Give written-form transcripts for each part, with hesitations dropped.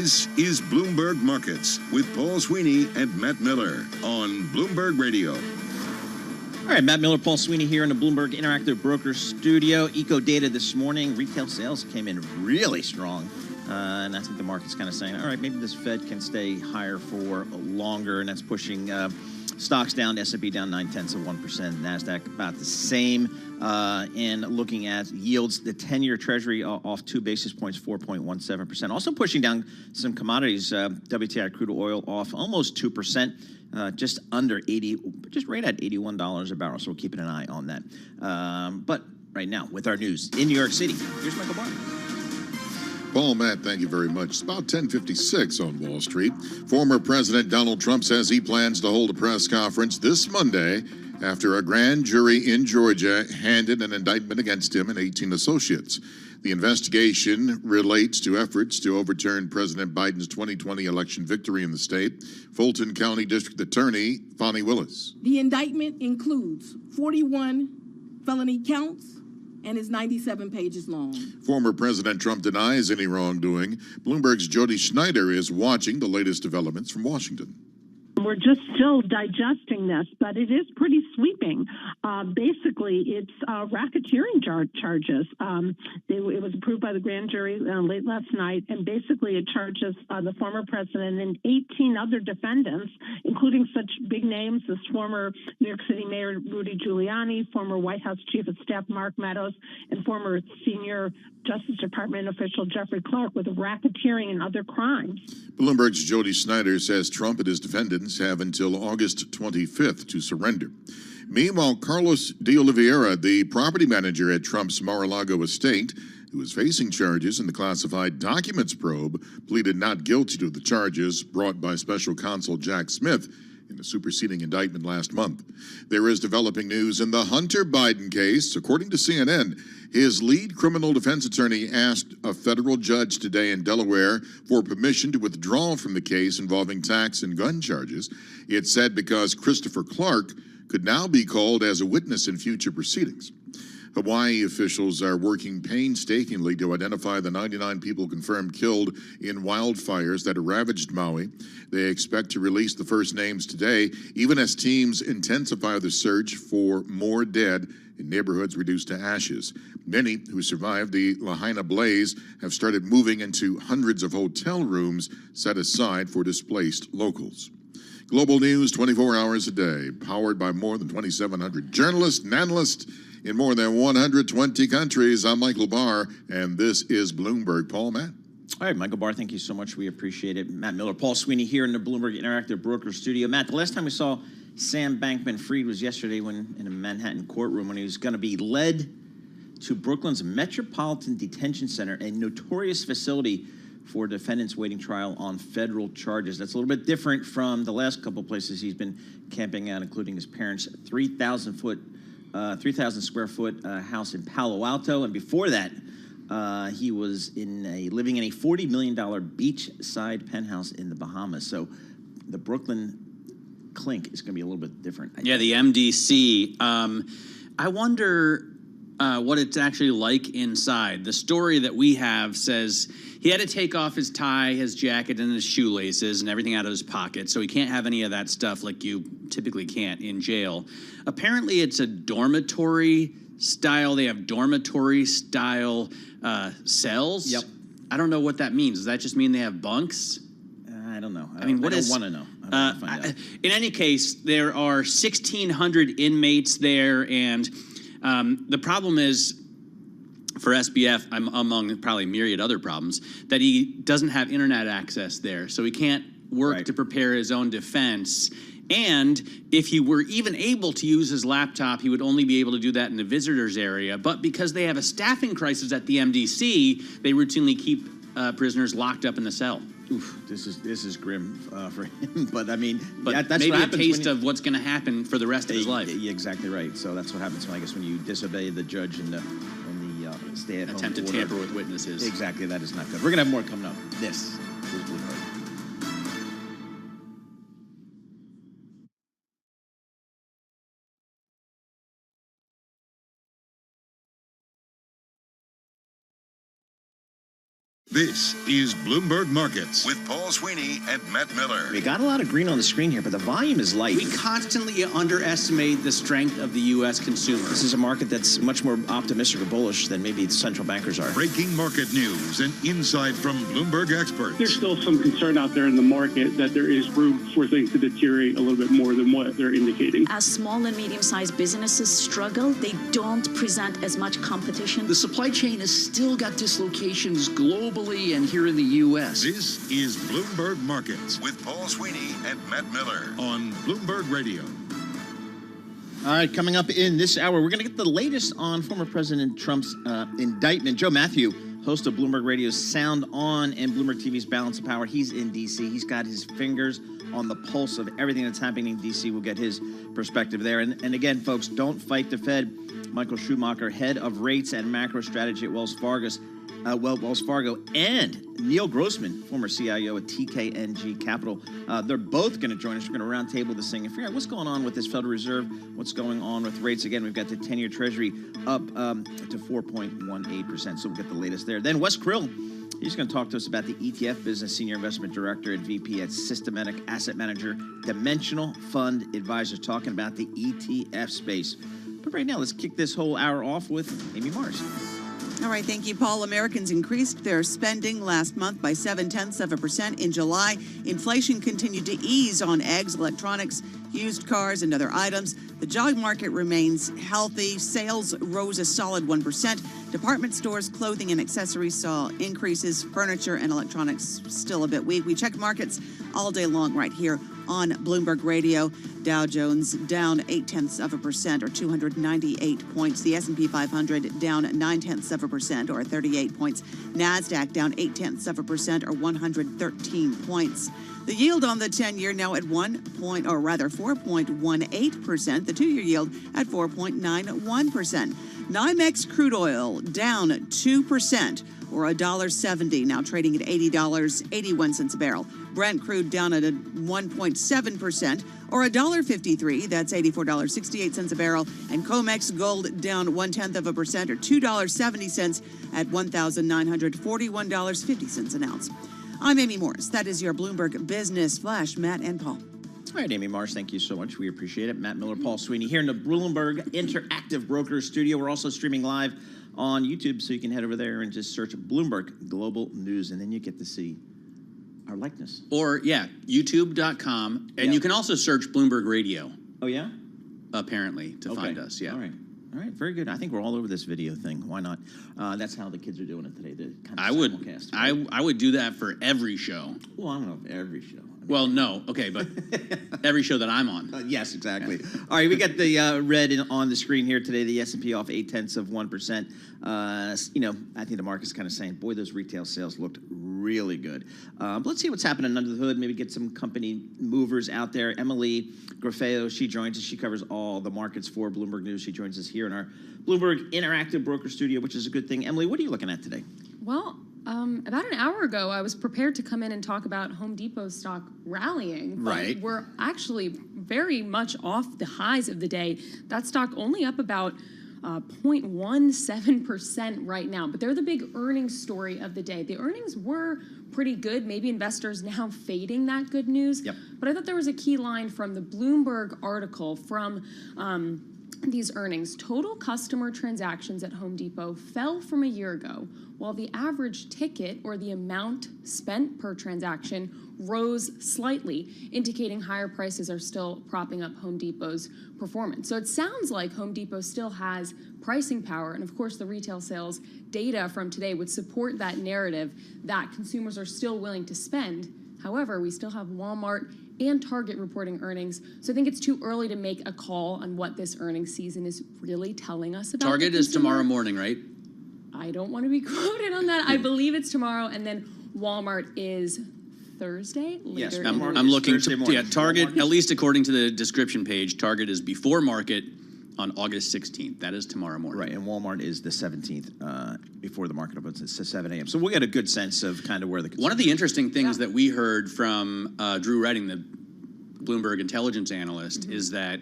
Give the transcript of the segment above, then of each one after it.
This is Bloomberg Markets with Paul Sweeney and Matt Miller on Bloomberg Radio. All right, Matt Miller, Paul Sweeney here in the Bloomberg Interactive Broker Studio. Eco data this morning, retail sales came in really strong. And I think the market's kind of saying, all right, maybe this Fed can stay higher for longer, and that's pushing stocks down, S&P down 0.9%, NASDAQ about the same. And looking at yields, the 10-year Treasury off 2 basis points, 4.17%. Also pushing down some commodities, WTI crude oil off almost 2%, just under 80, just right at $81 a barrel. So we're keeping an eye on that. But right now, with our news in New York City, here's Michael Barr. Paul, Matt, thank you very much. It's about 10:56 on Wall Street. Former President Donald Trump says he plans to hold a press conference this Monday after a grand jury in Georgia handed an indictment against him and 18 associates. The investigation relates to efforts to overturn President Biden's 2020 election victory in the state. Fulton County District Attorney Fonnie Willis. The indictment includes 41 felony counts and is 97 pages long. Former President Trump denies any wrongdoing. Bloomberg's Jody Schneider is watching the latest developments from Washington. We're just still digesting this, but it is pretty sweeping. Basically, it's racketeering charges. It was approved by the grand jury late last night, and basically it charges the former president and 18 other defendants, including such big names as former New York City Mayor Rudy Giuliani, former White House Chief of Staff Mark Meadows, and former senior Justice Department official Jeffrey Clark with racketeering and other crimes. Bloomberg's Jody Snyder says Trump and his defendants have until August 25th to surrender. Meanwhile, Carlos de Oliveira, the property manager at Trump's Mar-a-Lago estate, who is facing charges in the classified documents probe, pleaded not guilty to the charges brought by special counsel Jack Smith in a superseding indictment last month. There is developing news in the Hunter Biden case. According to CNN, his lead criminal defense attorney asked a federal judge today in Delaware for permission to withdraw from the case involving tax and gun charges. It's said because Christopher Clark could now be called as a witness in future proceedings. Hawaii officials are working painstakingly to identify the 99 people confirmed killed in wildfires that have ravaged Maui. They expect to release the first names today, even as teams intensify the search for more dead in neighborhoods reduced to ashes. Many who survived the Lahaina blaze have started moving into hundreds of hotel rooms set aside for displaced locals. Global news 24 hours a day, powered by more than 2,700 journalists and analysts in more than 120 countries. I'm Michael Barr, and this is Bloomberg. Paul, Matt. All right, Michael Barr, thank you so much. We appreciate it. Matt Miller, Paul Sweeney here in the Bloomberg Interactive Broker Studio. Matt, the last time we saw Sam Bankman-Fried was yesterday when in a Manhattan courtroom when he was going to be led to Brooklyn's Metropolitan Detention Center, a notorious facility for defendants waiting trial on federal charges. That's a little bit different from the last couple places he's been camping out, including his parents' 3,000 square foot house in Palo Alto, and before that, he was living in a $40 million beachside penthouse in the Bahamas. So the Brooklyn clink is going to be a little bit different. Yeah, the MDC. I wonder what it's actually like inside. The story that we have says he had to take off his tie, his jacket, and his shoelaces and everything out of his pocket, so he can't have any of that stuff like you typically can't in jail. Apparently, it's a dormitory style. They have dormitory style cells. Yep. I don't know what that means. Does that just mean they have bunks? I don't know. I mean, what is? I want to know. I find out. In any case, there are 1,600 inmates there, and the problem is, for SBF, I'm among probably myriad other problems, that he doesn't have internet access there, so he can't work to prepare his own defense. And if he were even able to use his laptop, he would only be able to do that in the visitors area. But because they have a staffing crisis at the MDC, they routinely keep prisoners locked up in the cell. Oof, this is grim for him, but I mean, but that's maybe what a taste of what's going to happen for the rest of his life. Yeah, exactly right. So that's what happens, I guess, when you disobey the judge and the stay-at-home attempt to tamper with witnesses. Exactly, that is not good. We're going to have more coming up. This is Bloomberg. This is Bloomberg Markets with Paul Sweeney and Matt Miller. We got a lot of green on the screen here, but the volume is light. We constantly underestimate the strength of the U.S. consumer. This is a market that's much more optimistic or bullish than maybe central bankers are. Breaking market news and insight from Bloomberg experts. There's still some concern out there in the market that there is room for things to deteriorate a little bit more than what they're indicating. As small and medium-sized businesses struggle, they don't present as much competition. The supply chain has still got dislocations globally and here in the U.S. This is Bloomberg Markets with Paul Sweeney and Matt Miller on Bloomberg Radio. All right, coming up in this hour, we're going to get the latest on former President Trump's indictment. Joe Matthew, host of Bloomberg Radio's Sound On and Bloomberg TV's Balance of Power. He's in D.C. He's got his fingers on the pulse of everything that's happening in D.C. We'll get his perspective there. And again, folks, don't fight the Fed. Michael Schumacher, head of rates and macro strategy at Wells Fargo, and Neil Grossman, former CIO at TKNG Capital. They're both going to join us. We're going to roundtable this thing and figure out what's going on with this Federal Reserve, what's going on with rates. Again, we've got the 10-year Treasury up to 4.18%, so we'll get the latest there. Then Wes Krill, he's going to talk to us about the ETF business, Senior Investment Director and VP at Systematic Asset Manager, Dimensional Fund Advisors, talking about the ETF space. But right now, let's kick this whole hour off with Amy Mars. All right, thank you, Paul. Americans increased their spending last month by 0.7% in July. Inflation continued to ease on eggs, electronics, used cars, and other items. The job market remains healthy. Sales rose a solid 1%. Department stores, clothing, and accessories saw increases. Furniture and electronics still a bit weak. We checked markets all day long right here on Bloomberg Radio. Dow Jones down 0.8% or 298 points. The S&P 500 down 0.9% or 38 points. NASDAQ down 0.8% or 113 points. The yield on the 10-year now at 4.18%. The 2-year yield at 4.91%. NYMEX crude oil down 2% or $1.70, now trading at $80.81 a barrel. Brent crude down at 1.7% or $1.53, that's $84.68 a barrel. And COMEX gold down 0.1% or $2.70 at $1,941.50 an ounce. I'm Amy Morris. That is your Bloomberg Business Flash. Matt and Paul. All right, Amy Mars, thank you so much. We appreciate it. Matt Miller, Paul Sweeney here in the Bloomberg Interactive Brokers Studio. We're also streaming live on YouTube, so you can head over there and just search Bloomberg Global News, and then you get to see our likeness. Or, youtube.com. And you can also search Bloomberg Radio. Oh, yeah? Apparently, to find us, yeah. All right, very good. I think we're all over this video thing. Why not? That's how the kids are doing it today. The kind of simulcast, right? I would do that for every show. Well, I don't know if every show. Well, no. Okay, but every show that I'm on. Yes, exactly. Yeah. All right, we got the red on the screen here today. The S&P off 0.8%. I think the market's kind of saying, boy, those retail sales looked really good. But let's see what's happening under the hood. Maybe get some company movers out there. Emily Grafeo, she joins us. She covers all the markets for Bloomberg News. She joins us here in our Bloomberg Interactive Broker Studio, which is a good thing. Emily, what are you looking at today? Well, about an hour ago, I was prepared to come in and talk about Home Depot stock rallying. But right. We're actually very much off the highs of the day. That stock only up about 0.17% right now. But they're the big earnings story of the day. The earnings were pretty good. Maybe investors now fading that good news. Yep. But I thought there was a key line from the Bloomberg article from these earnings. Total customer transactions at Home Depot fell from a year ago, while the average ticket, or the amount spent per transaction, rose slightly, indicating higher prices are still propping up Home Depot's performance. So it sounds like Home Depot still has pricing power, and of course the retail sales data from today would support that narrative that consumers are still willing to spend. However, we still have Walmart and Target reporting earnings, so I think it's too early to make a call on what this earnings season is really telling us about. Target is tomorrow morning, right? I don't want to be quoted on that. I believe it's tomorrow, and then Walmart is Thursday. Yes, I'm looking to Target, at least according to the description page, Target is before market on August 16th. That is tomorrow morning. Right, and Walmart is the 17th before the market opens. It's 7 a.m. So we'll get a good sense of kind of where the... One of the interesting things that we heard from Drew Redding, the Bloomberg intelligence analyst, is that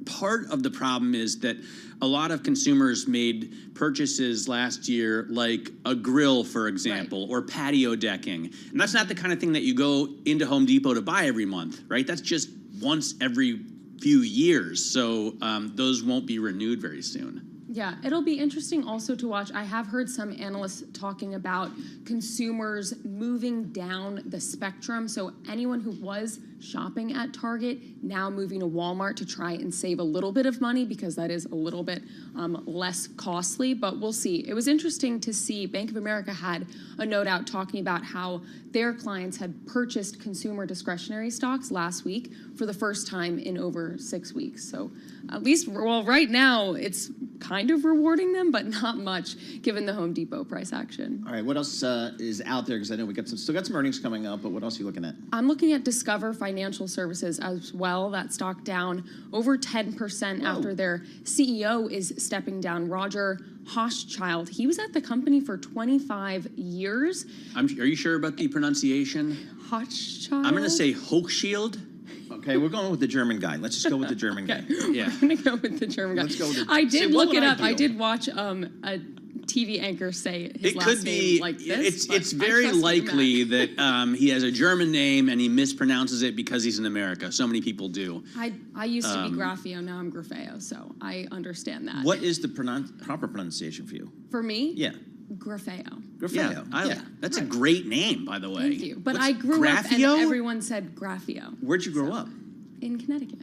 part of the problem is that a lot of consumers made purchases last year, like a grill, for example, or patio decking. And that's not the kind of thing that you go into Home Depot to buy every month, right? That's just once every few years. So those won't be renewed very soon. Yeah, it'll be interesting also to watch. I have heard some analysts talking about consumers moving down the spectrum. So anyone who was shopping at Target now moving to Walmart to try and save a little bit of money because that is a little bit less costly, but we'll see. It was interesting to see Bank of America had a note out talking about how their clients had purchased consumer discretionary stocks last week for the first time in over 6 weeks. So at least, well, right now it's kind of rewarding them, but not much given the Home Depot price action. All right, what else is out there? Because I know we still got some earnings coming up, but what else are you looking at? I'm looking at Discover Financial Services as well. That stock down over 10% after their CEO is stepping down. Roger Hochschild, he was at the company for 25 years. Are you sure about the pronunciation? Hochschild? I'm going to say Hochschild. Okay, we're going with the German guy. Let's just go with the German guy. Yeah. I'm going to go with the German guy. Let's go with the, I did see, what look it would up. I do? did watch a TV anchor say his It last could be. name like this. It's but I very trust you, likely Matt. that he has a German name and he mispronounces it because he's in America. So many people do. I used to be Graffio, now I'm Grafeo, so I understand that. What is the proper pronunciation for you? For me? Yeah. Grafeo. Grafeo. Yeah, that's a great name, by the way. Thank you. But What's I grew up and Graffio? everyone said Graffio. Where'd you grow up? In Connecticut.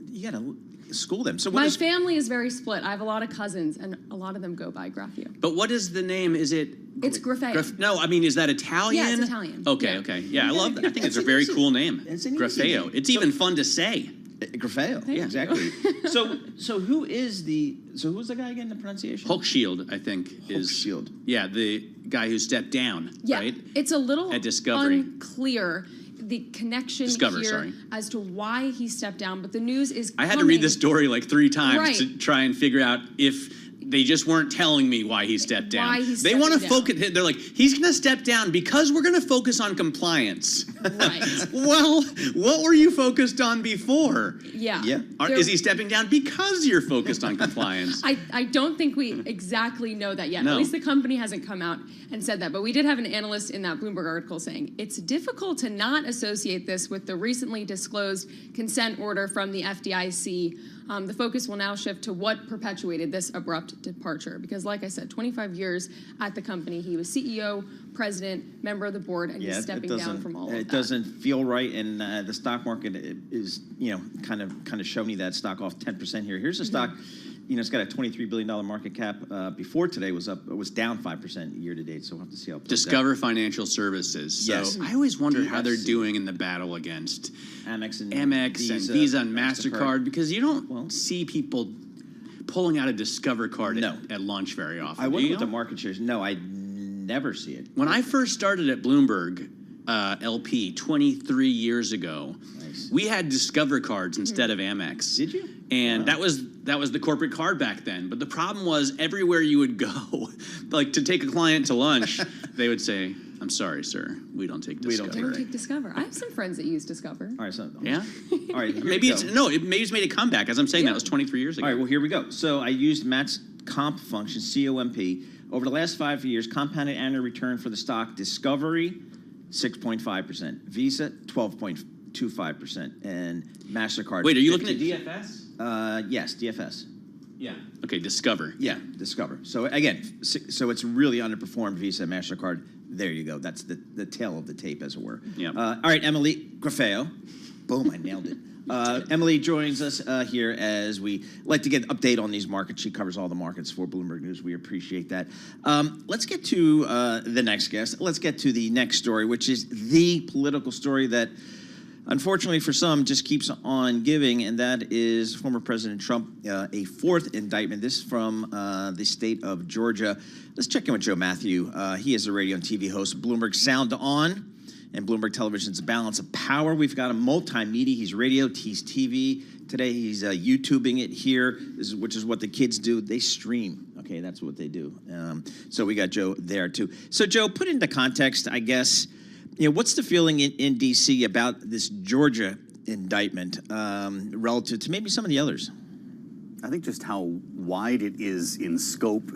You gotta school them. So what My is, family is very split. I have a lot of cousins, and a lot of them go by Graffio. But what is the name? Is it? It's Grafeo. No, I mean, is that Italian? Yeah, it's Italian. Okay, Yeah. okay. Yeah, I love that. I think it's a an very easy- cool name. it's an easy Grafeo. name. It's even fun to say. Grafeo. Thank you. Exactly. So who's the guy again? The pronunciation? Hochschild, I think, is. Hochschild. Yeah, the guy who stepped down. Yeah, Right. it's a little At Discovery. unclear the connection Discover, here sorry. as to why he stepped down, but the news is I had to read this coming. story like 3 times Right. to try and figure out if they just weren't telling me why he stepped down. Why he's they want to stepping focus. They're like, he's going to step down because we're going to focus on compliance. Right. Well, what were you focused on before? Yeah. Yeah. Is he stepping down because you're focused on compliance? I don't think we exactly know that yet. No. At least the company hasn't come out and said that. But we did have an analyst in that Bloomberg article saying it's difficult to not associate this with the recently disclosed consent order from the FDIC. The focus will now shift to what perpetuated this abrupt departure. Because like I said, 25 years at the company. He was CEO, president, member of the board, and he's stepping down from all of that. It doesn't feel right, and the stock market is, kind of showing me that stock off 10% here. Here's a stock, it's got a $23 billion market cap. Before today was down 5% year to date. So we'll have to see how it plays out. Discover Financial Services. So Yes. I always wonder how they're DFC. doing in the battle against Amex and Visa and MasterCard, because you don't Well- see people pulling out a Discover card No. at lunch very often. I do wonder you? what the market shares. No, I never see it. When I first started at Bloomberg LP 23 years ago, Nice. we had Discover cards instead of Amex. Did you? And that was the corporate card back then. But the problem was everywhere you would go, like to take a client to lunch, they would say, "I'm sorry, sir, we don't take Discover." I don't take Discover. I have some friends that use Discover. All right, so Yeah. all right. here Maybe we it's go. maybe it's made a comeback. As I'm saying, that was 23 years ago. All right, well, here we go. So I used Matt's comp function, COMP. Over the last 5 years, compounded annual return for the stock, Discovery, 6.5%, Visa, 12.25%, and MasterCard. Wait, are you looking at 50. DFS? Yes, DFS. Yeah. Okay, Discover. Yeah, Discover. So again, so it's really underperformed Visa, MasterCard. There you go. That's the tail of the tape, as it were. Yeah. All right, Emily Grafeo. Boom, I nailed it. Emily joins us here as we like to get an update on these markets. She covers all the markets for Bloomberg News. We appreciate that. Let's get to the next guest. Let's get to the next story, which is the political story that, unfortunately for some, just keeps on giving, and that is former President Trump, a 4th indictment. This from the state of Georgia. Let's check in with Joe Matthew. He is a radio and TV host of Bloomberg Sound On and Bloomberg Television's Balance of Power. We've got a multimedia. He's radio, he's TV. Today he's YouTubing it here, which is what the kids do. They stream. Okay, that's what they do. So we got Joe there too. So Joe, put into context, I guess, what's the feeling in D.C. about this Georgia indictment relative to maybe some of the others? I think just how wide it is in scope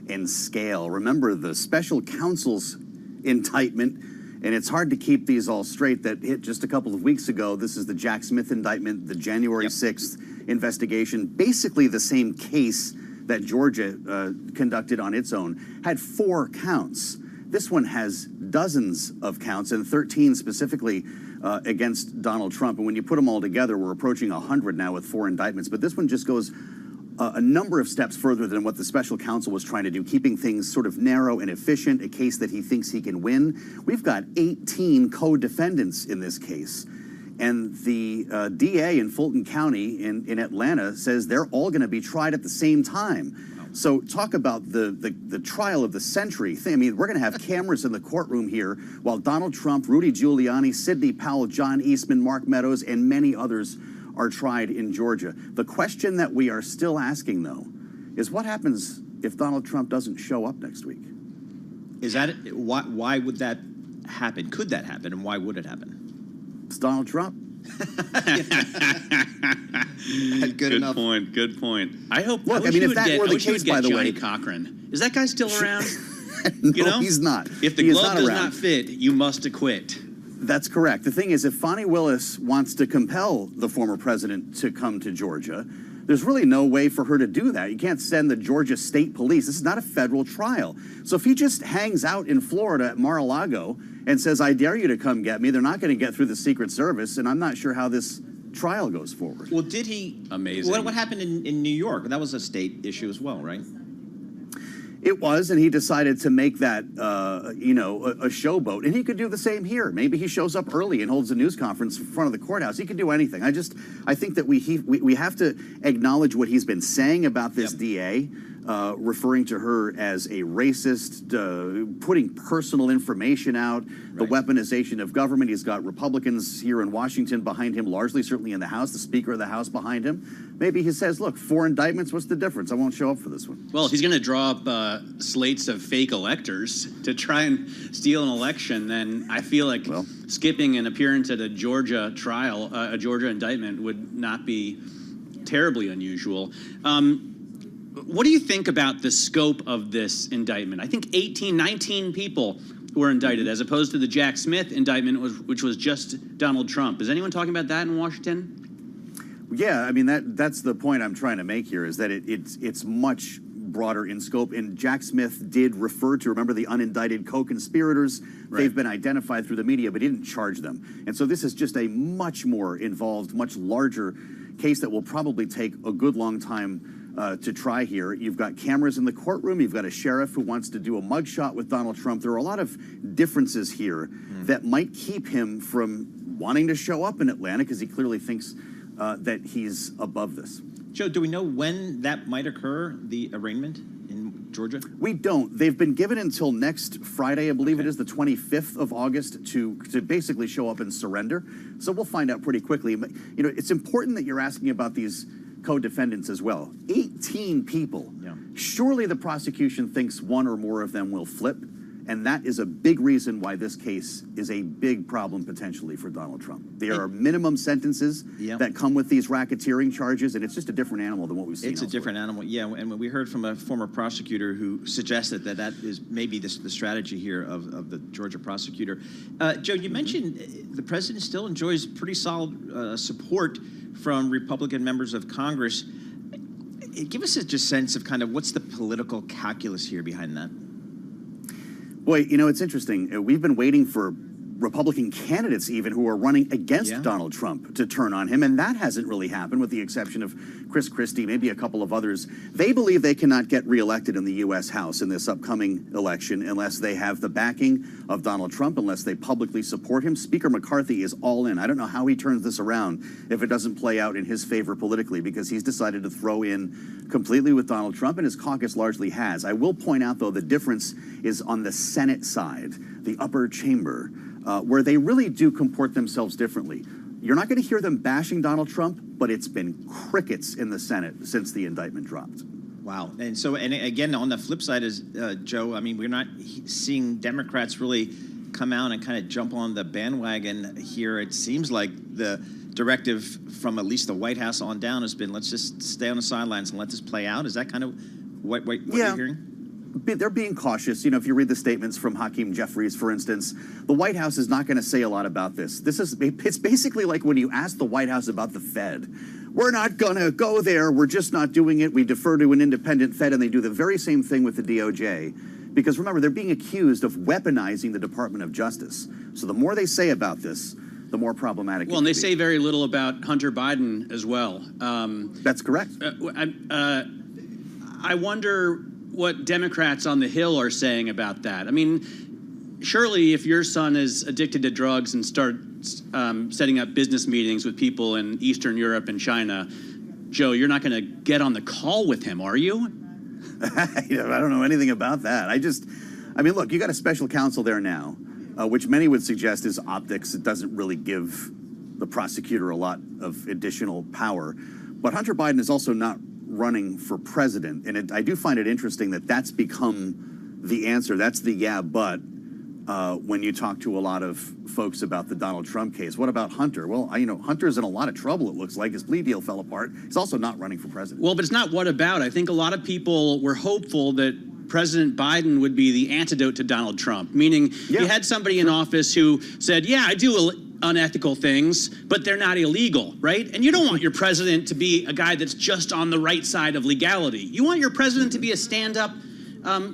and scale. Remember the special counsel's indictment, and it's hard to keep these all straight, that hit just a couple of weeks ago. This is the Jack Smith indictment, the January 6th investigation, basically the same case that Georgia conducted on its own, had 4 counts. This one has dozens of counts, and 13 specifically against Donald Trump. And when you put them all together, we're approaching 100 now with 4 indictments. But this one just goes a number of steps further than what the special counsel was trying to do, keeping things sort of narrow and efficient, a case that he thinks he can win. We've got 18 co-defendants in this case. And the DA in Fulton County in Atlanta says they're all going to be tried at the same time. So talk about the trial of the century thing. I mean, we're going to have cameras in the courtroom here while Donald Trump, Rudy Giuliani, Sidney Powell, John Eastman, Mark Meadows, and many others are tried in Georgia. The question that we are still asking, though, is what happens if Donald Trump doesn't show up next week? Is that why would that happen? Could that happen, and why would it happen? It's Donald Trump. Good enough. Point. Good point. I hope. Look, I mean, if that were the case, by the Johnny way, Cochran. Is that guy still around? No, he's not. If the glove does not fit, you must acquit. That's correct. The thing is, if Fani Willis wants to compel the former president to come to Georgia, there's really no way for her to do that. You can't send the Georgia State Police. This is not a federal trial. So if he just hangs out in Florida at Mar-a-Lago and says, I dare you to come get me, they're not going to get through the Secret Service, and I'm not sure how this trial goes forward. Well, did he? Amazing. What happened in New York? That was a state issue as well, right? It was, and he decided to make that, a showboat. And he could do the same here. Maybe he shows up early and holds a news conference in front of the courthouse. He could do anything. I think that we have to acknowledge what he's been saying about this DA, referring to her as a racist, putting personal information out, the weaponization of government. He's got Republicans here in Washington behind him, largely certainly in the House, the Speaker of the House behind him. Maybe he says, look, 4 indictments, what's the difference? I won't show up for this one. Well, if he's going to draw up slates of fake electors to try and steal an election, then I feel like skipping an appearance at a Georgia trial, a Georgia indictment, would not be terribly unusual. What do you think about the scope of this indictment? I think 19 people were indicted, as opposed to the Jack Smith indictment, which was just Donald Trump. Is anyone talking about that in Washington? Yeah, I mean, that's the point I'm trying to make here, is that it's much broader in scope. And Jack Smith did refer to, remember, the unindicted co-conspirators. Right. They've been identified through the media, but he didn't charge them. And so this is just a much more involved, much larger case that will probably take a good long time to try here. You've got cameras in the courtroom. You've got a sheriff who wants to do a mugshot with Donald Trump. There are a lot of differences here that might keep him from wanting to show up in Atlanta, because he clearly thinks that he's above this. Joe, do we know when that might occur, the arraignment in Georgia? We don't. They've been given until next Friday, I believe it is, the 25th of August, to basically show up and surrender. So we'll find out pretty quickly. But, it's important that you're asking about these co-defendants as well. 18 people. Yeah. Surely the prosecution thinks one or more of them will flip. And that is a big reason why this case is a big problem potentially for Donald Trump. There are minimum sentences that come with these racketeering charges, and it's just a different animal than what we've seen elsewhere. A different animal, yeah. And we heard from a former prosecutor who suggested that is maybe the strategy here of the Georgia prosecutor. Joe, you mentioned the president still enjoys pretty solid support from Republican members of Congress. Give us a sense of kind of what's the political calculus here behind that. Boy, it's interesting. We've been waiting for Republican candidates even who are running against Donald Trump to turn on him, and that hasn't really happened, with the exception of Chris Christie, maybe a couple of others. They believe they cannot get reelected in the U.S. House in this upcoming election unless they have the backing of Donald Trump, unless they publicly support him. Speaker McCarthy is all in. I don't know how he turns this around if it doesn't play out in his favor politically, because he's decided to throw in completely with Donald Trump, and his caucus largely has. I will point out, though, the difference is on the Senate side, the upper chamber, where they really do comport themselves differently. You're not going to hear them bashing Donald Trump, but it's been crickets in the Senate since the indictment dropped. Wow. And so, and again, on the flip side is, Joe, I mean, we're not seeing Democrats really come out and kind of jump on the bandwagon here. It seems like the directive from at least the White House on down has been, let's just stay on the sidelines and let this play out. Is that kind of what you're hearing? They're being cautious. You know, if you read the statements from Hakeem Jeffries, for instance, the White House is not going to say a lot about this. It's basically like when you ask the White House about the Fed. We're not going to go there. We're just not doing it. We defer to an independent Fed, and they do the very same thing with the DOJ. Because remember, they're being accused of weaponizing the Department of Justice. So the more they say about this, the more problematic. Well, and they say very little about Hunter Biden as well. That's correct. I wonder what Democrats on the Hill are saying about that. I mean, surely if your son is addicted to drugs and starts setting up business meetings with people in Eastern Europe and China, Joe, you're not going to get on the call with him, are you? I don't know anything about that. I mean, look, you got a special counsel there now, which many would suggest is optics. It doesn't really give the prosecutor a lot of additional power. But Hunter Biden is also not running for president. And I do find it interesting that that's become the answer. That's the but when you talk to a lot of folks about the Donald Trump case. What about Hunter? Well, Hunter's in a lot of trouble, it looks like. His plea deal fell apart. He's also not running for president. Well, but it's not what about. I think a lot of people were hopeful that President Biden would be the antidote to Donald Trump, meaning you had somebody in office who said, yeah, I do unethical things, but they're not illegal, right? And you don't want your president to be a guy that's just on the right side of legality. You want your president to be a stand-up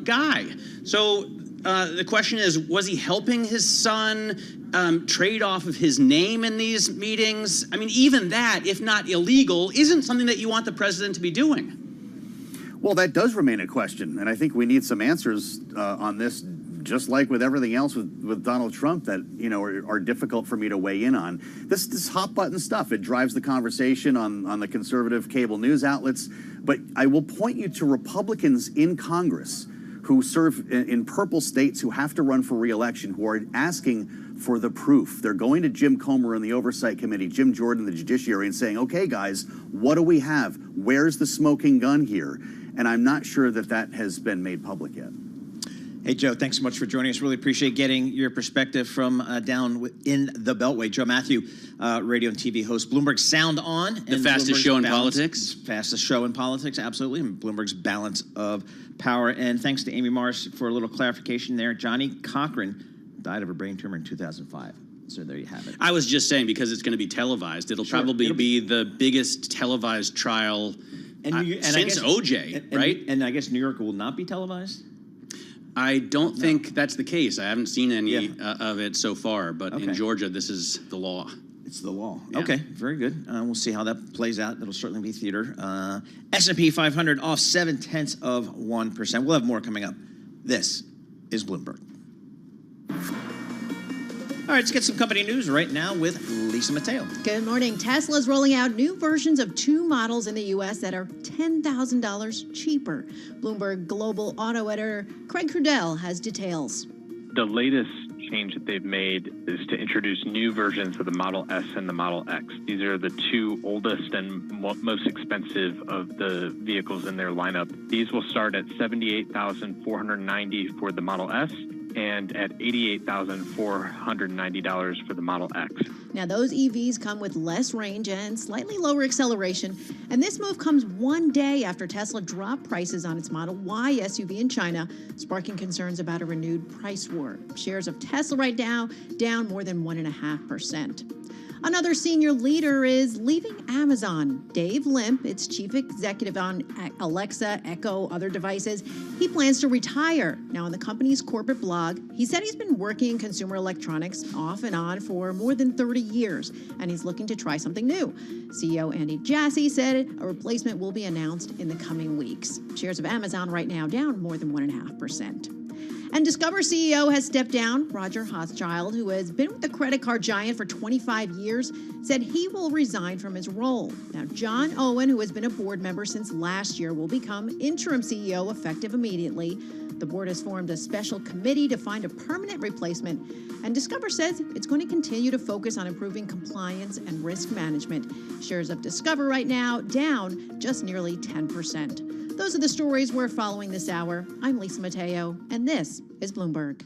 guy. So the question is, was he helping his son trade off of his name in these meetings? I mean, even that, if not illegal, isn't something that you want the president to be doing. Well, that does remain a question, and I think we need some answers on this, just like with everything else with Donald Trump that, are difficult for me to weigh in on. This hot button stuff, it drives the conversation on the conservative cable news outlets. But I will point you to Republicans in Congress who serve in purple states who have to run for re-election, who are asking for the proof. They're going to Jim Comer and the Oversight Committee, Jim Jordan, the Judiciary, and saying, okay, guys, what do we have? Where's the smoking gun here? And I'm not sure that has been made public yet. Hey, Joe, thanks so much for joining us. Really appreciate getting your perspective from down in the Beltway. Joe Matthew, radio and TV host, Bloomberg Sound On. The fastest show in politics. Fastest show in politics, absolutely. And Bloomberg's Balance of Power. And thanks to Amy Morris for a little clarification there. Johnny Cochran died of a brain tumor in 2005. So there you have it. I was just saying, because it's going to be televised, it'll probably be the biggest televised trial since OJ, right? And I guess New York will not be televised? I don't think that's the case. I haven't seen any of it so far, but in Georgia, this is the law. It's the law. Yeah. Okay, very good. We'll see how that plays out. It'll certainly be theater. S&P 500 off 0.7%. We'll have more coming up. This is Bloomberg. All right, let's get some company news right now with Lisa Mateo. Good morning. Tesla's rolling out new versions of 2 models in the U.S. that are $10,000 cheaper. Bloomberg Global Auto Editor Craig Crudell has details. The latest change that they've made is to introduce new versions of the Model S and the Model X. These are the 2 oldest and most expensive of the vehicles in their lineup. These will start at $78,490 for the Model S and at $88,490 for the Model X. Now, those EVs come with less range and slightly lower acceleration, and this move comes one day after Tesla dropped prices on its Model Y SUV in China, sparking concerns about a renewed price war. Shares of Tesla right now down more than 1.5%. Another senior leader is leaving Amazon. Dave Limp, its chief executive on Alexa, Echo, other devices, he plans to retire. Now, on the company's corporate blog, he said he's been working in consumer electronics off and on for more than 30 years, and he's looking to try something new. CEO Andy Jassy said a replacement will be announced in the coming weeks. Shares of Amazon right now down more than 1.5%. And Discover CEO has stepped down. Roger Hochschild, who has been with the credit card giant for 25 years, said he will resign from his role. Now, John Owen, who has been a board member since last year, will become interim CEO effective immediately. The board has formed a special committee to find a permanent replacement, and Discover says it's going to continue to focus on improving compliance and risk management. Shares of Discover right now down just nearly 10%. Those are the stories we're following this hour. I'm Lisa Mateo, and this is Bloomberg.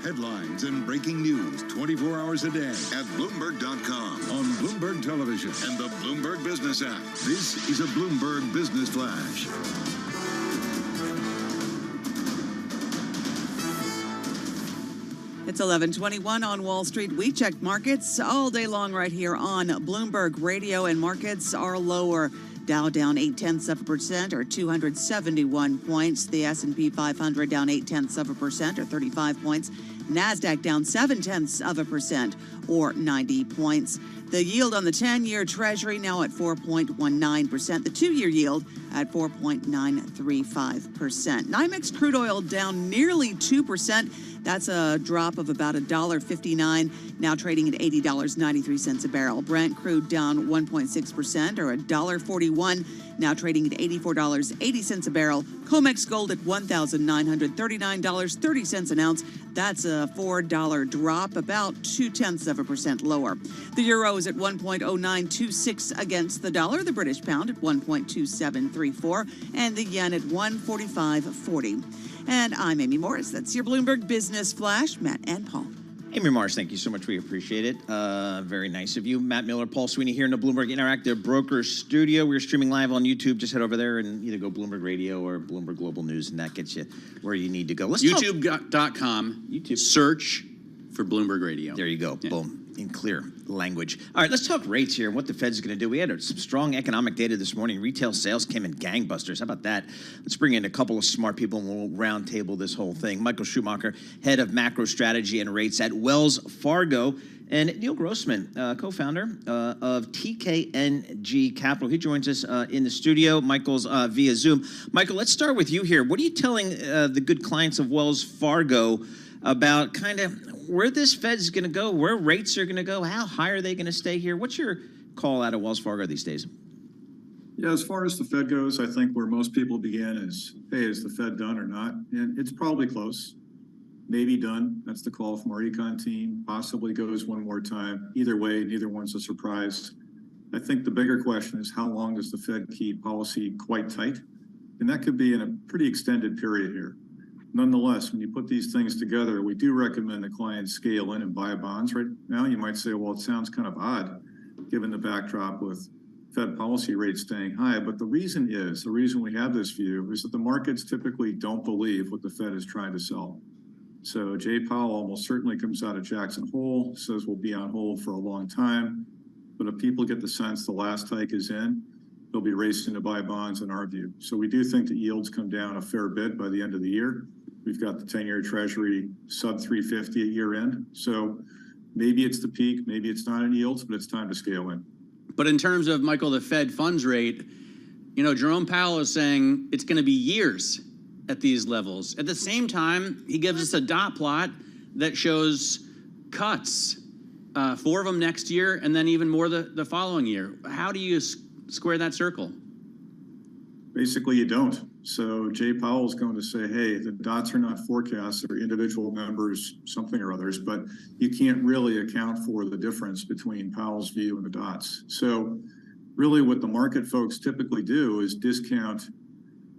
headlines, and breaking news 24 hours a day at Bloomberg.com, on Bloomberg Television, and the Bloomberg Business app. This is a Bloomberg Business Flash. It's 11:21 on Wall Street. We check markets all day long right here on Bloomberg Radio, and markets are lower. Dow down 0.8% or 271 points. The S&P 500 down 0.8% or 35 points. NASDAQ down 0.7% or 90 points. The yield on the 10-year Treasury now at 4.19%. The 2-year yield at 4.935%. NYMEX crude oil down nearly 2%. That's a drop of about $1.59, now trading at $80.93 a barrel. Brent crude down 1.6% or $1.41, now trading at $84.80 a barrel. COMEX gold at $1,939.30 an ounce. That's a $4 drop, about 0.2% lower. The euro is at 1.0926 against the dollar. The British pound at 1.2734, and the yen at 145.40. And I'm Amy Morris. That's your Bloomberg Business Flash. Matt and Paul. Amy Morris, thank you so much. We appreciate it. Very nice of you. Matt Miller, Paul Sweeney here in the Bloomberg Interactive Brokers Studio. We're streaming live on YouTube. Just head over there and either go Bloomberg Radio or Bloomberg Global News, and that gets you where you need to go. Let's YouTube.com. YouTube. Search for Bloomberg Radio. There you go. Yeah. Boom. In clear language. All right, let's talk rates here and what the Fed's going to do. We had some strong economic data this morning. Retail sales came in gangbusters. How about that? Let's bring in a couple of smart people and we'll round table this whole thing. Michael Schumacher, head of macro strategy and rates at Wells Fargo, and Neil Grossman, co-founder of TKNG Capital. He joins us in the studio. Michael's via Zoom. Michael, let's start with you here. What are you telling the good clients of Wells Fargo about kind of where this Fed's going to go, where rates are going to go, how high are they going to stay here? What's your call out of Wells Fargo these days? Yeah, as far as the Fed goes, I think where most people begin is, hey, is the Fed done or not? And it's probably close, maybe done. That's the call from our econ team. Possibly goes one more time. Either way, neither one's a surprise. I think the bigger question is how long does the Fed keep policy quite tight? And that could be in a pretty extended period here. Nonetheless, when you put these things together, we do recommend that clients scale in and buy bonds right now. You might say, well, it sounds kind of odd given the backdrop with Fed policy rates staying high. But the reason we have this view is that the markets typically don't believe what the Fed is trying to sell. So Jay Powell almost certainly comes out of Jackson Hole, says we'll be on hold for a long time. But if people get the sense the last hike is in, they'll be racing to buy bonds in our view. So we do think that yields come down a fair bit by the end of the year. We've got the 10-year Treasury sub 350 at year end. So maybe it's the peak, maybe it's not in yields, but it's time to scale in. But in terms of, Michael, the Fed funds rate, you know, Jerome Powell is saying it's going to be years at these levels. At the same time, he gives us a dot plot that shows cuts, 4 of them next year and then even more the following year. How do you square that circle? Basically, you don't. So Jay Powell is going to say, hey, the dots are not forecasts or individual numbers, something or others, but you can't really account for the difference between Powell's view and the dots. So really what the market folks typically do is discount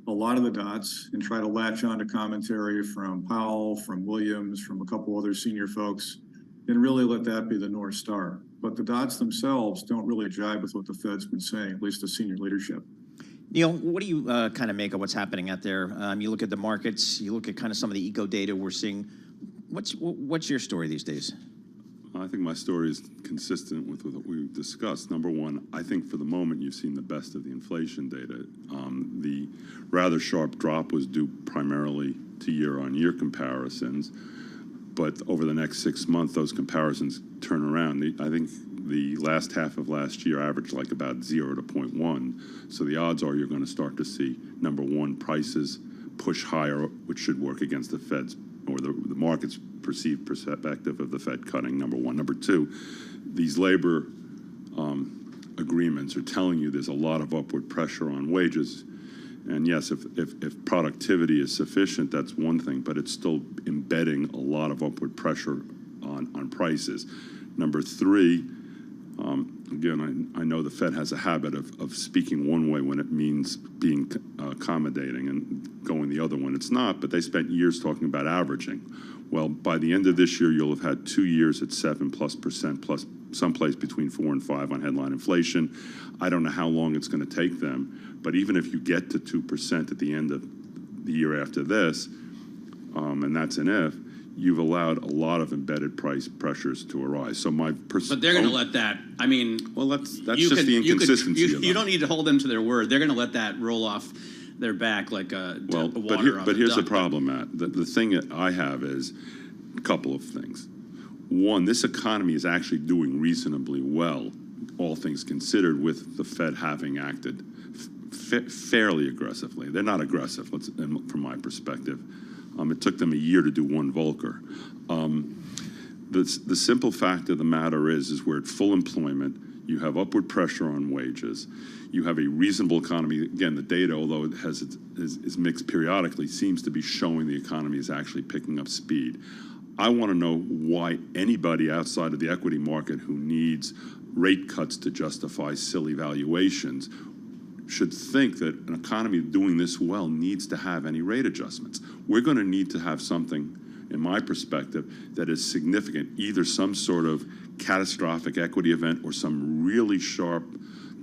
a lot of the dots and try to latch on to commentary from Powell, from Williams, from a couple other senior folks, and really let that be the North Star. But the dots themselves don't really jive with what the Fed's been saying, at least the senior leadership. Neil, what do you kind of make of what's happening out there? You look at the markets, you look at kind of some of the eco data we're seeing. What's your story these days? I think my story is consistent with what we've discussed. Number one, I think for the moment you've seen the best of the inflation data. The rather sharp drop was due primarily to year-on-year comparisons, but over the next 6 months, those comparisons turn around. I think the last half of last year averaged like about 0 to 0.1. So the odds are you're going to start to see, number one, prices push higher, which should work against the Fed's or the market's perceived perspective of the Fed cutting, number one. Number two, these labor agreements are telling you there's a lot of upward pressure on wages. And yes, if productivity is sufficient, that's one thing, but it's still embedding a lot of upward pressure on prices. Number three, again, I know the Fed has a habit of speaking one way when it means being accommodating and going the other when it's not, but they spent years talking about averaging. Well, by the end of this year, you'll have had 2 years at 7+% plus someplace between 4 and 5 on headline inflation. I don't know how long it's going to take them, but even if you get to 2% at the end of the year after this, and that's an if, you've allowed a lot of embedded price pressures to arise. So but they're going to let that. I mean, well, that's just the inconsistency. You don't need to hold them to their word. They're going to let that roll off their back like a water. But here's the problem, Matt. The thing that I have is a couple of things. One, this economy is actually doing reasonably well, all things considered, with the Fed having acted fairly aggressively. They're not aggressive, from my perspective. It took them a year to do one Volcker. The simple fact of the matter is we're at full employment. You have upward pressure on wages. You have a reasonable economy. Again, the data, although it is mixed periodically, seems to be showing the economy is actually picking up speed. I want to know why anybody outside of the equity market who needs rate cuts to justify silly valuations should think that an economy doing this well needs to have any rate adjustments. We're going to need to have something, in my perspective, that is significant, either some sort of catastrophic equity event or some really sharp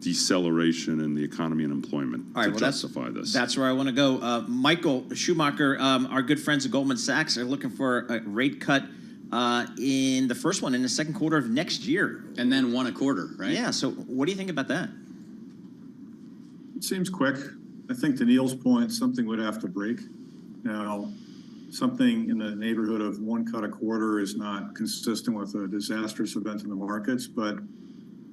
deceleration in the economy and employment to justify this. That's where I want to go. Michael Schumacher, our good friends at Goldman Sachs are looking for a rate cut in the first one in the second quarter of next year. And then one a quarter, right? Yeah, so what do you think about that? It seems quick. I think to Neil's point, something would have to break. Now, something in the neighborhood of one cut a quarter is not consistent with a disastrous event in the markets, but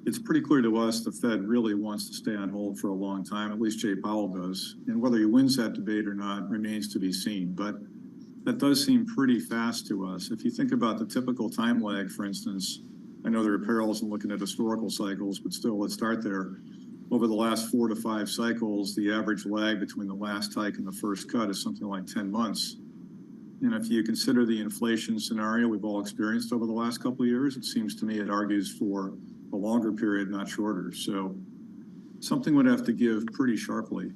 it's pretty clear to us the Fed really wants to stay on hold for a long time, at least Jay Powell does. And whether he wins that debate or not remains to be seen. But that does seem pretty fast to us. If you think about the typical time lag, for instance, I know there are perils in looking at historical cycles, but still, let's start there. Over the last 4 to 5 cycles, the average lag between the last hike and the first cut is something like 10 months. And if you consider the inflation scenario we've all experienced over the last couple of years, it seems to me it argues for a longer period, not shorter. So something would have to give pretty sharply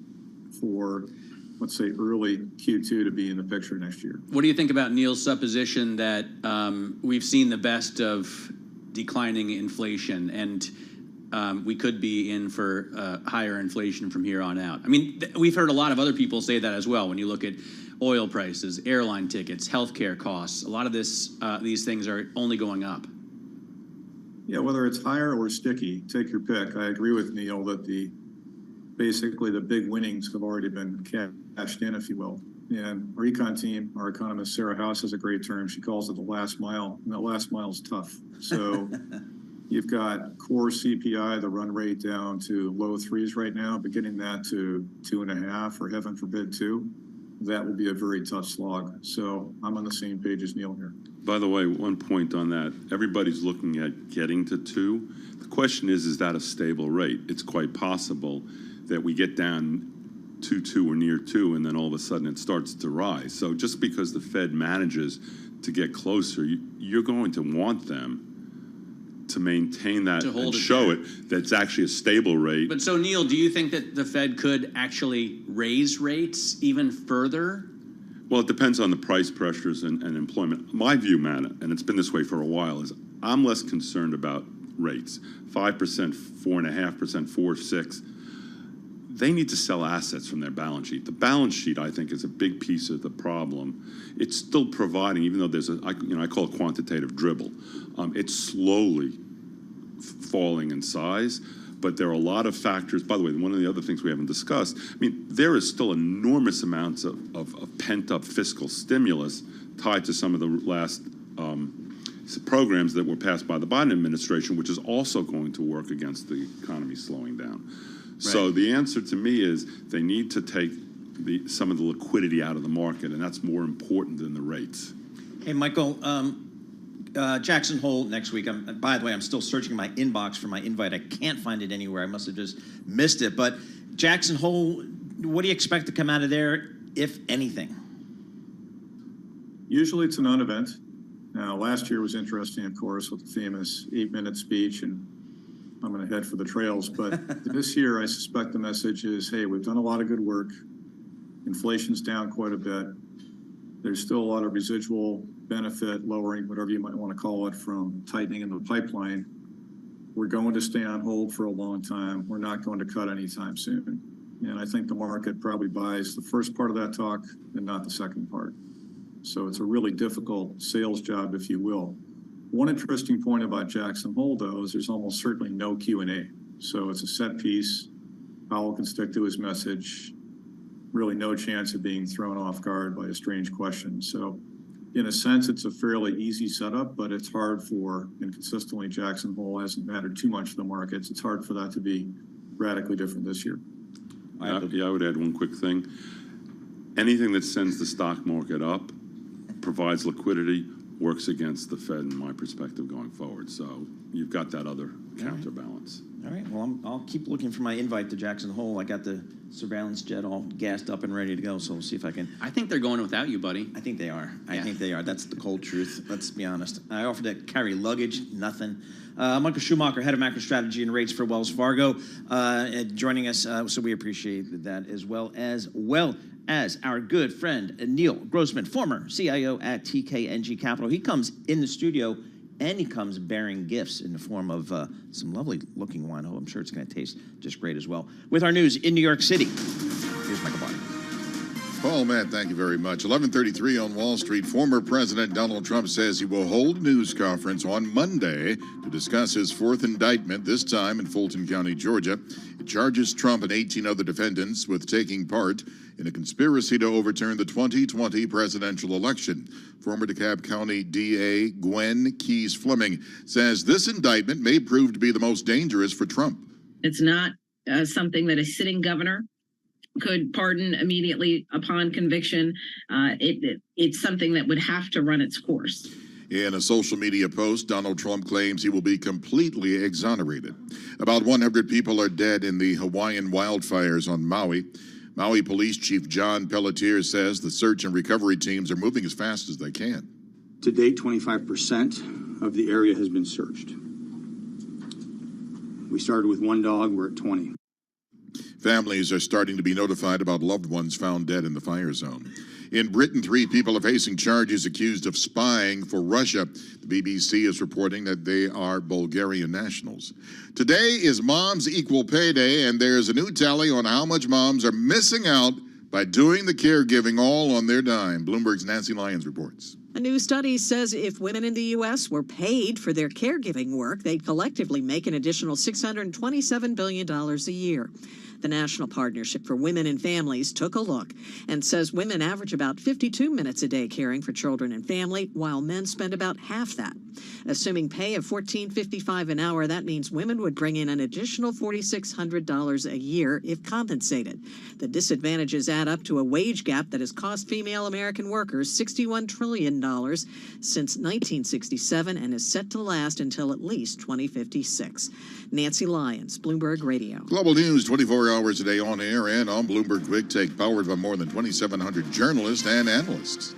for, let's say, early Q2 to be in the picture next year. What do you think about Neil's supposition that we've seen the best of declining inflation and we could be in for higher inflation from here on out? I mean, we've heard a lot of other people say that as well. When you look at oil prices, airline tickets, healthcare costs, a lot of these things are only going up. Yeah, whether it's higher or sticky, take your pick. I agree with Neil that basically the big winnings have already been cashed in, if you will. And our econ team, our economist Sarah House has a great term. She calls it the last mile, and that last mile is tough. So you've got core CPI, the run rate down to low 3s right now, but getting that to 2.5 or heaven forbid 2, that will be a very tough slog. So I'm on the same page as Neil here. By the way, one point on that, everybody's looking at getting to 2. The question is that a stable rate? It's quite possible that we get down to 2 or near 2, and then all of a sudden it starts to rise. So just because the Fed manages to get closer, you're going to want them to maintain that and show it that's actually a stable rate. But so, Neil, do you think that the Fed could actually raise rates even further? Well, it depends on the price pressures and employment. My view, Matt, and it's been this way for a while, is I'm less concerned about rates. 5%, 4.5%, 4, 6. They need to sell assets from their balance sheet. The balance sheet, I think, is a big piece of the problem. It's still providing, even though there's I call it quantitative dribble. It's slowly falling in size, but there are a lot of factors. By the way, one of the other things we haven't discussed, I mean, there is still enormous amounts of pent-up fiscal stimulus tied to some of the last programs that were passed by the Biden administration, which is also going to work against the economy slowing down. So the answer to me is they need to take some of the liquidity out of the market, and that's more important than the rates. Hey, Michael, Jackson Hole next week. By the way, I'm still searching my inbox for my invite. I can't find it anywhere. I must have just missed it. But Jackson Hole, what do you expect to come out of there, if anything? Usually it's a non-event. Now, last year was interesting, of course, with the famous 8-minute speech, and I'm going to head for the trails. But this year, I suspect the message is, hey, we've done a lot of good work. Inflation's down quite a bit. There's still a lot of residual benefit, lowering, whatever you might want to call it, from tightening in the pipeline. We're going to stay on hold for a long time. We're not going to cut anytime soon. And I think the market probably buys the first part of that talk and not the second part. So it's a really difficult sales job, if you will. One interesting point about Jackson Hole, though, is there's almost certainly no Q&A. So it's a set piece. Powell can stick to his message. Really no chance of being thrown off guard by a strange question. So in a sense, it's a fairly easy setup, but it's hard for, and consistently Jackson Hole hasn't mattered too much to the markets. It's hard for that to be radically different this year. I would add one quick thing. Anything that sends the stock market up, provides liquidity, works against the Fed in my perspective going forward. So you've got that other counterbalance. All right, well, I'll keep looking for my invite to Jackson Hole. I got the surveillance jet all gassed up and ready to go, so we'll see if I can. I think they're going without you, buddy. I think they are. I think they are. That's the cold truth. Let's be honest. I offered to carry luggage, nothing. Michael Schumacher, head of macro strategy and rates for Wells Fargo, joining us. So we appreciate that, as well as our good friend Neil Grossman, former CIO at TKNG Capital. He comes in the studio. And he comes bearing gifts in the form of some lovely-looking wine. Oh, I'm sure it's going to taste just great as well. With our news in New York City, here's Michael Barr. Paul, Matt, thank you very much. 11:33 on Wall Street. Former President Donald Trump says he will hold a news conference on Monday to discuss his fourth indictment, this time in Fulton County, Georgia. It charges Trump and 18 other defendants with taking part in a conspiracy to overturn the 2020 presidential election. Former DeKalb County DA Gwen Keyes Fleming says this indictment may prove to be the most dangerous for Trump. It's not something that a sitting governor could pardon immediately upon conviction. It's something that would have to run its course. In a social media post, Donald Trump claims he will be completely exonerated. About 100 people are dead in the Hawaiian wildfires on Maui. Maui Police Chief John Pelletier says the search and recovery teams are moving as fast as they can. To date, 25% of the area has been searched. We started with one dog, we're at 20. Families are starting to be notified about loved ones found dead in the fire zone. In Britain, 3 people are facing charges accused of spying for Russia. The BBC is reporting that they are Bulgarian nationals. Today is Mom's Equal Pay Day, and there's a new tally on how much moms are missing out by doing the caregiving all on their dime. Bloomberg's Nancy Lyons reports. A new study says if women in the U.S. were paid for their caregiving work, they'd collectively make an additional $627 billion a year. The National Partnership for Women and Families took a look and says women average about 52 minutes a day caring for children and family, while men spend about half that. Assuming pay of $14.55 an hour, that means women would bring in an additional $4,600 a year if compensated. The disadvantages add up to a wage gap that has cost female American workers $61 trillion since 1967 and is set to last until at least 2056. Nancy Lyons, Bloomberg Radio. Global News, 24 hours a day on air and on Bloomberg Quick Take, powered by more than 2,700 journalists and analysts.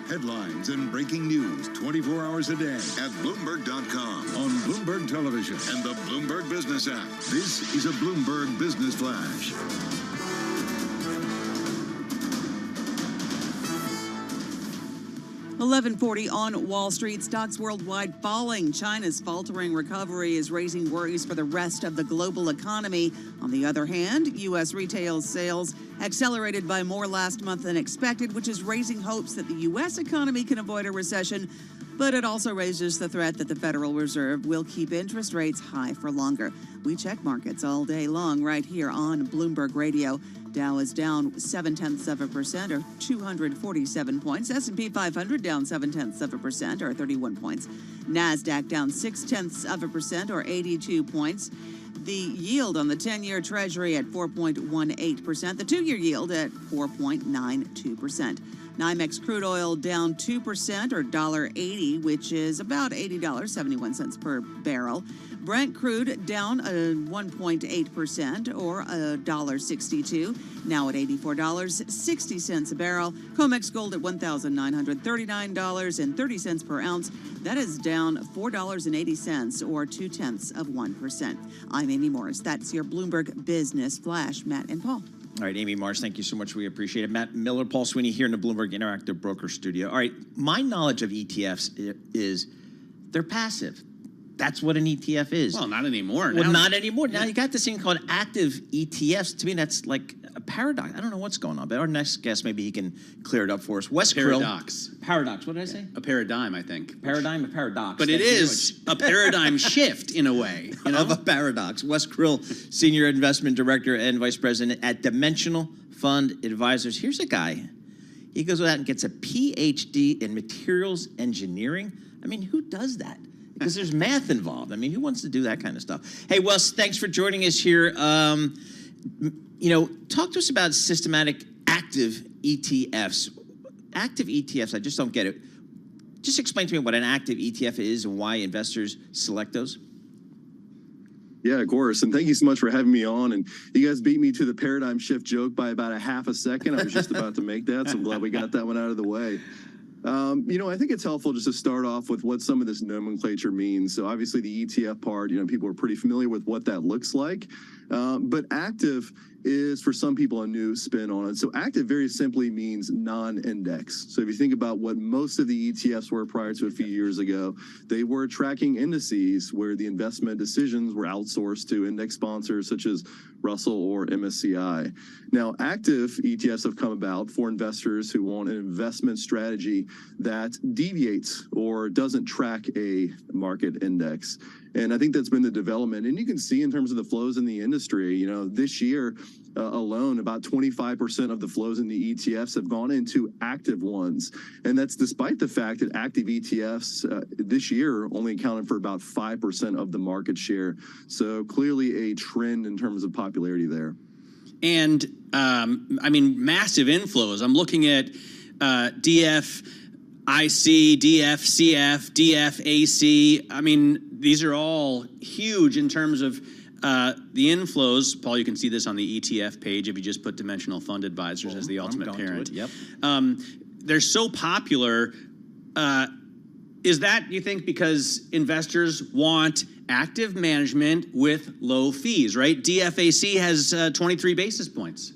Headlines and breaking news 24 hours a day at Bloomberg.com, on Bloomberg Television, and the Bloomberg Business app. This is a Bloomberg Business Flash. $11.40 on Wall Street. Stocks worldwide falling. China's faltering recovery is raising worries for the rest of the global economy. On the other hand, U.S. retail sales accelerated by more last month than expected, which is raising hopes that the U.S. economy can avoid a recession. But it also raises the threat that the Federal Reserve will keep interest rates high for longer. We check markets all day long right here on Bloomberg Radio. Dow is down 0.7% or 247 points. S&P 500 down 0.7% or 31 points. NASDAQ down 0.6% or 82 points. The yield on the 10-year Treasury at 4.18%. The 2-year yield at 4.92%. NYMEX crude oil down 2% or $1.80, which is about $80.71 per barrel. Brent crude down 1.8% or $1.62, now at $84.60 a barrel. COMEX gold at $1,939.30 per ounce. That is down $4.80 or 0.2%. I'm Amy Morris. That's your Bloomberg Business Flash. Matt and Paul. All right, Amy Morris, thank you so much. We appreciate it. Matt Miller, Paul Sweeney here in the Bloomberg Interactive Broker Studio. All right, my knowledge of ETFs is they're passive. That's what an ETF is. Well, not anymore. Well, Now- not anymore. Now you got this thing called active ETFs. To me, that's like a paradox. I don't know what's going on, but our next guest, maybe he can clear it up for us. Wes Paradox. Krill. Paradox. What did I say? A paradigm, I think. Paradigm, a paradox. But it Thank you very is a paradigm shift in a way. You know? Of a paradox. Wes Krill, Senior Investment Director and Vice President at Dimensional Fund Advisors. Here's a guy. He goes out and gets a PhD in materials engineering. I mean, who does that? Because there's math involved. I mean, who wants to do that kind of stuff? Hey, Wes, thanks for joining us here. Talk to us about systematic active ETFs. Active ETFs, I just don't get it. Just explain to me what an active ETF is and why investors select those. Yeah, of course. And thank you so much for having me on. And you guys beat me to the paradigm shift joke by about a half a second. I was just about to make that, so I'm glad we got that one out of the way. I think it's helpful just to start off with what some of this nomenclature means. So obviously the ETF part, people are pretty familiar with what that looks like. But active is, for some people, a new spin on it. So active very simply means non-index. So if you think about what most of the ETFs were prior to a few years ago, they were tracking indices where the investment decisions were outsourced to index sponsors such as Russell or MSCI. Now, active ETFs have come about for investors who want an investment strategy that deviates or doesn't track a market index. And I think that's been the development. And you can see in terms of the flows in the industry, this year alone, about 25% of the flows in the ETFs have gone into active ones. And that's despite the fact that active ETFs this year only accounted for about 5% of the market share. So clearly a trend in terms of popularity there. And massive inflows. I'm looking at DFIC, DFCF, DFAC. I mean, these are all huge in terms of the inflows. Paul, you can see this on the ETF page if you just put Dimensional Fund Advisors as the ultimate parent. Yep. They're so popular. Is that, you think, because investors want active management with low fees, right? DFAC has 23 basis points.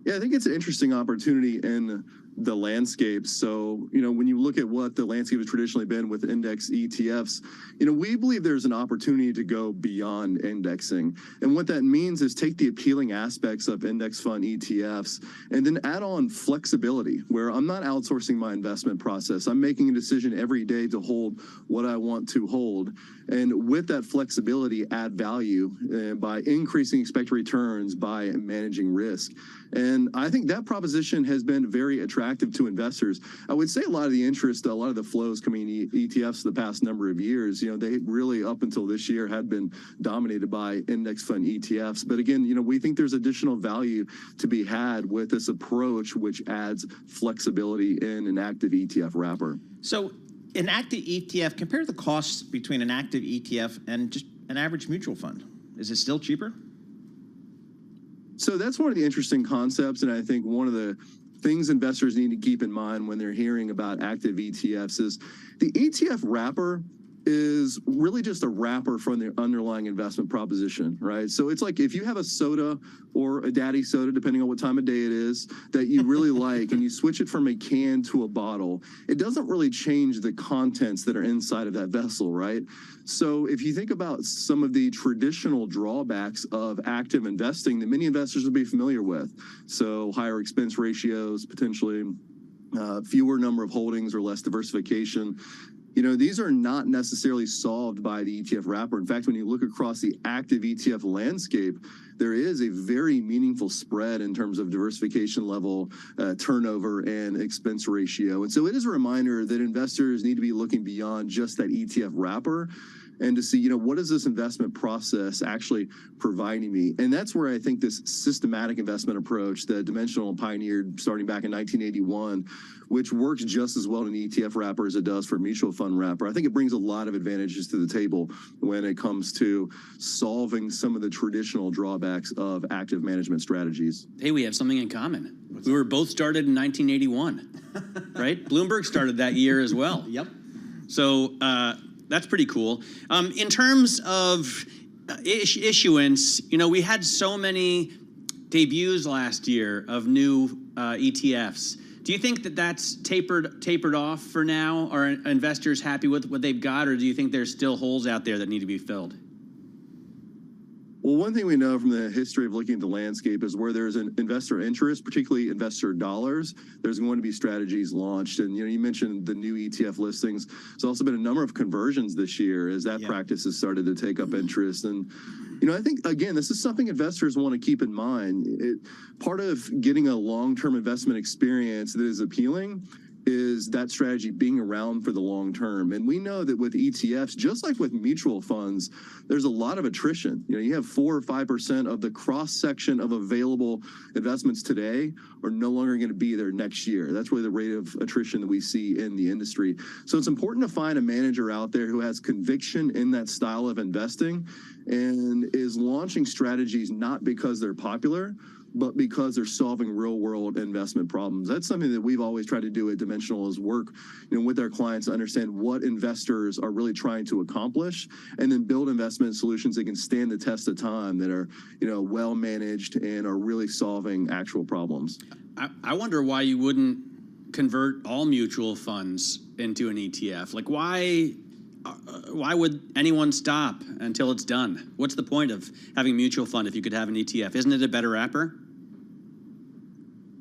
Yeah, I think it's an interesting opportunity in the landscape. So, when you look at what the landscape has traditionally been with index ETFs, we believe there's an opportunity to go beyond indexing. And what that means is take the appealing aspects of index fund ETFs and then add on flexibility, where I'm not outsourcing my investment process. I'm making a decision every day to hold what I want to hold. And with that flexibility, add value by increasing expected returns, by managing risk. And I think that proposition has been very attractive to investors. I would say a lot of the interest, a lot of the flows coming in ETFs the past number of years, they really, up until this year, had been dominated by index fund ETFs. But again, we think there's additional value to be had with this approach, which adds flexibility in an active ETF wrapper. So an active ETF, compare the costs between an active ETF and just an average mutual fund. Is it still cheaper? So that's one of the interesting concepts, and I think one of the things investors need to keep in mind when they're hearing about active ETFs is the ETF wrapper is really just a wrapper from the underlying investment proposition, right? So it's like if you have a soda or a daddy soda, depending on what time of day it is, that you really like, and you switch it from a can to a bottle, it doesn't really change the contents that are inside of that vessel, right? So if you think about some of the traditional drawbacks of active investing that many investors will be familiar with, so higher expense ratios, potentially fewer number of holdings or less diversification, these are not necessarily solved by the ETF wrapper. In fact, when you look across the active ETF landscape, there is a very meaningful spread in terms of diversification level, turnover, and expense ratio. And so it is a reminder that investors need to be looking beyond just that ETF wrapper and to see, what is this investment process actually providing me? And that's where I think this systematic investment approach that Dimensional pioneered starting back in 1981, which works just as well in an ETF wrapper as it does for a mutual fund wrapper. I think it brings a lot of advantages to the table when it comes to solving some of the traditional drawbacks of active management strategies. Hey, we have something in common. We were both started in 1981, right? Bloomberg started that year as well. Yep. So that's pretty cool. In terms of issuance, we had so many debuts last year of new ETFs. Do you think that that's tapered off for now? Are investors happy with what they've got, or do you think there's still holes out there that need to be filled? Well, one thing we know from the history of looking at the landscape is where there's an investor interest, particularly investor dollars, there's going to be strategies launched. And, you mentioned the new ETF listings. There's also been a number of conversions this year as that practice has started to take up interest. And, I think, again, this is something investors want to keep in mind. Part of getting a long-term investment experience that is appealing is that strategy being around for the long term. And we know that with ETFs, just like with mutual funds, there's a lot of attrition. You have 4 or 5% of the cross-section of available investments today are no longer going to be there next year. That's really the rate of attrition that we see in the industry. So it's important to find a manager out there who has conviction in that style of investing and is launching strategies not because they're popular, but because they're solving real-world investment problems. That's something that we've always tried to do at Dimensional is work, with our clients to understand what investors are really trying to accomplish, and then build investment solutions that can stand the test of time, that are, well managed and are really solving actual problems. I wonder why you wouldn't convert all mutual funds into an ETF. Like, why would anyone stop until it's done? What's the point of having a mutual fund if you could have an ETF? Isn't it a better wrapper?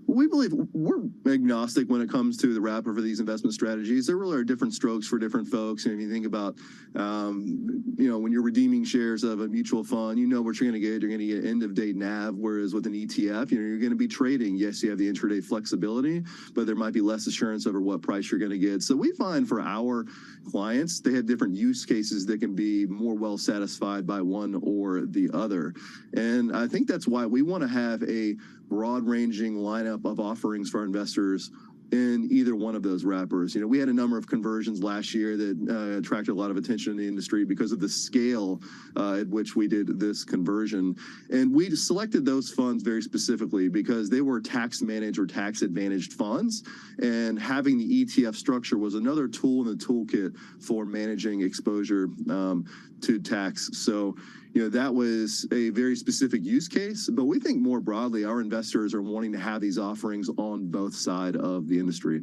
We believe we're agnostic when it comes to the wrapper for these investment strategies. There really are different strokes for different folks. And if you think about, when you're redeeming shares of a mutual fund, what you're going to get. You're going to get end-of-day NAV, whereas with an ETF, you're going to be trading. Yes, you have the intraday flexibility, but there might be less assurance over what price you're going to get. So we find for our clients, they have different use cases that can be more well satisfied by one or the other. And I think that's why we want to have a broad-ranging lineup of offerings for our investors in either one of those wrappers. We had a number of conversions last year that attracted a lot of attention in the industry because of the scale at which we did this conversion. And we selected those funds very specifically because they were tax-managed or tax-advantaged funds, and having the ETF structure was another tool in the toolkit for managing exposure to tax. So, that was a very specific use case, but we think more broadly, our investors are wanting to have these offerings on both sides of the industry.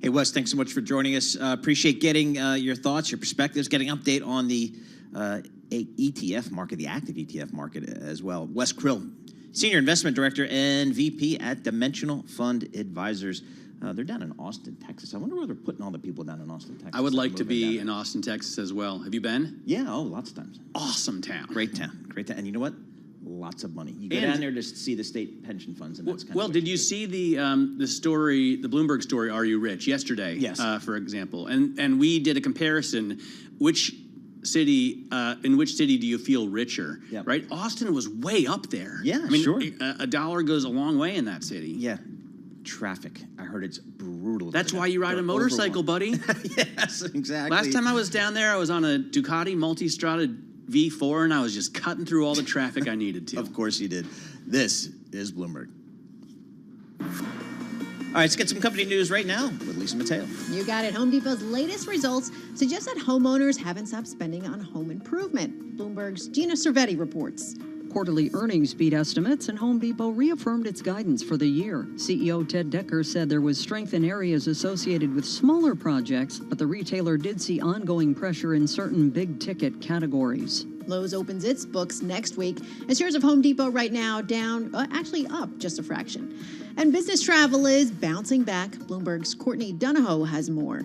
Hey, Wes, thanks so much for joining us. Appreciate getting your thoughts, your perspectives, getting an update on the ETF market, the active ETF market as well. Wes Krill, Senior Investment Director and VP at Dimensional Fund Advisors. They're down in Austin, Texas. I wonder where they're putting all the people down in Austin, Texas. I would like to be in Austin, Texas as well. Have you been? Yeah, lots of times. Awesome town. Great town. And you know what? Lots of money. You go down there to see the state pension funds, and that's kind well, of did you see the story, the Bloomberg story, Are You Rich, yesterday? Yes. For example. And we did a comparison. In which city do you feel richer? Yep. Right? Austin was way up there. Yeah, I mean, sure. A dollar goes a long way in that city. Yeah. Traffic. I heard it's brutal. That's why you ride a motorcycle, buddy. Yes, exactly. Last time I was down there, I was on a Ducati Multistrada V4, and I was just cutting through all the traffic I needed to. Of course you did. This is Bloomberg. All right, let's get some company news right now with Lisa Mateo. You got it. Home Depot's latest results suggest that homeowners haven't stopped spending on home improvement. Bloomberg's Gina Cervetti reports. Quarterly earnings beat estimates, and Home Depot reaffirmed its guidance for the year. CEO Ted Decker said there was strength in areas associated with smaller projects, but the retailer did see ongoing pressure in certain big-ticket categories. Lowe's opens its books next week, and shares of Home Depot right now down, actually up just a fraction. And business travel is bouncing back. Bloomberg's Courtney Donahoe has more.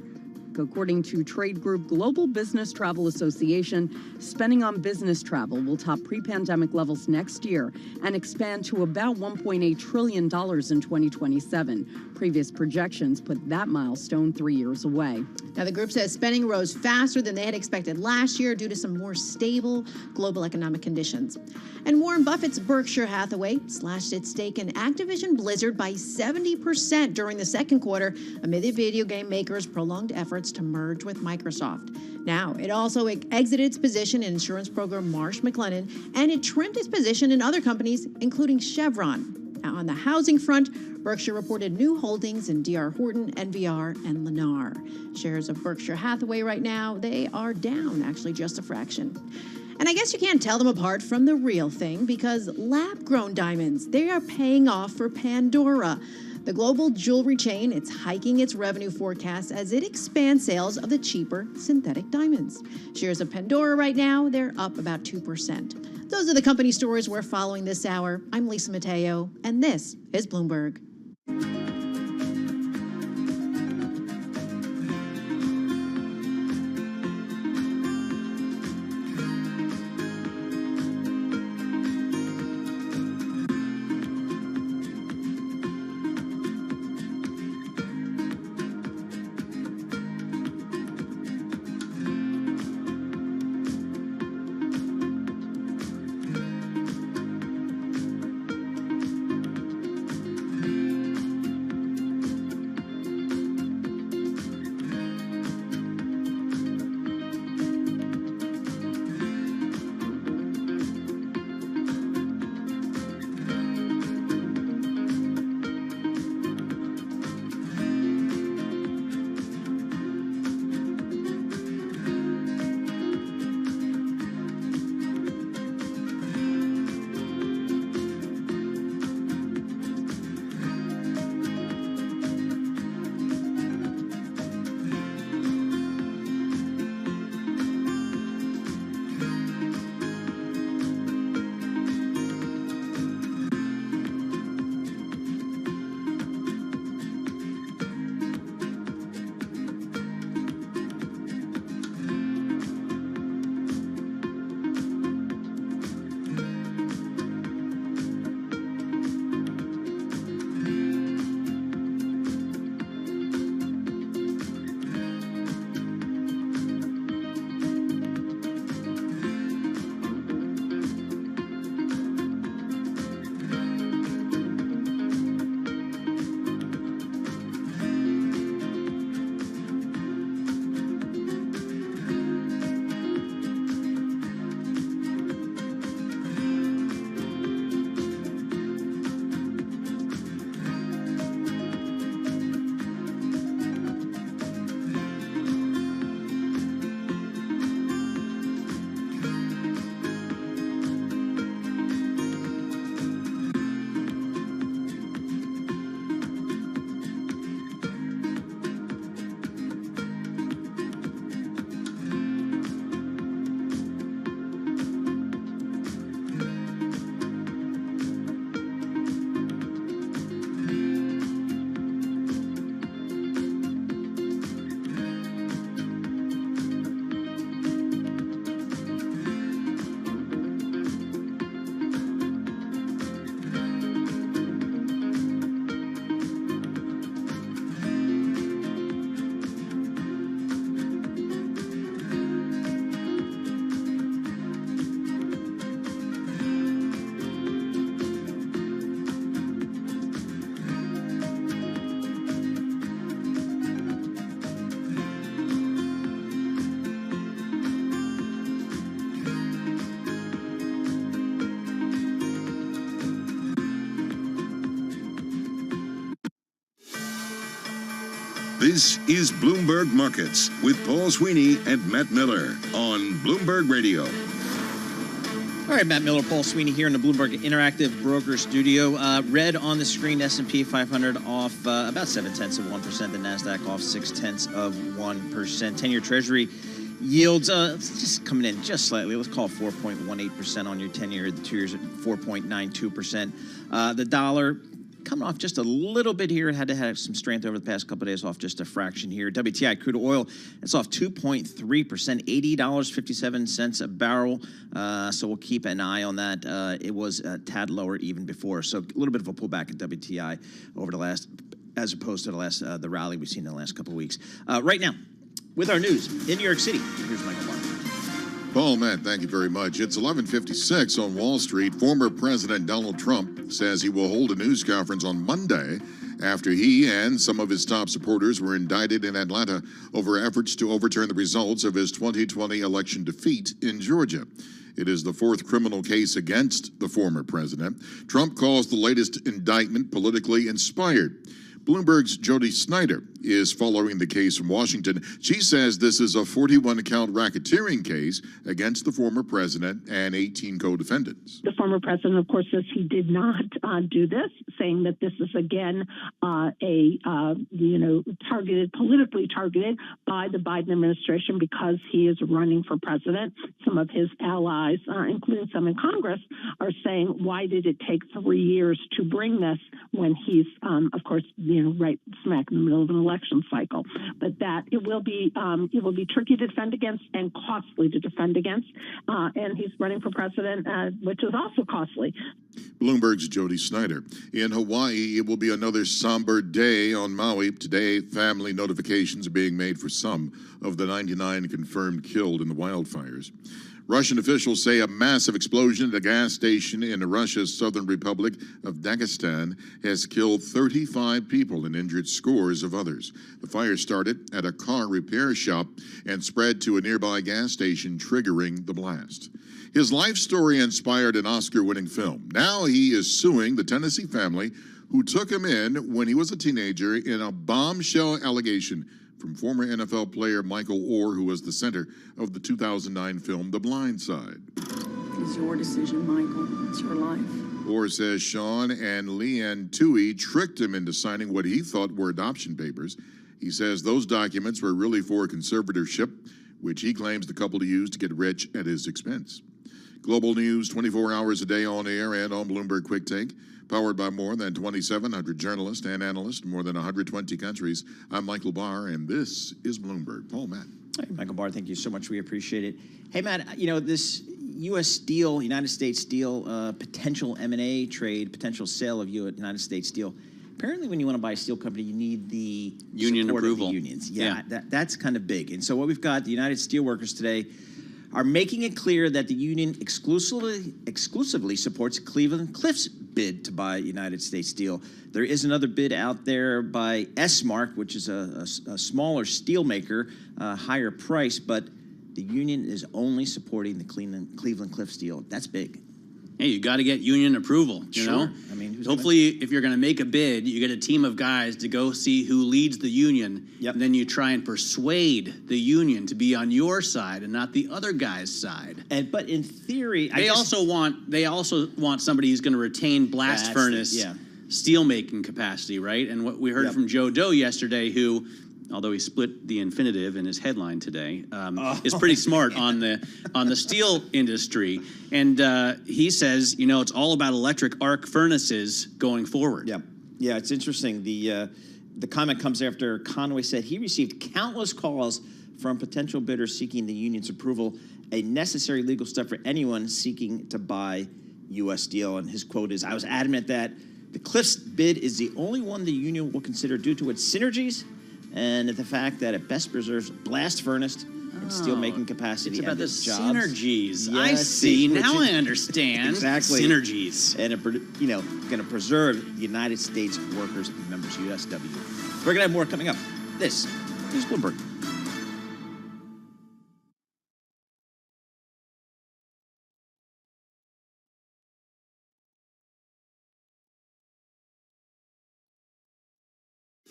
According to trade group Global Business Travel Association, spending on business travel will top pre-pandemic levels next year and expand to about $1.8 trillion in 2027. Previous projections put that milestone 3 years away. Now, the group says spending rose faster than they had expected last year due to some more stable global economic conditions. And Warren Buffett's Berkshire Hathaway slashed its stake in Activision Blizzard by 70% during the second quarter amid the video game maker's prolonged efforts to merge with Microsoft. Now, it also exited its position in insurance broker Marsh McLennan, and it trimmed its position in other companies, including Chevron. Now, on the housing front, Berkshire reported new holdings in D.R. Horton, NVR, and Lennar. Shares of Berkshire Hathaway right now, they are down, actually just a fraction. And I guess you can't tell them apart from the real thing because lab-grown diamonds, they are paying off for Pandora. The global jewelry chain, it's hiking its revenue forecast as it expands sales of the cheaper synthetic diamonds. Shares of Pandora right now, they're up about 2%. Those are the company stories we're following this hour. I'm Lisa Mateo, and this is Bloomberg. This is Bloomberg Markets with Paul Sweeney and Matt Miller on Bloomberg Radio. All right, Matt Miller, Paul Sweeney here in the Bloomberg Interactive Broker Studio. Red on the screen, S&P 500 off about 0.7%. The NASDAQ off 0.6%. 10-year Treasury yields just coming in just slightly. Let's call it 4.18% on your 10-year. The 2 years at 4.92%. The dollar coming off just a little bit here. It had to have some strength over the past couple of days, off just a fraction here. WTI crude oil, it's off 2.3%, $80.57 a barrel. So we'll keep an eye on that. It was a tad lower even before. So a little bit of a pullback in WTI over the last, as opposed to the rally we've seen in the last couple of weeks. Right now, with our news in New York City, here's Michael Barr. Paul, Matt, thank you very much. It's 11:56 on Wall Street. Former President Donald Trump says he will hold a news conference on Monday after he and some of his top supporters were indicted in Atlanta over efforts to overturn the results of his 2020 election defeat in Georgia. It is the fourth criminal case against the former president. Trump calls the latest indictment politically inspired. Bloomberg's Jody Snyder is following the case from Washington. She says this is a 41-count racketeering case against the former president and 18 co-defendants. The former president, of course, says he did not do this, saying that this is again politically targeted by the Biden administration because he is running for president. Some of his allies, including some in Congress, are saying, why did it take 3 years to bring this when he's, of course, right smack in the middle of an election cycle? But that it will be tricky to defend against and costly to defend against. And he's running for president, which is also costly. Bloomberg's Jody Snyder. In Hawaii, it will be another somber day on Maui. Today, family notifications are being made for some of the 99 confirmed killed in the wildfires. Russian officials say a massive explosion at a gas station in Russia's southern republic of Dagestan has killed 35 people and injured scores of others. The fire started at a car repair shop and spread to a nearby gas station, triggering the blast. His life story inspired an Oscar-winning film. Now he is suing the Tennessee family who took him in when he was a teenager in a bombshell allegation from former NFL player Michael Orr, who was the center of the 2009 film The Blind Side. It's your decision, Michael. It's your life. Orr says Sean and Leanne Toohey tricked him into signing what he thought were adoption papers. He says those documents were really for conservatorship, which he claims the couple used to get rich at his expense. Global news 24 hours a day on air and on Bloomberg Quick Take. Powered by more than 2,700 journalists and analysts in more than 120 countries. I'm Michael Barr, and this is Bloomberg. Paul, Matt. Hey, Michael Barr, thank you so much. We appreciate it. Hey, Matt, this U.S. steel, United States steel, potential M&A trade, potential sale of United States steel. Apparently, when you want to buy a steel company, you need the union support approval. Of the unions. Yeah. That's kind of big. And so what we've got, the United Steelworkers today are making it clear that the union exclusively supports Cleveland-Cliffs bid to buy United States Steel. There is another bid out there by S-Mark, which is a smaller steel maker, higher price, but the union is only supporting the Cleveland-Cliffs Steel. That's big. Hey, you got to get union approval, you know? I mean, hopefully, if you're going to make a bid, you get a team of guys to go see who leads the union. Yep. And then you try and persuade the union to be on your side and not the other guy's side. But in theory, they also want somebody who's going to retain blast furnace steel making capacity, right? And what we heard from Joe Doe yesterday, who, although he split the infinitive in his headline today, is pretty smart on the steel industry. And he says, it's all about electric arc furnaces going forward. Yeah, it's interesting. The comment comes after Conway said he received countless calls from potential bidders seeking the union's approval, a necessary legal step for anyone seeking to buy U.S. Steel. And his quote is, "I was adamant that the Cliffs bid is the only one the union will consider due to its synergies and the fact that it best preserves blast furnace and steel-making capacity." It's about and the jobs. Synergies. Yes, I see. Now I understand. Exactly. Synergies. And, going to preserve the United States workers and members, USW. We're going to have more coming up. This is Bloomberg.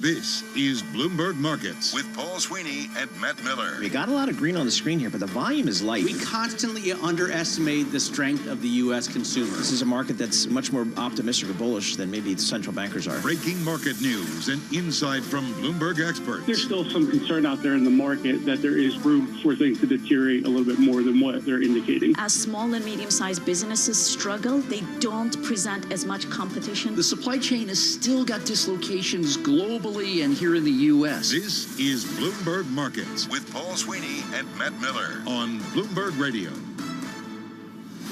This is Bloomberg Markets with Paul Sweeney and Matt Miller. We got a lot of green on the screen here, but the volume is light. We constantly underestimate the strength of the U.S. consumer. This is a market that's much more optimistic or bullish than maybe the central bankers are. Breaking market news and insight from Bloomberg experts. There's still some concern out there in the market that there is room for things to deteriorate a little bit more than what they're indicating. As small and medium-sized businesses struggle, they don't present as much competition. The supply chain has still got dislocations globally and here in the U.S. This is Bloomberg Markets with Paul Sweeney and Matt Miller on Bloomberg Radio.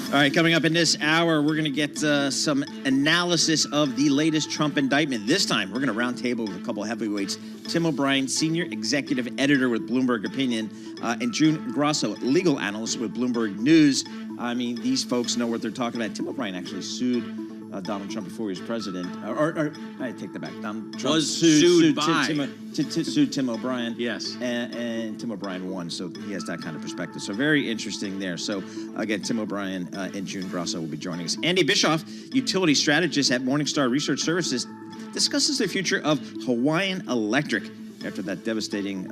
All right, coming up in this hour, we're going to get some analysis of the latest Trump indictment. This time, we're going to roundtable with a couple of heavyweights. Tim O'Brien, Senior Executive Editor with Bloomberg Opinion, and June Grosso, Legal Analyst with Bloomberg News. I mean, these folks know what they're talking about. Tim O'Brien actually sued Donald Trump before he was president. Or I take that back. Donald Trump sued Tim O'Brien. Yes. And Tim O'Brien won, so he has that kind of perspective. So very interesting there. So again, Tim O'Brien and June Grosso will be joining us. Andy Bischoff, utility strategist at Morningstar Research Services, discusses the future of Hawaiian Electric after that devastating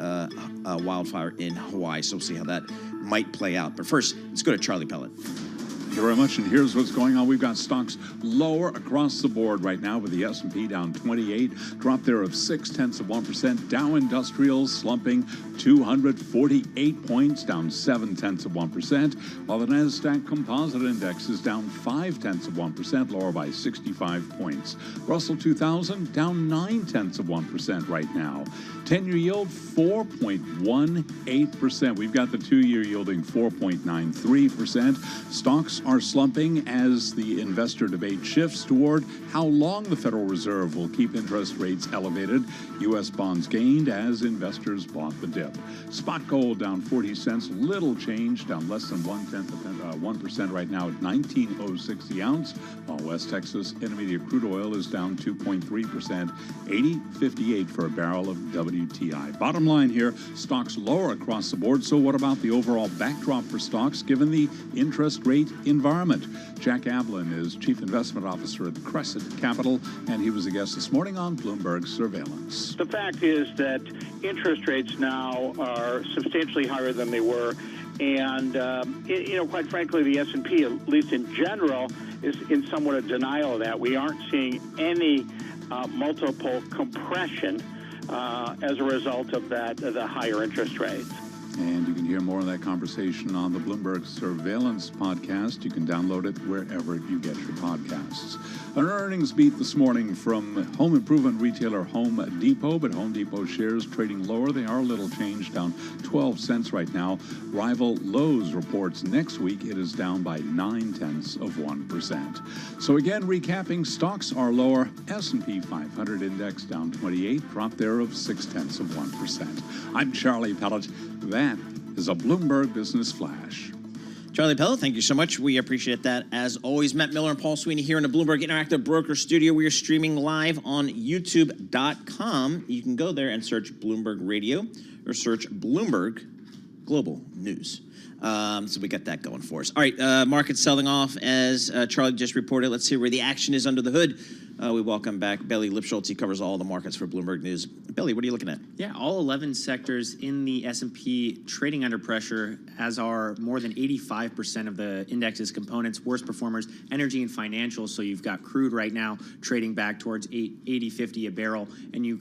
wildfire in Hawaii. So we'll see how that might play out. But first, let's go to Charlie Pellet. Thank you very much, and here's what's going on. We've got stocks lower across the board right now with the S&P down 28, drop there of 0.6%. Dow Industrial slumping 248 points, down 0.7%, while the Nasdaq Composite Index is down 0.5%, lower by 65 points. Russell 2000 down 0.9% right now. 10-year yield 4.18%. We've got the 2-year yielding 4.93%. Stocks are slumping as the investor debate shifts toward how long the Federal Reserve will keep interest rates elevated. U.S. bonds gained as investors bought the dip. Spot gold down 40 cents, little change, down less than 1% right now at $19.06 the ounce, while West Texas Intermediate crude oil is down 2.3%, $80.58 for a barrel of WTI. Bottom line here, stocks lower across the board. So what about the overall backdrop for stocks given the interest rate environment? Jack Ablin is Chief Investment Officer at Crescent Capital, and he was a guest this morning on Bloomberg Surveillance. The fact is that interest rates now are substantially higher than they were, and quite frankly, the S&P, at least in general, is in somewhat of denial of that. We aren't seeing any multiple compression as a result of that, the higher interest rates. And you can hear more of that conversation on the Bloomberg Surveillance podcast. You can download it wherever you get your podcasts. An earnings beat this morning from home improvement retailer Home Depot, but Home Depot shares trading lower. They are a little change, down 12 cents right now. Rival Lowe's reports next week it is down by 0.9%. So again, recapping, stocks are lower. S&P 500 index down 28, drop there of 0.6%. I'm Charlie Pellet. That is a Bloomberg Business Flash. Charlie Pellet, thank you so much. We appreciate that. As always, Matt Miller and Paul Sweeney here in the Bloomberg Interactive Broker Studio. We are streaming live on YouTube.com. You can go there and search Bloomberg Radio or search Bloomberg Global News. So we got that going for us. All right, markets selling off as Charlie just reported. Let's see where the action is under the hood. We welcome back Belly Lipschultz. He covers all the markets for Bloomberg News. Belly, what are you looking at? Yeah, all 11 sectors in the S&P trading under pressure, as are more than 85% of the index's components. Worst performers, energy and financials. So you've got crude right now trading back towards $80.50 a barrel, and you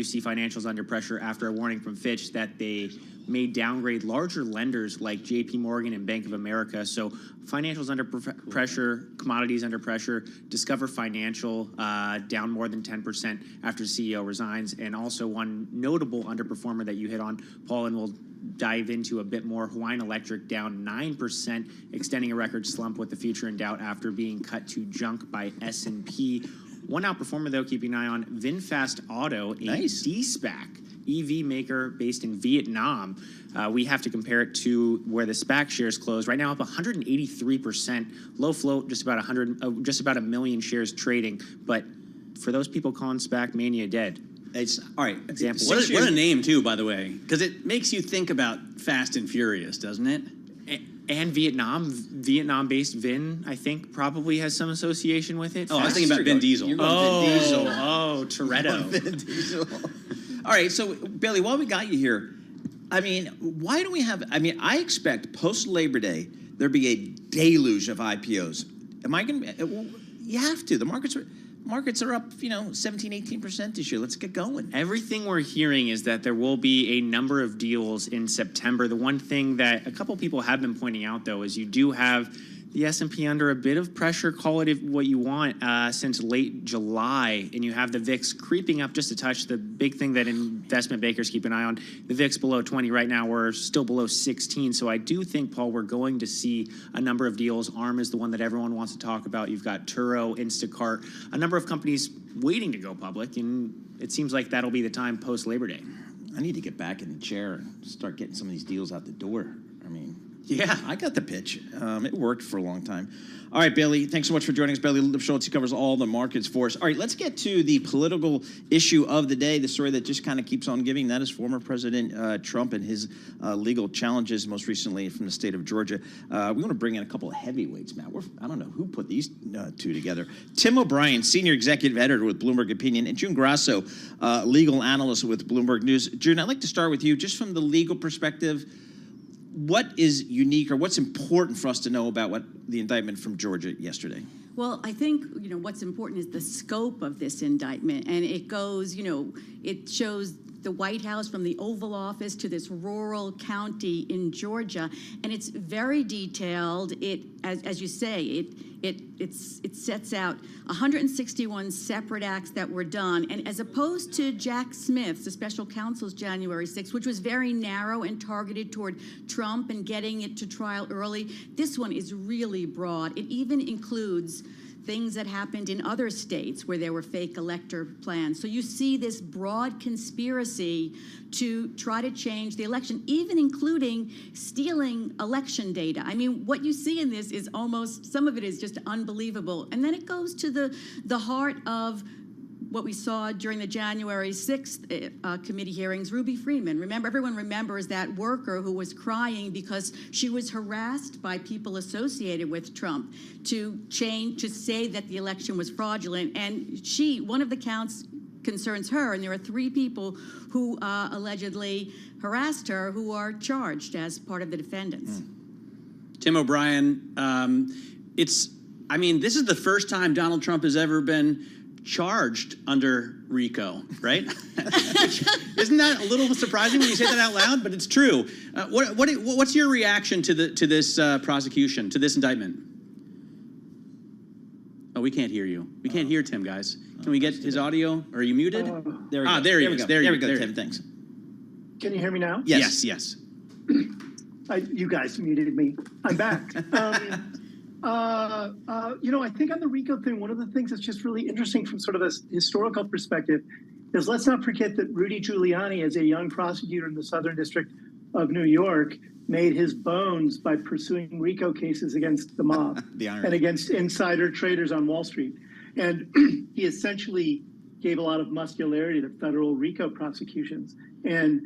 see financials under pressure after a warning from Fitch that they may downgrade larger lenders like JP Morgan and Bank of America. So financials under pressure, commodities under pressure, Discover Financial down more than 10% after the CEO resigns, and also one notable underperformer that you hit on, Paul, and we'll dive into a bit more, Hawaiian Electric down 9%, extending a record slump with the future in doubt after being cut to junk by S&P. One outperformer, though, keeping an eye on, VinFast Auto, a de-SPAC EV maker based in Vietnam. We have to compare it to where the SPAC shares closed. Right now, up 183%. Low float, just about a million shares trading. But for those people calling SPAC mania dead, it's all right. Example. What a name, too, by the way, because it makes you think about Fast and Furious, doesn't it? And Vietnam-based Vin, I think, probably has some association with it. Oh, I was thinking about Vin Diesel. Oh, Toretto. Vin Diesel. All right, so Bailey, while we got you here, I mean, why do we have? I mean, I expect post Labor Day there be a deluge of IPOs. Am I going to? You have to. The markets are up, 17, 18% this year. Let's get going. Everything we're hearing is that there will be a number of deals in September. The one thing that a couple people have been pointing out, though, is you do have the S&P under a bit of pressure, call it what you want, since late July, and you have the VIX creeping up just a touch. The big thing that investment bankers keep an eye on, the VIX below 20 right now. We're still below 16, so I do think, Paul, we're going to see a number of deals. ARM is the one that everyone wants to talk about. You've got Turo, Instacart, a number of companies waiting to go public, and it seems like that'll be the time post-Labor Day. I need to get back in the chair and start getting some of these deals out the door. I mean, yeah, I got the pitch. It worked for a long time. All right, Bailey, thanks so much for joining us. Bailey Lipschultz, he covers all the markets for us. All right, let's get to the political issue of the day, the story that just kind of keeps on giving. That is former President Trump and his legal challenges, most recently from the state of Georgia. We want to bring in a couple of heavyweights, Matt. I don't know who put these two together. Tim O'Brien, senior executive editor with Bloomberg Opinion, and June Grasso, legal analyst with Bloomberg News. June, I'd like to start with you, just from the legal perspective. What is unique or what's important for us to know about what the indictment from Georgia yesterday? Well, I think, what's important is the scope of this indictment. And it goes, it shows the White House from the Oval Office to this rural county in Georgia. And it's very detailed. It, as you say, it sets out 161 separate acts that were done. And as opposed to Jack Smith, the special counsel's January 6th, which was very narrow and targeted toward Trump and getting it to trial early, this one is really broad. It even includes things that happened in other states where there were fake elector plans. So you see this broad conspiracy to try to change the election, even including stealing election data. I mean, what you see in this is almost, some of it is just unbelievable. And then it goes to the heart of what we saw during the January 6th committee hearings, Ruby Freeman. Everyone remembers that worker who was crying because she was harassed by people associated with Trump to say that the election was fraudulent. And one of the counts concerns her, and there are 3 people who allegedly harassed her who are charged as part of the defendants. Tim O'Brien, this is the first time Donald Trump has ever been charged under RICO, right? Isn't that a little surprising when you say that out loud? But it's true. What's your reaction to this prosecution, to this indictment? Oh, we can't hear you. We can't hear Tim, guys. Can we get his audio? Are you muted? There we go. There he is. There we go, Tim. Thanks. Can you hear me now? Yes. You guys muted me. I'm back. I think on the RICO thing, one of the things that's just really interesting from sort of a historical perspective is let's not forget that Rudy Giuliani, as a young prosecutor in the Southern District of New York, made his bones by pursuing RICO cases against the mob and against insider traders on Wall Street. And he essentially gave a lot of muscularity to federal RICO prosecutions. And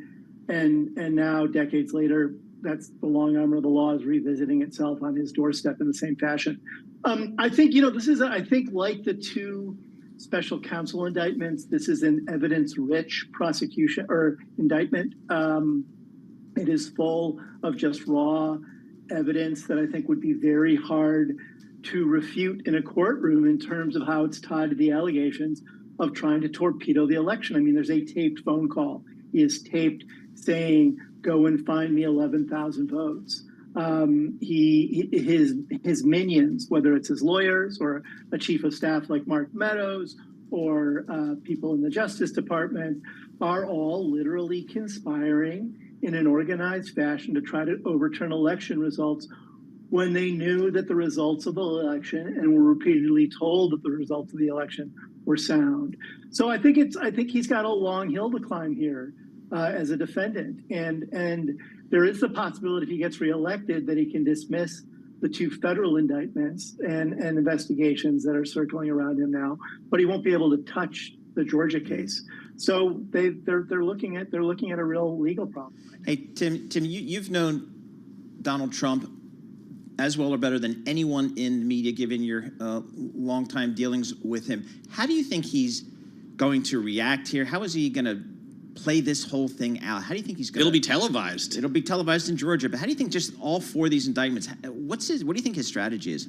now, decades later, that's the long arm of the law is revisiting itself on his doorstep in the same fashion. I think, this is, like the 2 special counsel indictments, this is an evidence-rich prosecution or indictment. It is full of just raw evidence that I think would be very hard to refute in a courtroom in terms of how it's tied to the allegations of trying to torpedo the election. I mean, there's a taped phone call. He is taped saying, go and find me 11,000 votes. His minions, whether it's his lawyers or a chief of staff like Mark Meadows or people in the Justice Department, are all literally conspiring in an organized fashion to try to overturn election results when they knew that the results of the election and were repeatedly told that the results of the election were sound. So I think he's got a long hill to climb here. As a defendant, and there is the possibility if he gets reelected that he can dismiss the 2 federal indictments and investigations that are circling around him now, but he won't be able to touch the Georgia case. So they're looking at a real legal problem. Hey, Tim, you've known Donald Trump as well or better than anyone in the media, given your longtime dealings with him. How do you think he's going to react here? How is he going to play this whole thing out? How do you think he's going to... It'll be televised. It'll be televised in Georgia. But how do you think just all four of these indictments, what do you think his strategy is?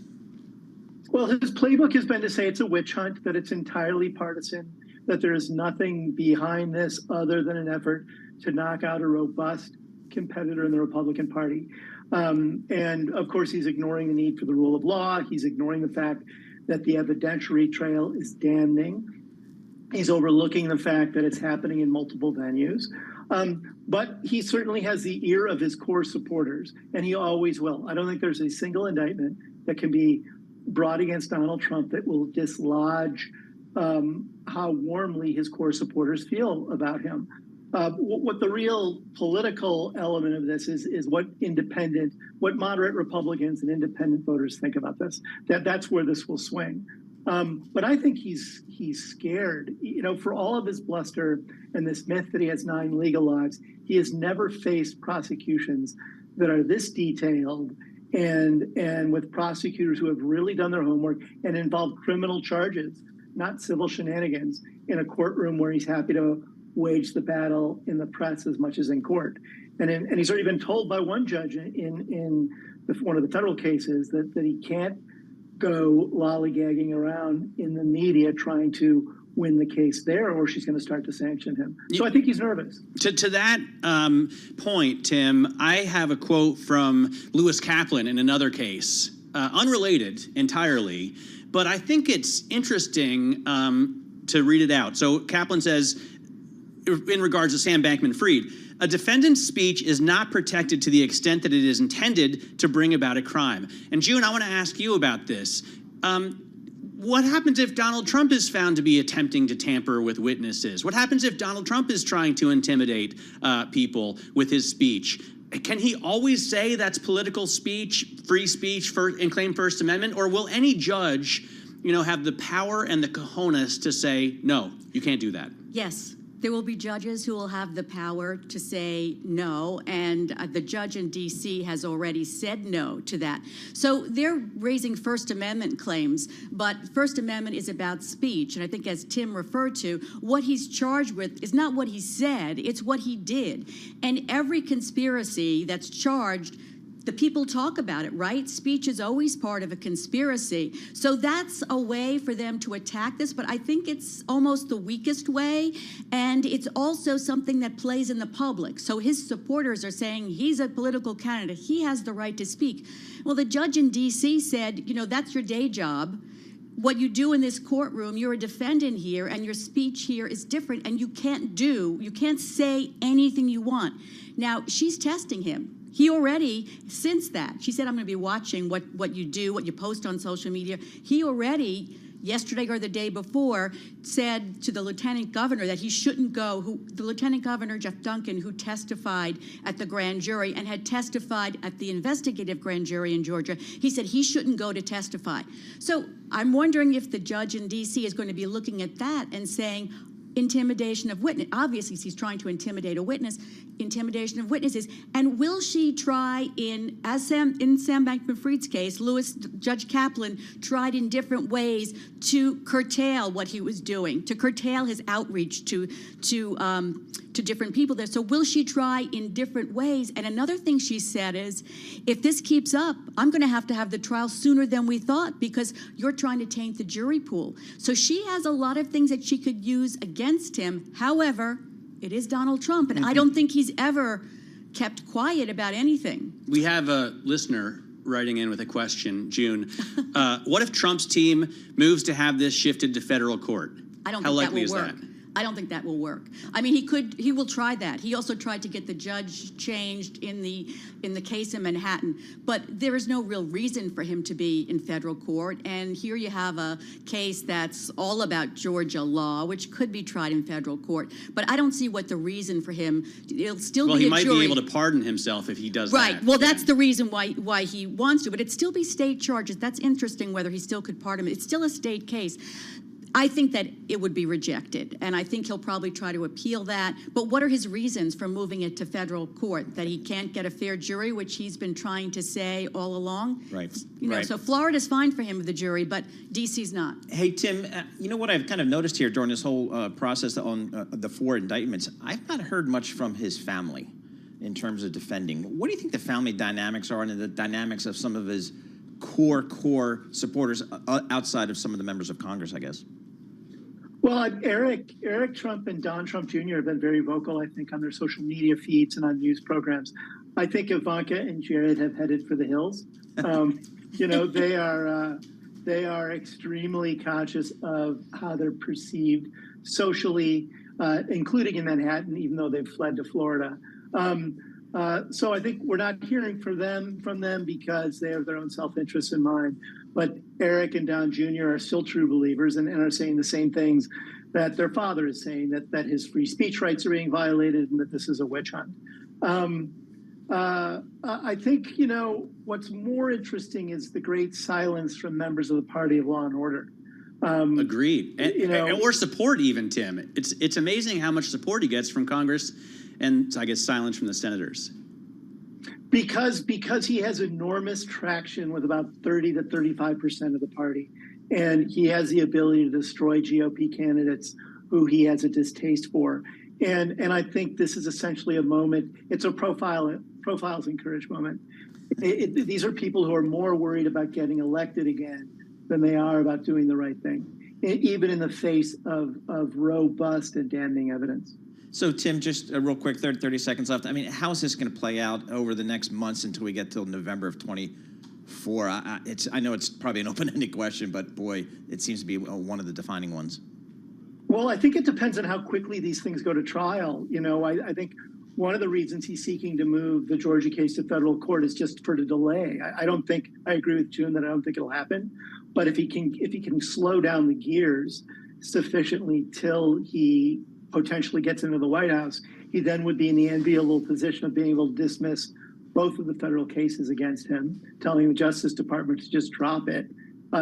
Well, his playbook has been to say it's a witch hunt, that it's entirely partisan, that there is nothing behind this other than an effort to knock out a robust competitor in the Republican Party. And of course, he's ignoring the need for the rule of law. He's ignoring the fact that the evidentiary trail is damning. He's overlooking the fact that it's happening in multiple venues. But he certainly has the ear of his core supporters, and he always will. I don't think there's a single indictment that can be brought against Donald Trump that will dislodge how warmly his core supporters feel about him. What the real political element of this is what moderate Republicans and independent voters think about this. That's where this will swing. But I think he's scared. For all of his bluster and this myth that he has 9 legal lives, he has never faced prosecutions that are this detailed and with prosecutors who have really done their homework and involved criminal charges, not civil shenanigans, in a courtroom where he's happy to wage the battle in the press as much as in court. And he's already been told by one judge in one of the federal cases that he can't go lollygagging around in the media trying to win the case there, or she's going to start to sanction him. So I think he's nervous. To that point, Tim, I have a quote from Lewis Kaplan in another case, unrelated entirely, but I think it's interesting to read it out. So Kaplan says, in regards to Sam Bankman-Fried, a defendant's speech is not protected to the extent that it is intended to bring about a crime. And June, I want to ask you about this. What happens if Donald Trump is found to be attempting to tamper with witnesses? What happens if Donald Trump is trying to intimidate people with his speech? Can he always say that's political speech, free speech, and claim First Amendment? Or will any judge, have the power and the cojones to say, no, you can't do that? Yes. There will be judges who will have the power to say no, and the judge in D.C. has already said no to that. So they're raising First Amendment claims, but First Amendment is about speech. And I think, as Tim referred to, what he's charged with is not what he said, it's what he did. And every conspiracy that's charged, the people talk about it, right? Speech is always part of a conspiracy. So that's a way for them to attack this, but I think it's almost the weakest way, and it's also something that plays in the public. So his supporters are saying he's a political candidate, he has the right to speak. Well, the judge in D.C. said, that's your day job. What you do in this courtroom, you're a defendant here, and your speech here is different, and you can't say anything you want. Now, she's testing him. He already, since that, she said, I'm going to be watching what you do, what you post on social media. He already, yesterday or the day before, said to the lieutenant governor that he shouldn't go, the lieutenant governor, Jeff Duncan, who testified at the grand jury and had testified at the investigative grand jury in Georgia, he said he shouldn't go to testify. So I'm wondering if the judge in D.C. is going to be looking at that and saying, intimidation of witness. Obviously, she's trying to intimidate a witness. Intimidation of witnesses. And will she try in Sam Bankman-Fried's case, Judge Kaplan tried in different ways to curtail what he was doing, to curtail his outreach to different people there. So will she try in different ways? And another thing she said is, if this keeps up, I'm going to have the trial sooner than we thought because you're trying to taint the jury pool. So she has a lot of things that she could use against him. However, it is Donald Trump, and I don't think he's ever kept quiet about anything. We have a listener writing in with a question, June. What if Trump's team moves to have this shifted to federal court? I don't How think that likely will is work. that? I don't think that will work. I mean, he will try that. He also tried to get the judge changed in the case in Manhattan, but there is no real reason for him to be in federal court. And here you have a case that's all about Georgia law, which could be tried in federal court. But I don't see what the reason for him. It'll still be a jury. Well, he might be able to pardon himself if he does that. Right. Well, that's the reason why he wants to. But it'd still be state charges. That's interesting whether he still could pardon him. It's still a state case. I think that it would be rejected, and I think he'll probably try to appeal that. But what are his reasons for moving it to federal court? That he can't get a fair jury, which he's been trying to say all along? Right. You know, so Florida's fine for him with the jury, but D.C.'s not. Hey, Tim, you know what I've kind of noticed here during this whole process on the 4 indictments? I've not heard much from his family in terms of defending. What do you think the family dynamics are and the dynamics of some of his core supporters outside of some of the members of Congress, I guess? Well, Eric Trump and Don Trump Jr. have been very vocal, I think, on their social media feeds and on news programs. I think Ivanka and Jared have headed for the hills. You know, they are extremely conscious of how they're perceived socially, including in Manhattan, even though they've fled to Florida. So I think we're not hearing from them because they have their own self-interest in mind. But Eric and Don Jr. are still true believers and are saying the same things that their father is saying, that his free speech rights are being violated and that this is a witch hunt. I think, you know, what's more interesting is the great silence from members of the party of law and order. Agreed. And, or support even, Tim. It's amazing how much support he gets from Congress and, I guess, silence from the senators. Because he has enormous traction with about 30 to 35% of the party. And he has the ability to destroy GOP candidates who he has a distaste for. And I think this is essentially a moment, it's a profiles and courage moment. These are people who are more worried about getting elected again than they are about doing the right thing, even in the face of robust and damning evidence. So, Tim, just real quick, 30 seconds left. I mean, how is this going to play out over the next months until we get till November of 24? I know it's probably an open-ended question, but boy, it seems to be one of the defining ones. Well, I think it depends on how quickly these things go to trial. You know, I think one of the reasons he's seeking to move the Georgia case to federal court is just for the delay. I agree with June that I don't think it'll happen. But if he can slow down the gears sufficiently till he potentially gets into the White House, he then would be in the enviable position of being able to dismiss both of the federal cases against him, telling the Justice Department to just drop it.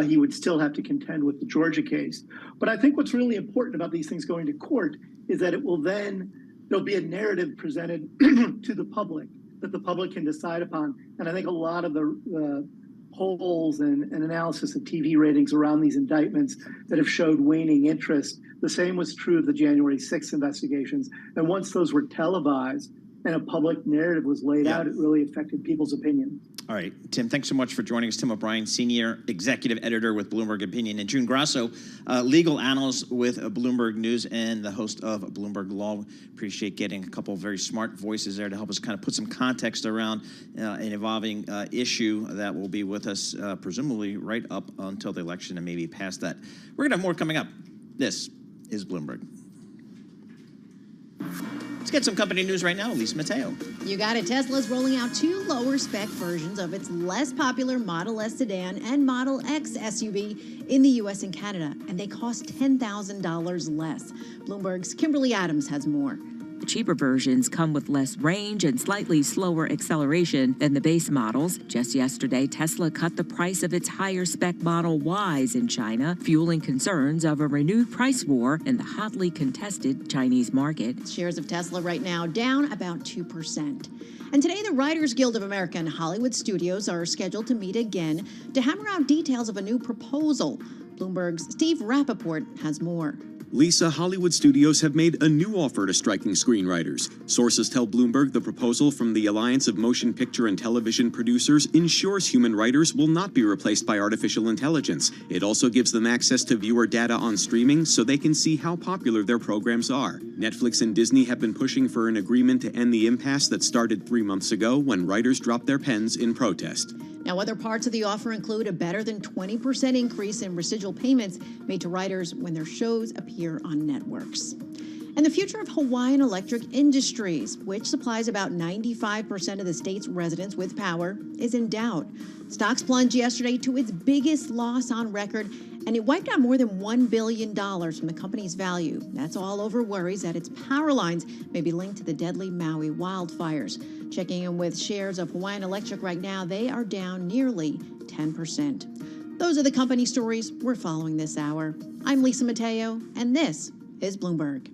He would still have to contend with the Georgia case. But I think what's really important about these things going to court is that there'll be a narrative presented to the public that the public can decide upon. And I think a lot of the polls and analysis of TV ratings around these indictments that have showed waning interest, the same was true of the January 6th investigations. And once those were televised and a public narrative was laid out, it really affected people's opinion. All right, Tim, thanks so much for joining us. Tim O'Brien, Senior Executive Editor with Bloomberg Opinion, and June Grasso, Legal Analyst with Bloomberg News and the host of Bloomberg Law. Appreciate getting a couple of very smart voices there to help us kind of put some context around an evolving issue that will be with us presumably right up until the election and maybe past that. We're going to have more coming up. This is Bloomberg. Let's get some company news right now. Lisa Mateo. You got it. Tesla's rolling out 2 lower spec versions of its less popular Model S sedan and Model X SUV in the U.S. and Canada, and they cost $10,000 less. Bloomberg's Kimberly Adams has more. The cheaper versions come with less range and slightly slower acceleration than the base models. Just yesterday, Tesla cut the price of its higher spec Model Ys in China, fueling concerns of a renewed price war in the hotly contested Chinese market. Shares of Tesla right now down about 2%. And today, the Writers Guild of America and Hollywood studios are scheduled to meet again to hammer out details of a new proposal. Bloomberg's Steve Rappaport has more. Lisa, Hollywood studios have made a new offer to striking screenwriters. Sources tell Bloomberg the proposal from the Alliance of Motion Picture and Television Producers ensures human writers will not be replaced by artificial intelligence. It also gives them access to viewer data on streaming so they can see how popular their programs are. Netflix and Disney have been pushing for an agreement to end the impasse that started 3 months ago when writers dropped their pens in protest. Now, other parts of the offer include a better than 20% increase in residual payments made to writers when their shows appear on networks. And the future of Hawaiian Electric Industries, which supplies about 95% of the state's residents with power, is in doubt. Stocks plunged yesterday to its biggest loss on record, and it wiped out more than $1 billion from the company's value. That's all over worries that its power lines may be linked to the deadly Maui wildfires. Checking in with shares of Hawaiian Electric right now, they are down nearly 10%. Those are the company stories we're following this hour. I'm Lisa Mateo, and this is Bloomberg.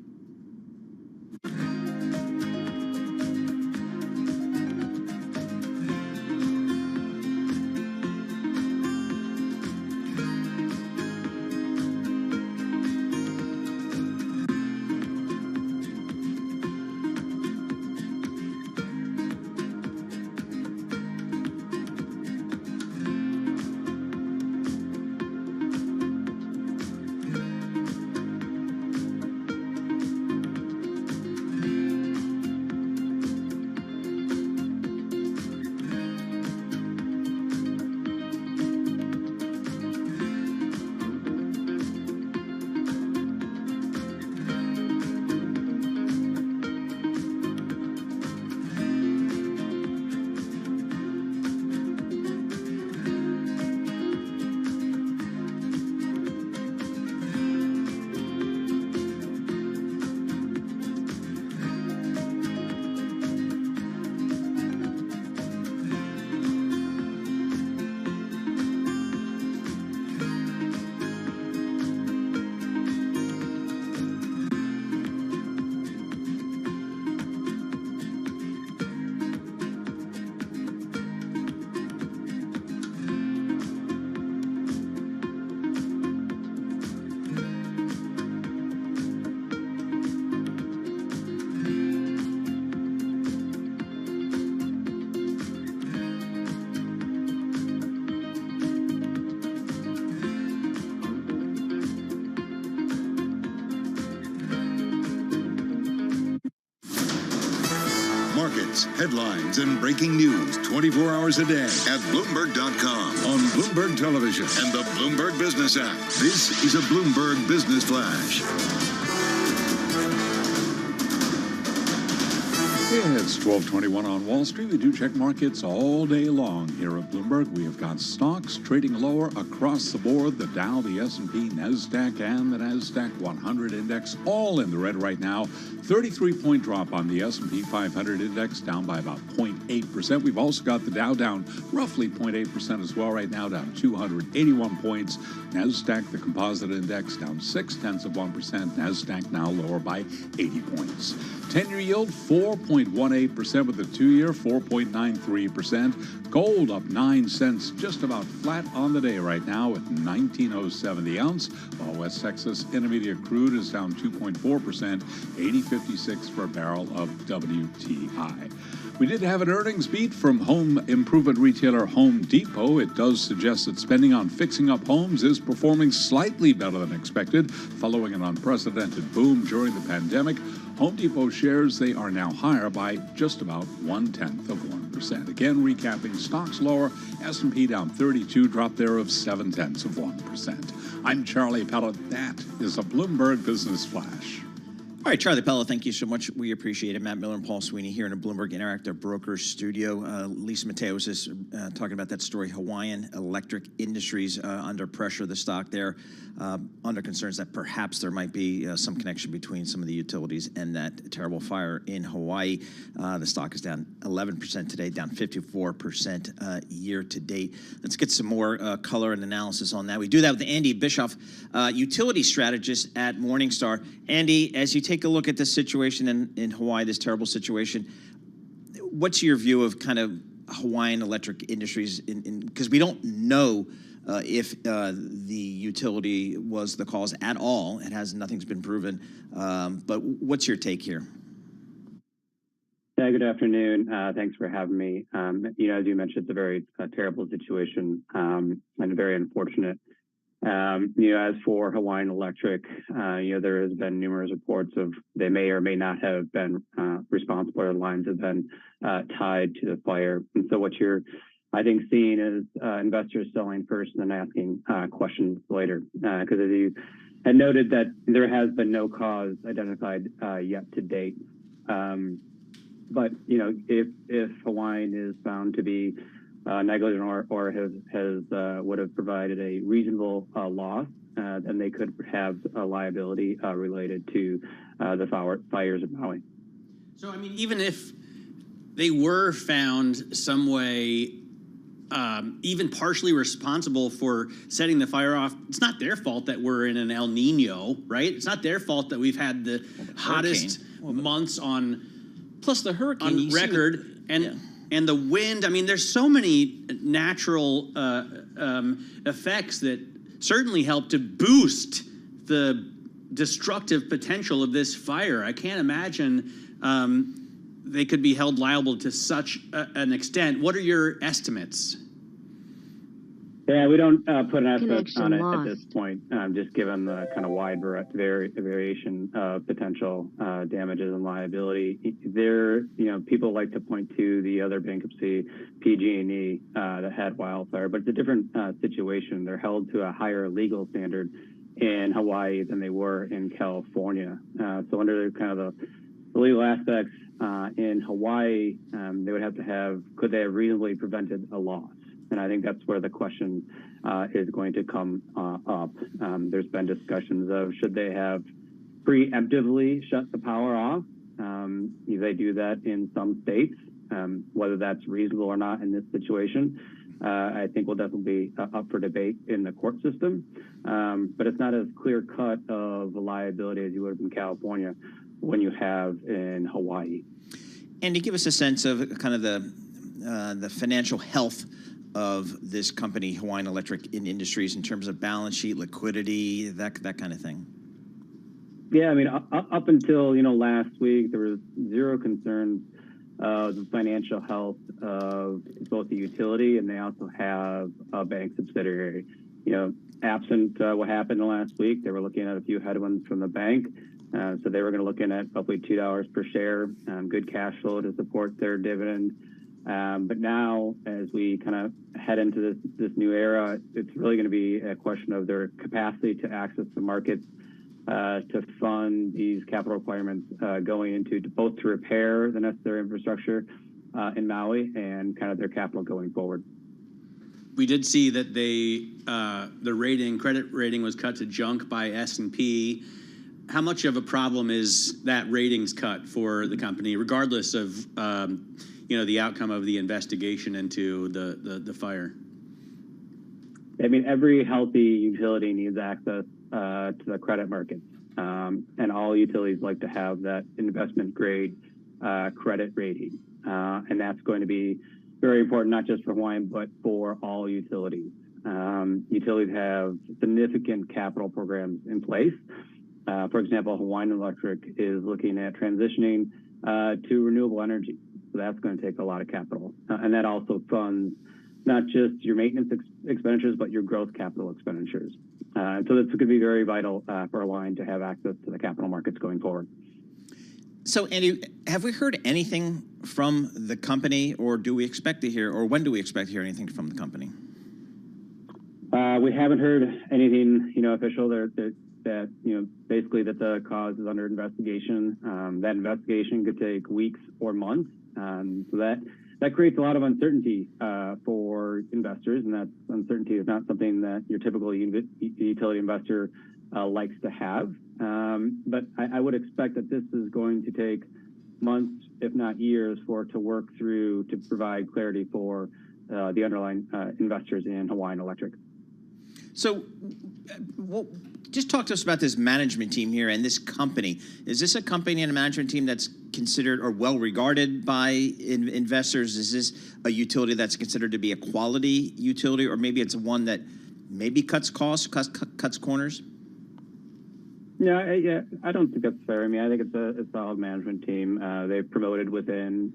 Markets, headlines, and breaking news 24 hours a day at Bloomberg.com, on Bloomberg Television, and the Bloomberg Business app. This is a Bloomberg Business Flash. It's 12:21 on Wall Street. We do check markets all day long here at Bloomberg. We have got stocks trading lower across the board. The Dow, the S&P, NASDAQ, and the NASDAQ 100 index all in the red right now. 33-point drop on the S&P 500 index, down by about 0.8%. We've also got the Dow down roughly 0.8% as well right now, down 281 points. NASDAQ, the composite index, down 0.6%. NASDAQ now lower by 80 points. 10-year yield, 4.18%, with the 2-year, 4.93%. Gold up 9 cents, just about flat on the day right now at $19.07 the ounce, while West Texas Intermediate crude is down 2.4%, $80.56 for a barrel of WTI. We did have an earnings beat from home improvement retailer Home Depot. It does suggest that spending on fixing up homes is performing slightly better than expected, following an unprecedented boom during the pandemic. Home Depot shares, they are now higher by just about 0.1%. Again, recapping stocks lower, S&P down 32, drop there of 0.7%. I'm Charlie Pellet. That is a Bloomberg Business Flash. All right, Charlie Pellet, thank you so much. We appreciate it. Matt Miller and Paul Sweeney here in the Bloomberg Interactive Brokers studio. Lisa Mateo was just talking about that story. Hawaiian Electric Industries under pressure, the stock there, under concerns that perhaps there might be some connection between some of the utilities and that terrible fire in Hawaii. The stock is down 11% today, down 54% year to date. Let's get some more color and analysis on that. We do that with Andy Bischoff, utility strategist at Morningstar. Andy, as you take a look at this situation in Hawaii, this terrible situation, what's your view of kind of Hawaiian Electric Industries? Because we don't know if the utility was the cause at all. Nothing's been proven. But what's your take here? Yeah, good afternoon. Thanks for having me. As you mentioned, it's a very terrible situation and very unfortunate. As for Hawaiian Electric, there has been numerous reports of they may or may not have been responsible, or lines have been tied to the fire. And so what you're, I think, seeing is investors selling first and then asking questions later. Because as you had noted, that there has been no cause identified yet to date. But if Hawaiian is found to be negligent or would have provided a reasonable loss, then they could have a liability related to the fires in Maui. So, I mean, even if they were found some way even partially responsible for setting the fire off. It's not their fault that we're in an El Nino, right? It's not their fault that we've had the hottest months on, plus the hurricane on record, and the wind. I mean, there's so many natural effects that certainly help to boost the destructive potential of this fire. I can't imagine they could be held liable to such an extent. What are your estimates? Yeah, we don't put an estimate on it at this point, just given the kind of wide variation of potential damages and liability. There, people like to point to the other bankruptcy, PG&E, that had wildfire, but it's a different situation. They're held to a higher legal standard in Hawaii than they were in California. So under kind of the legal aspects in Hawaii, they would have to have, could they have reasonably prevented a loss? And I think that's where the question is going to come up. There's been discussions of should they have preemptively shut the power off? They do that in some states. Whether that's reasonable or not in this situation, I think will definitely be up for debate in the court system. But it's not as clear cut of a liability as you would have in California when you have in Hawaii. And to give us a sense of kind of the financial health of this company, Hawaiian Electric Industries, in terms of balance sheet, liquidity, that kind of thing. Yeah, I mean, up until last week, there was zero concerns of the financial health of both the utility, and they also have a bank subsidiary. Absent what happened last week, they were looking at a few headwinds from the bank. So they were going to look in at roughly $2 per share, good cash flow to support their dividend. But now, as we kind of head into this new era, it's really going to be a question of their capacity to access the markets to fund these capital requirements going into both to repair the necessary infrastructure in Maui and kind of their capital going forward. We did see that the credit rating was cut to junk by S&P. How much of a problem is that ratings cut for the company, regardless of the outcome of the investigation into the fire? I mean, every healthy utility needs access to the credit markets, and all utilities like to have that investment grade credit rating, and that's going to be very important, not just for Hawaiian, but for all utilities. Utilities have significant capital programs in place. For example, Hawaiian Electric is looking at transitioning to renewable energy. So that's going to take a lot of capital. And that also funds not just your maintenance expenditures, but your growth capital expenditures. And so that's going to be very vital for Hawaiian to have access to the capital markets going forward. So, Andy, have we heard anything from the company, or do we expect to hear, or when do we expect to hear anything from the company? We haven't heard anything, official. That basically that the cause is under investigation. That investigation could take weeks or months. So that creates a lot of uncertainty for investors, and that uncertainty is not something that your typical utility investor likes to have. But I would expect that this is going to take months, if not years, for it to work through to provide clarity for the underlying investors in Hawaiian Electric. So, just talk to us about this management team here and this company. Is this a company and a management team that's considered or well regarded by investors? Is this a utility that's considered to be a quality utility, or maybe it's one that maybe cuts costs, cuts corners? Yeah, I don't think that's fair. I mean, I think it's a solid management team. They've promoted within.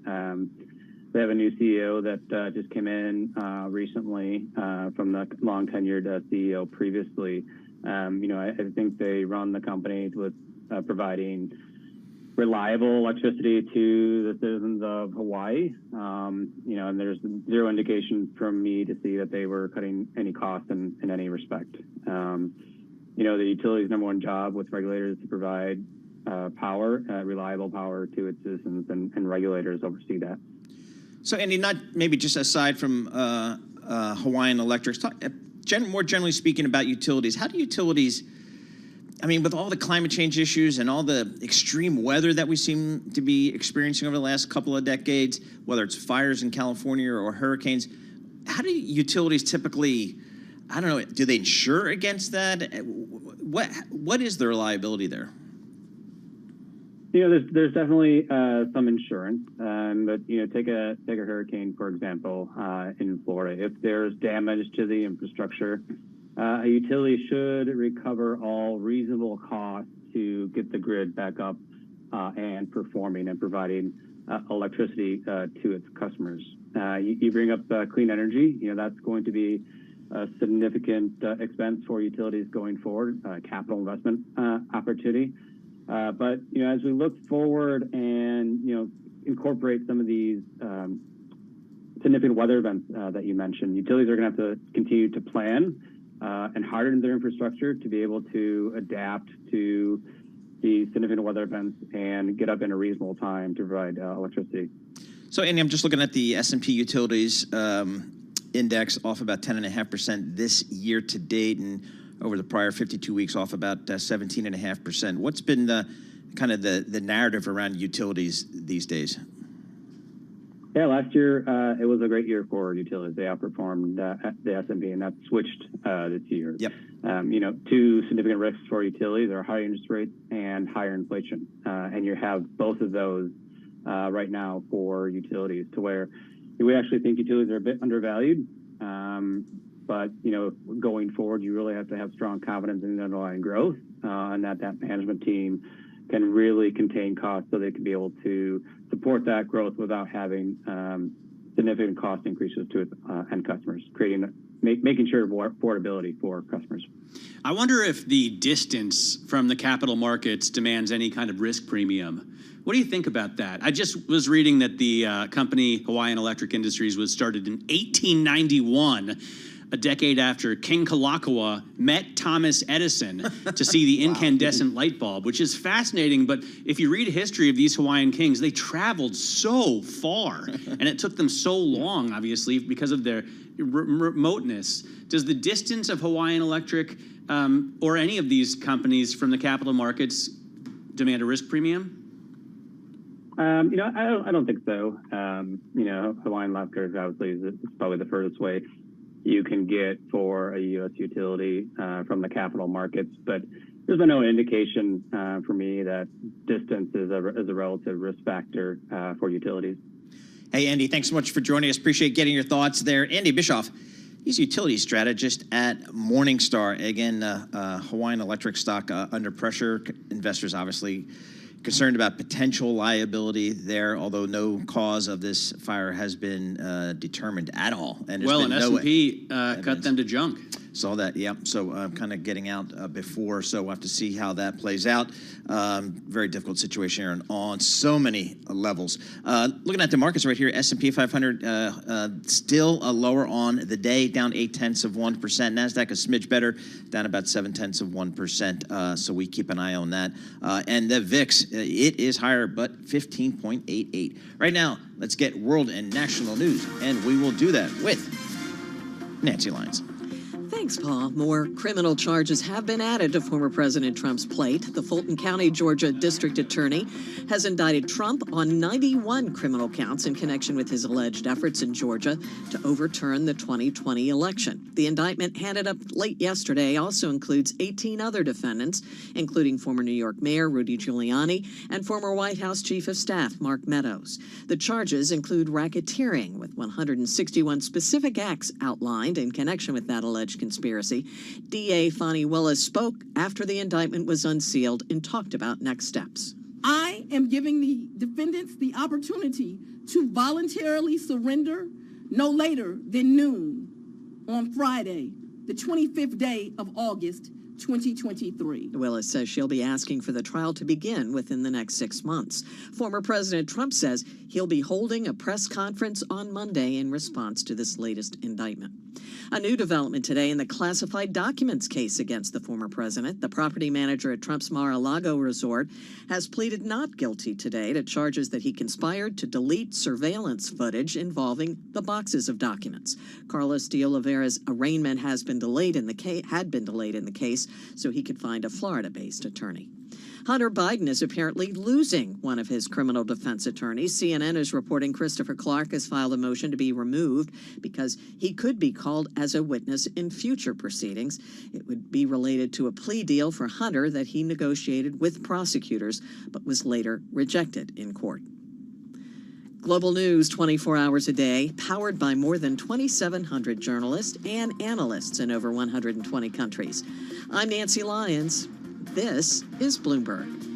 They have a new CEO that just came in recently from the long-tenured CEO previously. I think they run the company with providing reliable electricity to the citizens of Hawaii. And there's zero indication from me to see that they were cutting any costs in any respect. The utility's number one job with regulators is to provide power, reliable power to its citizens, and regulators oversee that. So, Andy, not maybe just aside from Hawaiian Electric, more generally speaking about utilities, how do utilities, I mean, with all the climate change issues and all the extreme weather that we seem to be experiencing over the last couple of decades, whether it's fires in California or hurricanes, how do utilities typically, I don't know, do they insure against that? What is the reliability there? There's definitely some insurance, but take a hurricane, for example, in Florida. If there's damage to the infrastructure, a utility should recover all reasonable costs to get the grid back up and performing and providing electricity to its customers. You bring up clean energy. That's going to be a significant expense for utilities going forward, capital investment opportunity. But as we look forward and incorporate some of these significant weather events that you mentioned, utilities are going to have to continue to plan and harden their infrastructure to be able to adapt to the significant weather events and get up in a reasonable time to provide electricity. So, Andy, I'm just looking at the S&P Utilities Index, off about 10.5% this year to date, and over the prior 52 weeks off about 17.5%. What's been the kind of the narrative around utilities these days? Yeah, last year it was a great year for utilities. They outperformed the S&P, and that's switched this year. Yep. Two significant risks for utilities are higher interest rates and higher inflation, and you have both of those right now for utilities, to where we actually think utilities are a bit undervalued. But going forward, you really have to have strong confidence in the underlying growth, and that management team can really contain costs so they can be able to support that growth without having significant cost increases to its end customers, making sure affordability for customers. I wonder if the distance from the capital markets demands any kind of risk premium. What do you think about that? I just was reading that the company Hawaiian Electric Industries was started in 1891, a decade after King Kalakaua met Thomas Edison to see the incandescent light bulb, which is fascinating. But if you read a history of these Hawaiian kings, they traveled so far, and it took them so long, obviously, because of their remoteness. Does the distance of Hawaiian Electric or any of these companies from the capital markets demand a risk premium? I don't think so. Hawaiian Electric obviously is probably the furthest way you can get for a U.S. utility from the capital markets, but there's been no indication for me that distance is a relative risk factor for utilities. Hey, Andy, thanks so much for joining us. Appreciate getting your thoughts there. Andy Bischoff, he's a utility strategist at Morningstar. Again, Hawaiian Electric stock under pressure. Investors obviously concerned about potential liability there, although no cause of this fire has been determined at all. And S&P cut them to junk. Saw that, yeah. So kind of getting out before, so we'll have to see how that plays out. Very difficult situation here on so many levels. Looking at the markets right here, S&P 500 still lower on the day, down 0.8%. NASDAQ a smidge better, down about 0.7%. So we keep an eye on that. And the VIX, it is higher, but 15.88. Right now, let's get world and national news, and we will do that with Nancy Lyons. Thanks, Paul. More criminal charges have been added to former President Trump's plate. The Fulton County, Georgia District Attorney has indicted Trump on 91 criminal counts in connection with his alleged efforts in Georgia to overturn the 2020 election. The indictment handed up late yesterday also includes 18 other defendants, including former New York Mayor Rudy Giuliani and former White House Chief of Staff Mark Meadows. The charges include racketeering, with 161 specific acts outlined in connection with that alleged conspiracy. DA Fani Willis spoke after the indictment was unsealed and talked about next steps. I am giving the defendants the opportunity to voluntarily surrender no later than noon on Friday, the 25th day of August, 2023. Willis says she'll be asking for the trial to begin within the next 6 months. Former President Trump says he'll be holding a press conference on Monday in response to this latest indictment. A new development today in the classified documents case against the former president. The property manager at Trump's Mar-a-Lago resort has pleaded not guilty today to charges that he conspired to delete surveillance footage involving the boxes of documents. Carlos de Oliveira's arraignment had been delayed in the case Texas so he could find a Florida-based attorney. Hunter Biden is apparently losing one of his criminal defense attorneys. CNN is reporting Christopher Clark has filed a motion to be removed because he could be called as a witness in future proceedings. It would be related to a plea deal for Hunter that he negotiated with prosecutors but was later rejected in court. Global news 24 hours a day, powered by more than 2,700 journalists and analysts in over 120 countries. I'm Nancy Lyons. This is Bloomberg.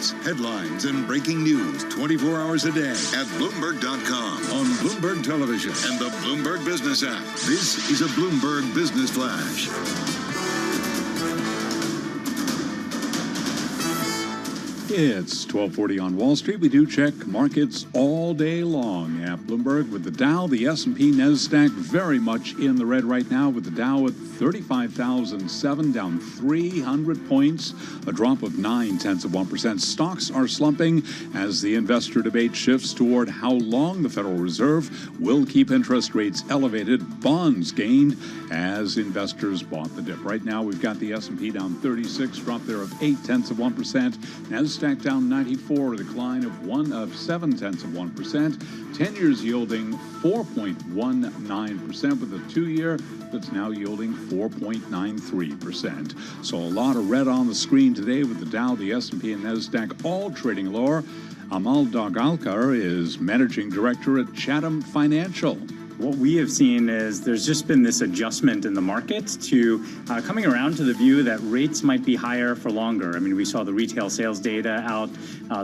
updates, headlines, and breaking news 24 hours a day at Bloomberg.com, on Bloomberg Television, and the Bloomberg Business app. This is a Bloomberg Business Flash. It's 12:40 on Wall Street. We do check markets all day long at Bloomberg with the Dow, the S&P, NASDAQ very much in the red right now, with the Dow at 35,007, down 300 points, a drop of 0.9%. Stocks are slumping as the investor debate shifts toward how long the Federal Reserve will keep interest rates elevated. Bonds gained as investors bought the dip. Right now, we've got the S&P down 36, drop there of 0.8%. NASDAQ down 94, a decline of 0.7%. 10 years yielding 4.19%, with a 2-year that's now yielding 4.93%. So a lot of red on the screen today, with the Dow, the S&P, and NASDAQ all trading lower. Amal Dagalkar is managing director at Chatham Financial. What we have seen is there's just been this adjustment in the market to coming around to the view that rates might be higher for longer. I mean, we saw the retail sales data out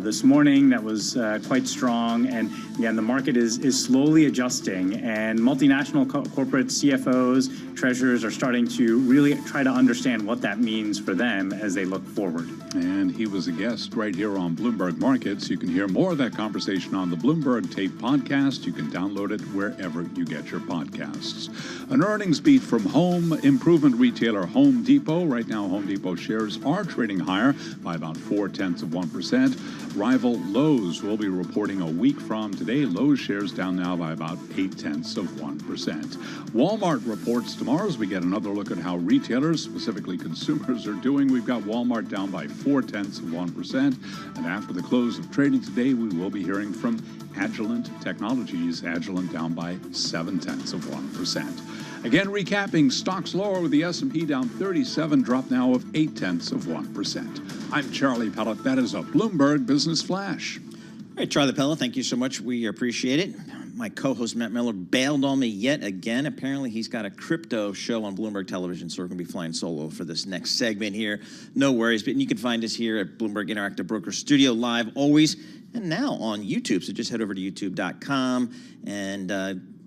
this morning that was quite strong. And again, the market is slowly adjusting, and multinational corporate CFOs, treasurers are starting to really try to understand what that means for them as they look forward. And he was a guest right here on Bloomberg Markets. You can hear more of that conversation on the Bloomberg Tape podcast. You can download it wherever you get your podcasts. An earnings beat from home improvement retailer Home Depot. Right now, Home Depot shares are trading higher by about 0.4%. Rival Lowe's will be reporting a week from today. Lowe's shares down now by about 0.8%. Walmart reports tomorrow as we get another look at how retailers, specifically consumers, are doing. We've got Walmart down by 0.4%. And after the close of trading today, we will be hearing from Agilent Technologies. Agilent down by 0.7%. Again, recapping, stocks lower with the S&P down 37, drop now of 0.8%. I'm Charlie Pellet. That is a Bloomberg Business Flash. All right, Charlie Pellet, thank you so much. We appreciate it. My co-host Matt Miller bailed on me yet again. Apparently, he's got a crypto show on Bloomberg Television, so we're going to be flying solo for this next segment here. No worries, but you can find us here at Bloomberg Interactive Broker Studio live always, and now on YouTube. So just head over to youtube.com and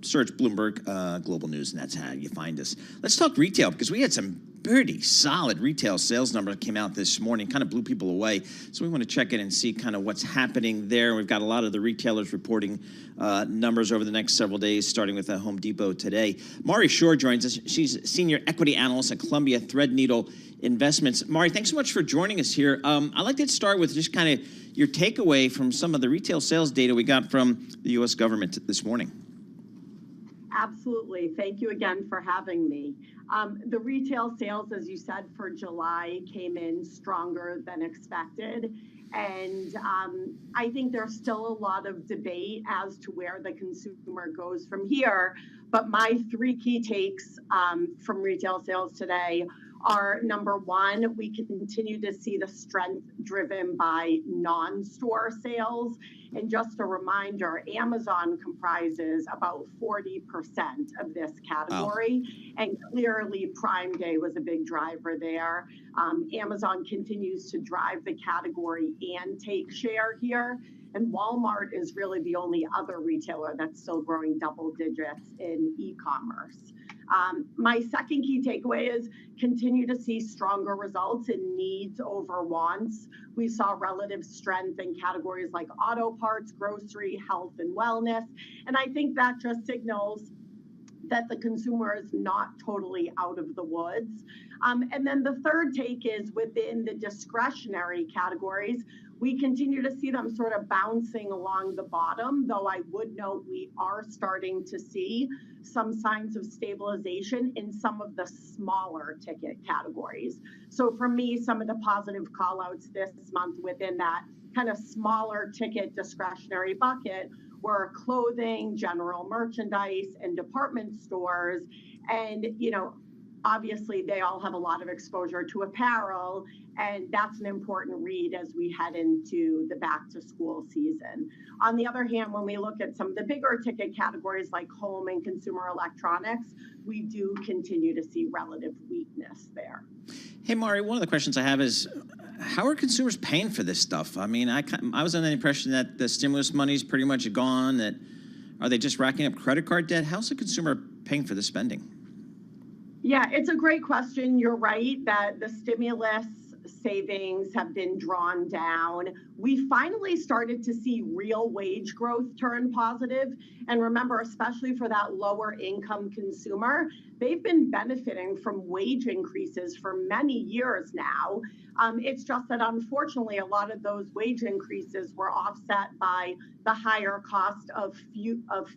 search Bloomberg Global News, and that's how you find us. Let's talk retail, because we had some pretty solid retail sales number that came out this morning, kind of blew people away. So we want to check in and see kind of what's happening there. We've got a lot of the retailers reporting numbers over the next several days, starting with Home Depot today. Mari Shore joins us. She's senior equity analyst at Columbia Threadneedle Investments. Mari, thanks so much for joining us here. I'd like to start with just kind of your takeaway from some of the retail sales data we got from the U.S. government this morning. Absolutely. Thank you again for having me. The retail sales, as you said, for July came in stronger than expected. And I think there's still a lot of debate as to where the consumer goes from here. But my 3 key takes from retail sales today are, number one, we continue to see the strength driven by non-store sales. And just a reminder, Amazon comprises about 40% of this category. Oh. And clearly Prime Day was a big driver there. Amazon continues to drive the category and take share here. And Walmart is really the only other retailer that's still growing double digits in e-commerce. My second key takeaway is continue to see stronger results in needs over wants. We saw relative strength in categories like auto parts, grocery, health, and wellness. And I think that just signals that the consumer is not totally out of the woods. And then the third take is within the discretionary categories, we continue to see them sort of bouncing along the bottom, though I would note we are starting to see some signs of stabilization in some of the smaller ticket categories. So for me, some of the positive call-outs this month within that kind of smaller ticket discretionary bucket were clothing, general merchandise, and department stores. And, you know, obviously they all have a lot of exposure to apparel, and that's an important read as we head into the back to school season. On the other hand, when we look at some of the bigger ticket categories like home and consumer electronics, we do continue to see relative weakness there. Hey, Mari, one of the questions I have is, How are consumers paying for this stuff? I mean, I was under the impression that the stimulus money is pretty much gone. That are they just racking up credit card debt? How's the consumer paying for the spending? Yeah, it's a great question. You're right that the stimulus savings have been drawn down. We finally started to see real wage growth turn positive. And remember, especially for that lower income consumer, they've been benefiting from wage increases for many years now. It's just that unfortunately, a lot of those wage increases were offset by the higher cost of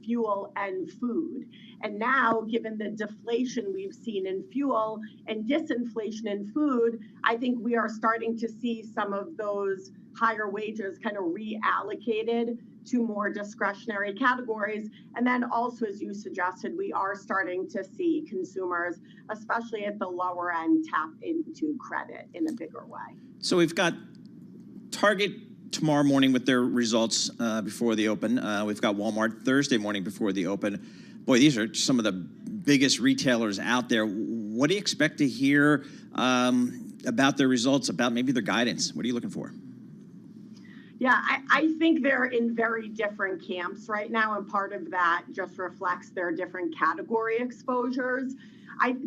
fuel and food. And now, given the deflation we've seen in fuel and disinflation in food, I think we are starting to see some of those higher wages kind of reallocated to more discretionary categories. And then also, as you suggested, we are starting to see consumers, especially at the lower end, tap into credit in a bigger way. So we've got Target tomorrow morning with their results before the open. We've got Walmart Thursday morning before the open. Boy, these are some of the biggest retailers out there. What do you expect to hear about their results, about maybe their guidance? What are you looking for? Yeah, I think they're in very different camps right now, and part of that just reflects their different category exposures.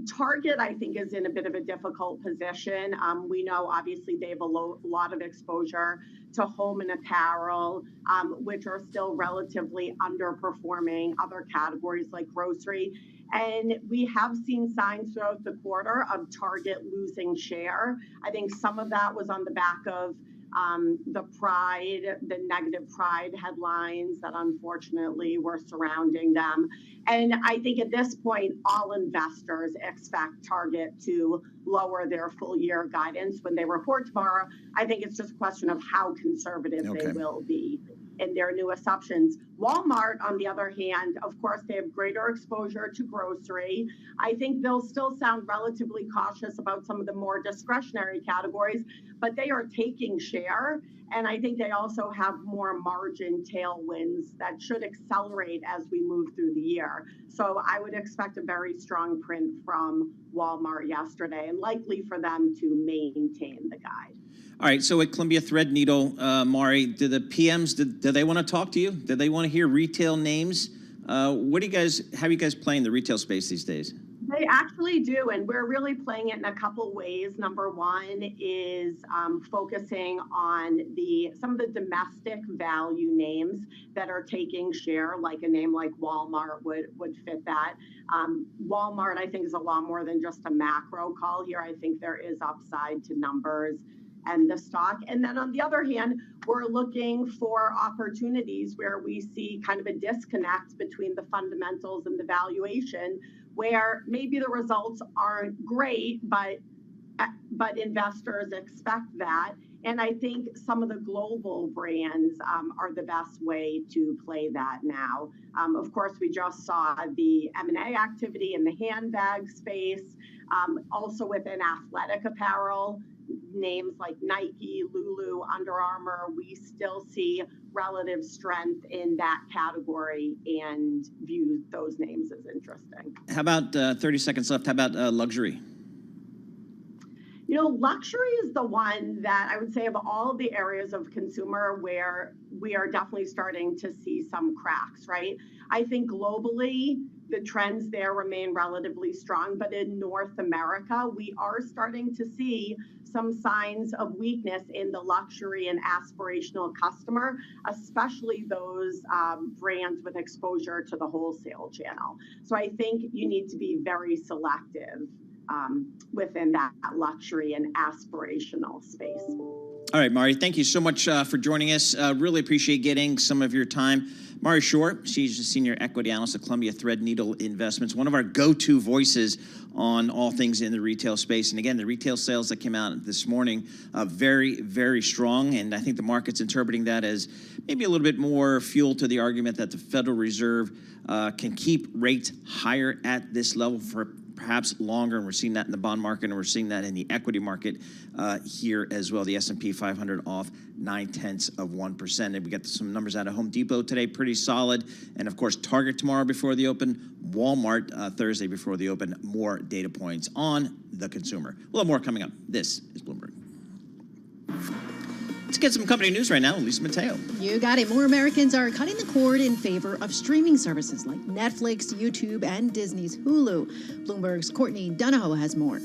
Target, I think, is in a bit of a difficult position. We know, obviously, they have a lot of exposure to home and apparel, which are still relatively underperforming other categories like grocery. And we have seen signs throughout the quarter of Target losing share. I think some of that was on the back of the negative Pride headlines that unfortunately were surrounding them. And I think at this point, all investors expect Target to lower their full year guidance when they report tomorrow. I think it's just a question of how conservative they will be in their new assumptions. Walmart, on the other hand, of course, they have greater exposure to grocery. I think they'll still sound relatively cautious about some of the more discretionary categories, but they are taking share. And I think they also have more margin tailwinds that should accelerate as we move through the year. So I would expect a very strong print from Walmart yesterday, and likely for them to maintain the guide. All right, so at Columbia Threadneedle, Mari, do the PMs, do they want to talk to you? Do they want to hear retail names? What do you guys, how are you guys playing the retail space these days? They actually do, and we're really playing it in a couple ways. Number one is focusing on some of the domestic value names that are taking share, like a name like Walmart would fit that. Walmart, I think, is a lot more than just a macro call here. I think there is upside to numbers and the stock. And then on the other hand, we're looking for opportunities where we see kind of a disconnect between the fundamentals and the valuation, where maybe the results aren't great, but investors expect that. And I think some of the global brands are the best way to play that now. Of course, we just saw the M&A activity in the handbag space, also within athletic apparel. Names like Nike, Lulu, Under Armour, we still see relative strength in that category and view those names as interesting. How about 30 seconds left? How about luxury? You know, luxury is the one that I would say of all the areas of consumer where we are definitely starting to see some cracks, right? I think globally, the trends there remain relatively strong, but in North America, we are starting to see some signs of weakness in the luxury and aspirational customer, especially those brands with exposure to the wholesale channel. So I think you need to be very selective within that luxury and aspirational space. All right, Mari, thank you so much for joining us. Really appreciate getting some of your time. Mari Shore, she's the senior equity analyst at Columbia Threadneedle Investments, one of our go-to voices on all things in the retail space. And again, the retail sales that came out this morning, very, very strong. And I think the market's interpreting that as maybe a little bit more fuel to the argument that the Federal Reserve can keep rates higher at this level for perhaps longer, and we're seeing that in the bond market, and we're seeing that in the equity market here as well. The S&P 500 off 0.9%. And we got some numbers out of Home Depot today, pretty solid. And of course, Target tomorrow before the open, Walmart Thursday before the open. More data points on the consumer. A little more coming up. This is Bloomberg. Let's get some company news right now. Lisa Mateo. You got it. More Americans are cutting the cord in favor of streaming services like Netflix, YouTube, and Disney's Hulu. Bloomberg's Courtney Donahoe has more.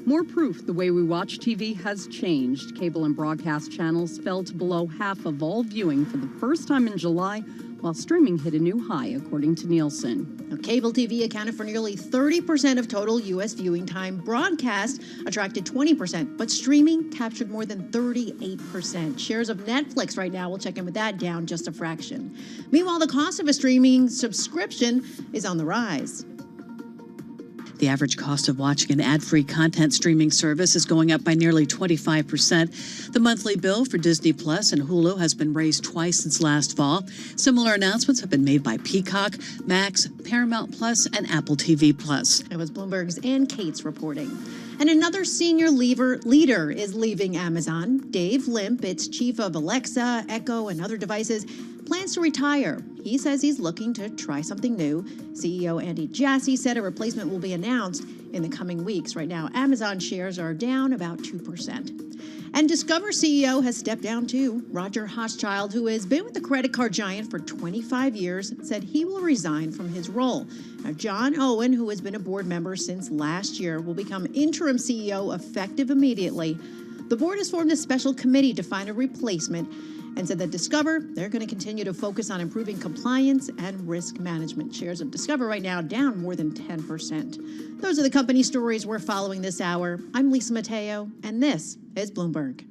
More proof the way we watch TV has changed. Cable and broadcast channels fell to below half of all viewing for the first time in July, while streaming hit a new high, according to Nielsen. Now, cable TV accounted for nearly 30% of total U.S. viewing time. Broadcast attracted 20%, but streaming captured more than 38%. Shares of Netflix right now, we'll check in with that, down just a fraction. Meanwhile, the cost of a streaming subscription is on the rise. The average cost of watching an ad-free content streaming service is going up by nearly 25%. The monthly bill for Disney Plus and Hulu has been raised twice since last fall. Similar announcements have been made by Peacock, Max, Paramount Plus, and Apple TV Plus. It was Bloomberg's Ann Cates reporting. And another senior leader is leaving Amazon. Dave Limp, its chief of Alexa, Echo, and other devices, plans to retire. He says he's looking to try something new. CEO Andy Jassy said a replacement will be announced in the coming weeks. Right now, Amazon shares are down about 2%. And Discover CEO has stepped down too. Roger Hochschild, who has been with the credit card giant for 25 years, said he will resign from his role. Now, John Owen, who has been a board member since last year, will become interim CEO effective immediately. The board has formed a special committee to find a replacement and said that Discover, they're going to continue to focus on improving compliance and risk management. Shares of Discover right now down more than 10%. Those are the company stories we're following this hour. I'm Lisa Mateo, and this is Bloomberg.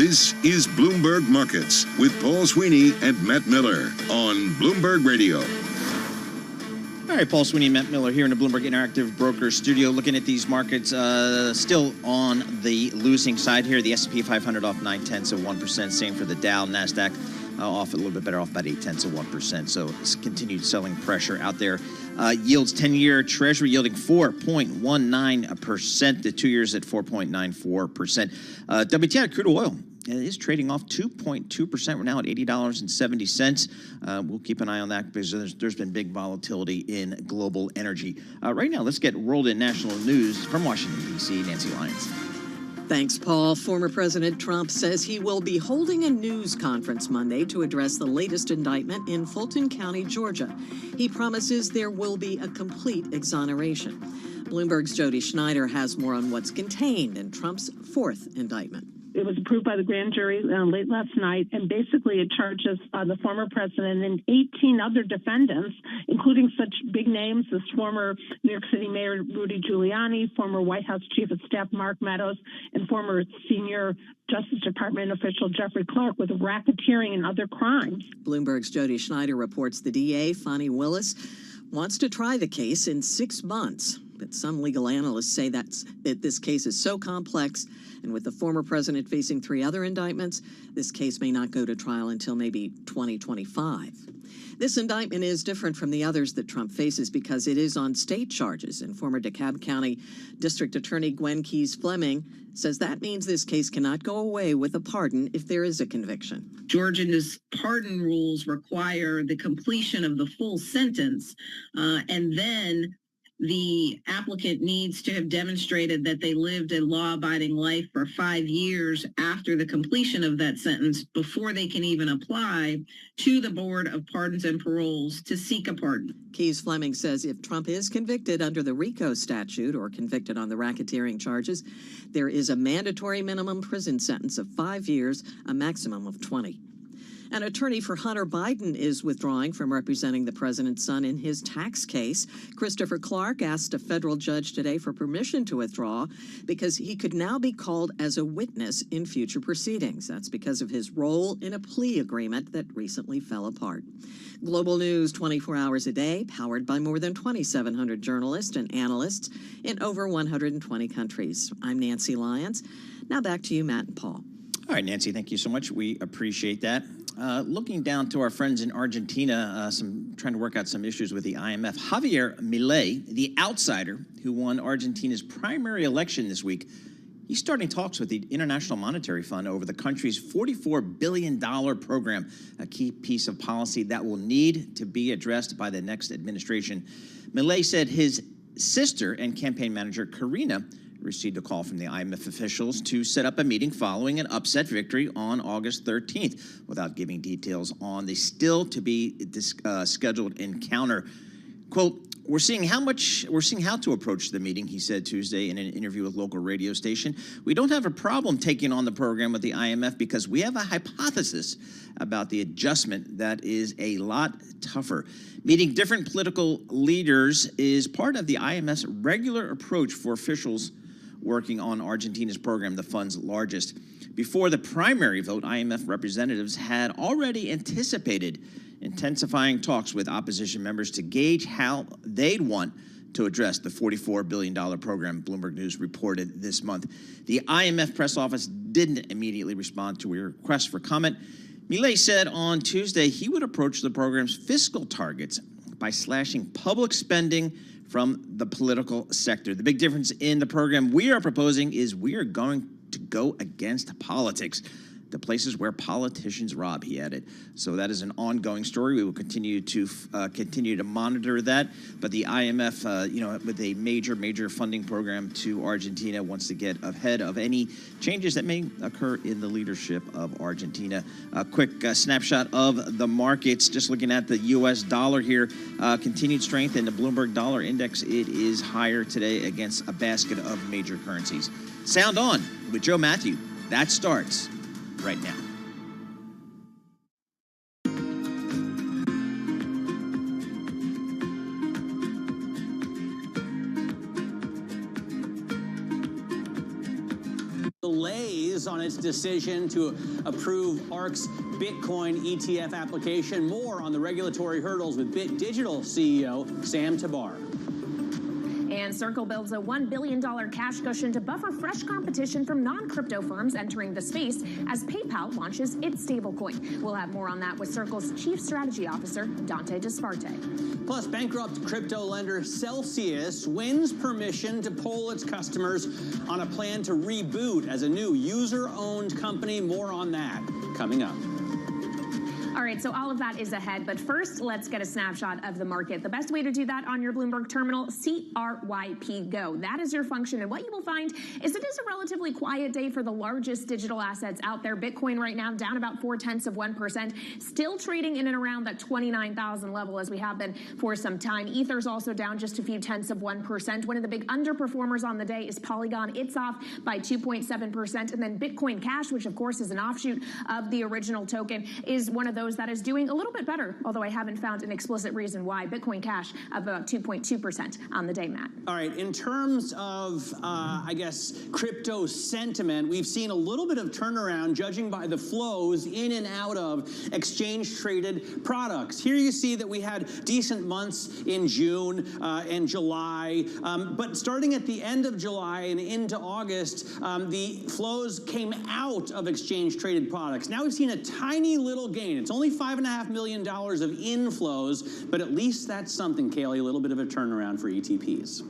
This is Bloomberg Markets with Paul Sweeney and Matt Miller on Bloomberg Radio. All right, Paul Sweeney and Matt Miller here in the Bloomberg Interactive Brokers studio, looking at these markets still on the losing side here. The S&P 500 off 0.9%. Same for the Dow. NASDAQ off a little bit better, off about 0.8%. So it's continued selling pressure out there. Yields 10-year Treasury yielding 4.19%. The 2 years at 4.94%. WTI crude oil is trading off 2.2%. We're now at $80.70. We'll keep an eye on that because there's been big volatility in global energy. Right now, let's get rolled in national news from Washington, D.C. Nancy Lyons. Thanks, Paul. Former President Trump says he will be holding a news conference Monday to address the latest indictment in Fulton County, Georgia. He promises there will be a complete exoneration. Bloomberg's Jody Schneider has more on what's contained in Trump's fourth indictment. It was approved by the grand jury late last night, and basically it charges the former president and 18 other defendants, including such big names as former New York City Mayor Rudy Giuliani, former White House Chief of Staff Mark Meadows, and former senior Justice Department official Jeffrey Clark with racketeering and other crimes. Bloomberg's Jody Schneider reports the DA, Fani Willis, wants to try the case in 6 months. But some legal analysts say that this case is so complex, and with the former president facing 3 other indictments, this case may not go to trial until maybe 2025. This indictment is different from the others that Trump faces because it is on state charges, and former DeKalb County District Attorney Gwen Keyes Fleming says that means this case cannot go away with a pardon if there is a conviction. Georgia's pardon rules require the completion of the full sentence, and then the applicant needs to have demonstrated that they lived a law-abiding life for 5 years after the completion of that sentence before they can even apply to the Board of Pardons and Paroles to seek a pardon. Keyes Fleming says if Trump is convicted under the RICO statute or convicted on the racketeering charges, there is a mandatory minimum prison sentence of 5 years, a maximum of 20. An attorney for Hunter Biden is withdrawing from representing the president's son in his tax case. Christopher Clark asked a federal judge today for permission to withdraw because he could now be called as a witness in future proceedings. That's because of his role in a plea agreement that recently fell apart. Global news 24 hours a day, powered by more than 2,700 journalists and analysts in over 120 countries. I'm Nancy Lyons. Now back to you, Matt and Paul. All right, Nancy, thank you so much. We appreciate that. Looking down to our friends in Argentina, trying to work out some issues with the IMF. Javier Milei, the outsider who won Argentina's primary election this week, he's starting talks with the International Monetary Fund over the country's $44 billion program, a key piece of policy that will need to be addressed by the next administration. Milei said his sister and campaign manager, Karina, received a call from the IMF officials to set up a meeting following an upset victory on August 13th, without giving details on the still-to-be scheduled encounter. Quote, we're seeing how to approach the meeting, he said Tuesday in an interview with local radio station. We don't have a problem taking on the program with the IMF because we have a hypothesis about the adjustment that is a lot tougher. Meeting different political leaders is part of the IMF's regular approach for officials working on Argentina's program, the fund's largest. Before the primary vote, IMF representatives had already anticipated intensifying talks with opposition members to gauge how they'd want to address the $44 billion program, Bloomberg News reported this month. The IMF press office didn't immediately respond to a request for comment. Milei said on Tuesday he would approach the program's fiscal targets by slashing public spending from the political sector. The big difference in the program we are proposing is we are going to go against politics, the places where politicians rob, he added. So that is an ongoing story. We will continue to monitor that. But the IMF, with a major funding program to Argentina, wants to get ahead of any changes that may occur in the leadership of Argentina. A quick snapshot of the markets. Just looking at the U.S. dollar here, continued strength in the Bloomberg Dollar Index. It is higher today against a basket of major currencies. Sound On with Joe Matthew. That starts right now. Delays focus on its decision to approve ARK's Bitcoin ETF application. More on the regulatory hurdles with Bit Digital CEO Sam Tabar. And Circle builds a $1 billion cash cushion to buffer fresh competition from non-crypto firms entering the space as PayPal launches its stablecoin. We'll have more on that with Circle's Chief Strategy Officer, Dante Disparte. Plus, bankrupt crypto lender Celsius wins permission to poll its customers on a plan to reboot as a new user-owned company. More on that coming up. All right, so all of that is ahead, but first, let's get a snapshot of the market. The best way to do that on your Bloomberg terminal, CRYP Go. That is your function, and what you will find is it is a relatively quiet day for the largest digital assets out there. Bitcoin right now down about 0.4%, still trading in and around that 29,000 level as we have been for some time. Ether's also down just a few tenths of 1%. One of the big underperformers on the day is Polygon. It's off by 2.7%, and then Bitcoin Cash, which of course is an offshoot of the original token, is one of those that is doing a little bit better, although I haven't found an explicit reason why. Bitcoin Cash of about 2.2% on the day, Matt. All right, in terms of, I guess, crypto sentiment, we've seen a little bit of turnaround judging by the flows in and out of exchange-traded products. Here you see that we had decent months in June and July, but starting at the end of July and into August, the flows came out of exchange-traded products. Now we've seen a tiny little gain. It's only $5.5 million of inflows, but at least that's something, Kaylee, a little bit of a turnaround for ETPs.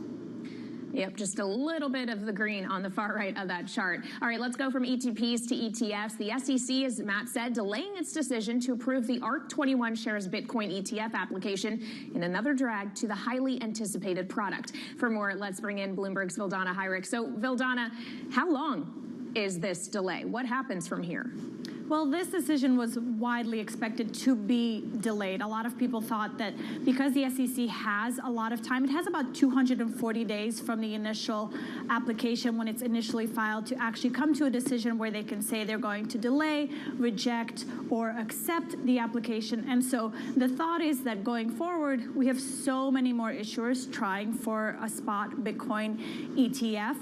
Yep, just a little bit of the green on the far right of that chart. All right, let's go from ETPs to ETFs. The SEC, as Matt said, delaying its decision to approve the ARK21 shares Bitcoin ETF application in another drag to the highly anticipated product. For more, let's bring in Bloomberg's Vildana Heinrich. So, Vildana, how long is this delay? What happens from here? Well, this decision was widely expected to be delayed. A lot of people thought that because the SEC has a lot of time, it has about 240 days from the initial application when it's initially filed to actually come to a decision where they can say they're going to delay, reject, or accept the application. And so the thought is that going forward, we have so many more issuers trying for a spot Bitcoin ETF.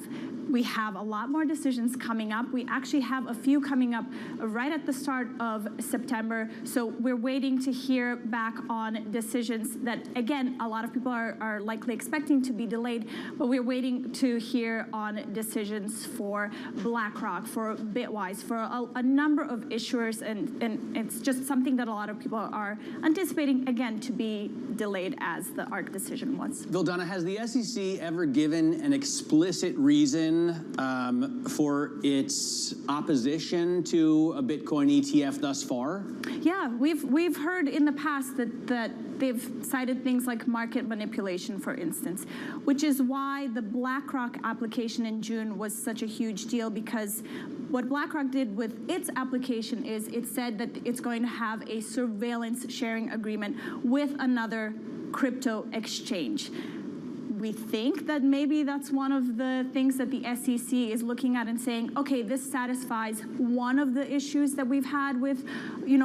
We have a lot more decisions coming up. We actually have a few coming up right at the start of September. So we're waiting to hear back on decisions that, again, a lot of people are likely expecting to be delayed, but we're waiting to hear on decisions for BlackRock, for Bitwise, for a number of issuers, and it's just something that a lot of people are anticipating, again, to be delayed as the ARK decision was. Vildana, has the SEC ever given an explicit reason for its opposition to a Bitcoin ETF thus far? Yeah, we've heard in the past that they've cited things like market manipulation, for instance, which is why the BlackRock application in June was such a huge deal, because what BlackRock did with its application is it said that it's going to have a surveillance sharing agreement with another crypto exchange. We think that maybe that's one of the things that the SEC is looking at and saying, okay, this satisfies one of the issues that we've had with,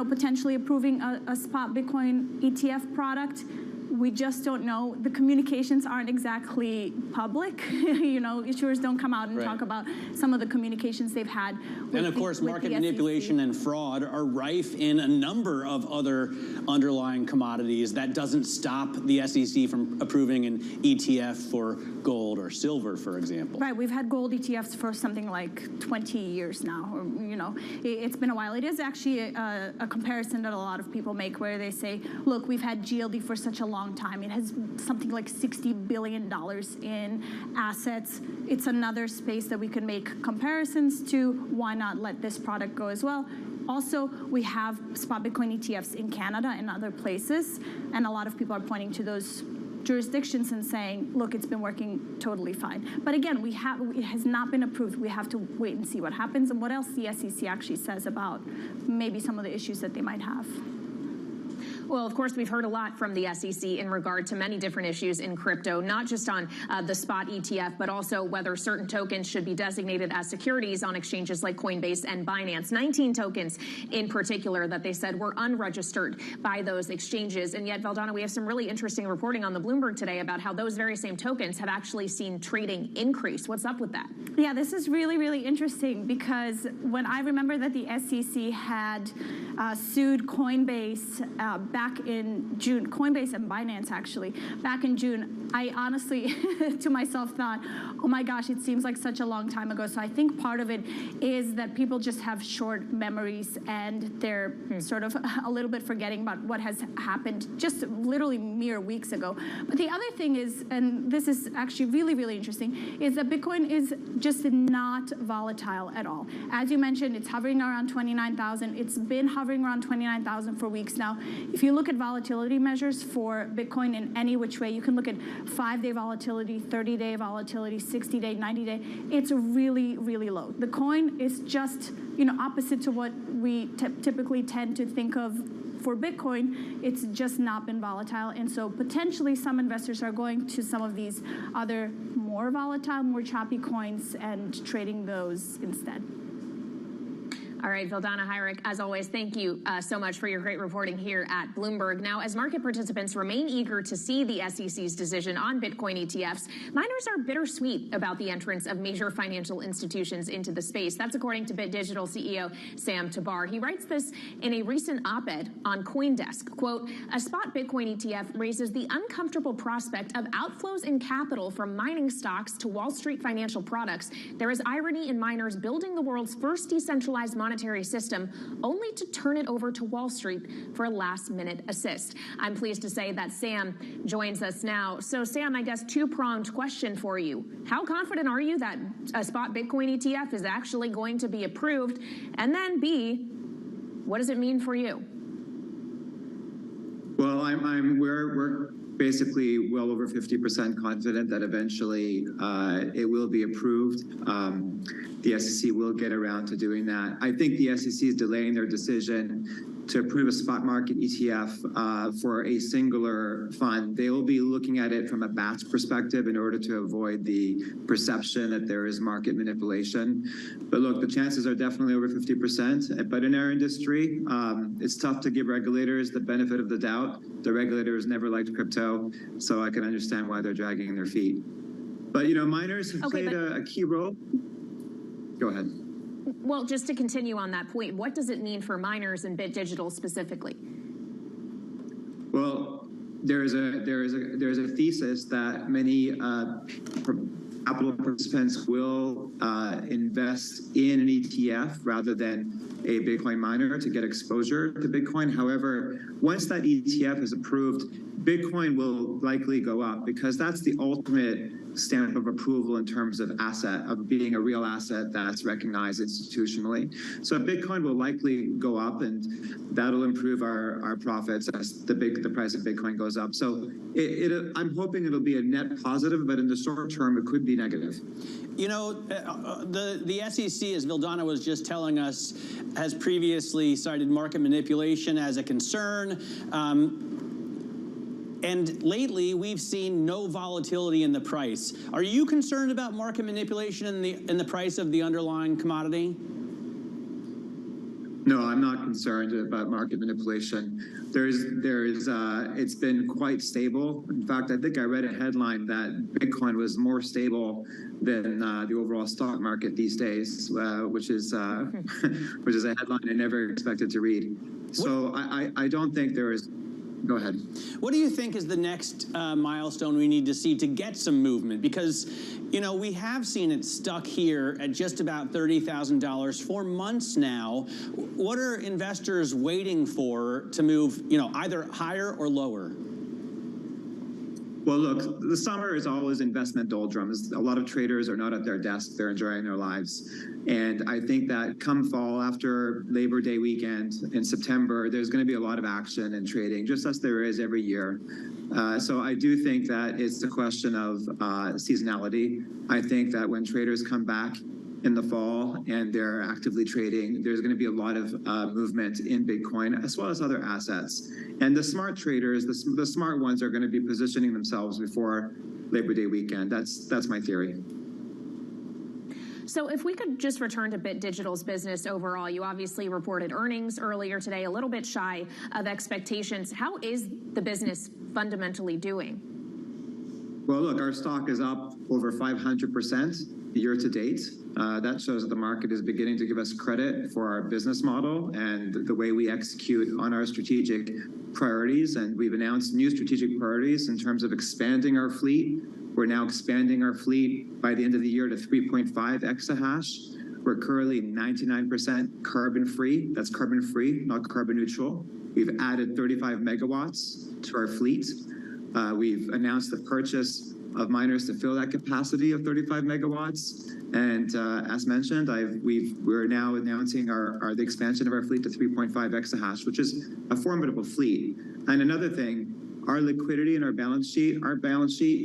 potentially approving a spot Bitcoin ETF product. We just don't know. The communications aren't exactly public. Issuers don't come out and talk about some of the communications they've had. And of course, market manipulation and fraud are rife in a number of other underlying commodities. That doesn't stop the SEC from approving an ETF for gold or silver, for example. Right. We've had gold ETFs for something like 20 years now. Or, it's been a while. It is actually a comparison that a lot of people make where they say, look, we've had GLD for such a long time. It has something like $60 billion in assets. It's another space that we can make comparisons to. Why not let this product go as well? Also, we have spot Bitcoin ETFs in Canada and other places, and a lot of people are pointing to those jurisdictions and saying, look, it's been working totally fine. But again, it has not been approved. We have to wait and see what happens and what else the SEC actually says about maybe some of the issues that they might have. Well, of course, we've heard a lot from the SEC in regard to many different issues in crypto, not just on the spot ETF, but also whether certain tokens should be designated as securities on exchanges like Coinbase and Binance. 19 tokens in particular that they said were unregistered by those exchanges. And yet, Valdana, we have some really interesting reporting on the Bloomberg today about how those very same tokens have actually seen trading increase. What's up with that? Yeah, this is really, really interesting because when I remember that the SEC had sued Coinbase back in June, Coinbase and Binance actually, back in June, I honestly to myself thought, oh my gosh, it seems like such a long time ago. So I think part of it is that people just have short memories and they're sort of a little bit forgetting about what has happened just literally mere weeks ago. But the other thing is, and this is actually really, really interesting, is that Bitcoin is just not volatile at all. As you mentioned, it's hovering around 29,000. It's been hovering around 29,000 for weeks now. If you look at volatility measures for Bitcoin in any which way, you can look at 5-day volatility, 30-day volatility, 60-day, 90-day. It's really, really low. The coin is just, opposite to what we typically tend to think of for Bitcoin. It's just not been volatile. And so potentially some investors are going to some of these other more volatile, more choppy coins and trading those instead. All right, Valdana Hajric, as always, thank you so much for your great reporting here at Bloomberg. Now, as market participants remain eager to see the SEC's decision on Bitcoin ETFs, miners are bittersweet about the entrance of major financial institutions into the space. That's according to BitDigital CEO Sam Tabar. He writes this in a recent op-ed on CoinDesk. Quote, a spot Bitcoin ETF raises the uncomfortable prospect of outflows in capital from mining stocks to Wall Street financial products. There is irony in miners building the world's first decentralized monetary system only to turn it over to Wall Street for a last-minute assist. I'm pleased to say that Sam joins us now. So, Sam, I guess two-pronged question for you. How confident are you that a spot Bitcoin ETF is actually going to be approved? And then, B, what does it mean for you? Well, we're basically well over 50% confident that eventually it will be approved. The SEC will get around to doing that. I think the SEC is delaying their decision to approve a spot market ETF for a singular fund. They will be looking at it from a batch perspective in order to avoid the perception that there is market manipulation. But look, the chances are definitely over 50%. But in our industry, it's tough to give regulators the benefit of the doubt. The regulators never liked crypto, so I can understand why they're dragging their feet. But, miners have played a key role. Go ahead. Well, just to continue on that point, what does it mean for miners and BitDigital specifically? Well, there is a thesis that many capital participants will invest in an ETF rather than a Bitcoin miner to get exposure to Bitcoin. However, once that ETF is approved, Bitcoin will likely go up because that's the ultimate stamp of approval in terms of being a real asset that's recognized institutionally. So Bitcoin will likely go up, and that'll improve our profits as the price of Bitcoin goes up. So I'm hoping it'll be a net positive, but in the short term, it could be negative. The SEC, as Valdana was just telling us, has previously cited market manipulation as a concern. And lately, we've seen no volatility in the price. Are you concerned about market manipulation in the price of the underlying commodity? No, I'm not concerned about market manipulation. It's been quite stable. In fact, I think I read a headline that Bitcoin was more stable than the overall stock market these days, which is a headline I never expected to read. So I don't think there is. Go ahead. What do you think is the next milestone we need to see to get some movement? Because, we have seen it stuck here at just about $30,000 for months now. What are investors waiting for to move, either higher or lower? Well, look, the summer is always investment doldrums. A lot of traders are not at their desk. They're enjoying their lives. And I think that come fall, after Labor Day weekend in September, there's going to be a lot of action in trading, just as there is every year. So I do think that it's a question of seasonality. I think that when traders come back in the fall, and they're actively trading. There's going to be a lot of movement in Bitcoin as well as other assets. And the smart traders, the smart ones, are going to be positioning themselves before Labor Day weekend. That's my theory. So if we could just return to Bit Digital's business overall, you obviously reported earnings earlier today, a little bit shy of expectations. How is the business fundamentally doing? Well, look, our stock is up over 500% year to date. That shows that the market is beginning to give us credit for our business model and the way we execute on our strategic priorities. And we've announced new strategic priorities in terms of expanding our fleet. We're now expanding our fleet by the end of the year to 3.5 exahash. We're currently 99% carbon free. That's carbon free, not carbon neutral. We've added 35 megawatts to our fleet. We've announced the purchase of miners to fill that capacity of 35 megawatts. And as mentioned, we're now announcing the expansion of our fleet to 3.5 exahash, which is a formidable fleet. And another thing, our liquidity in our balance sheet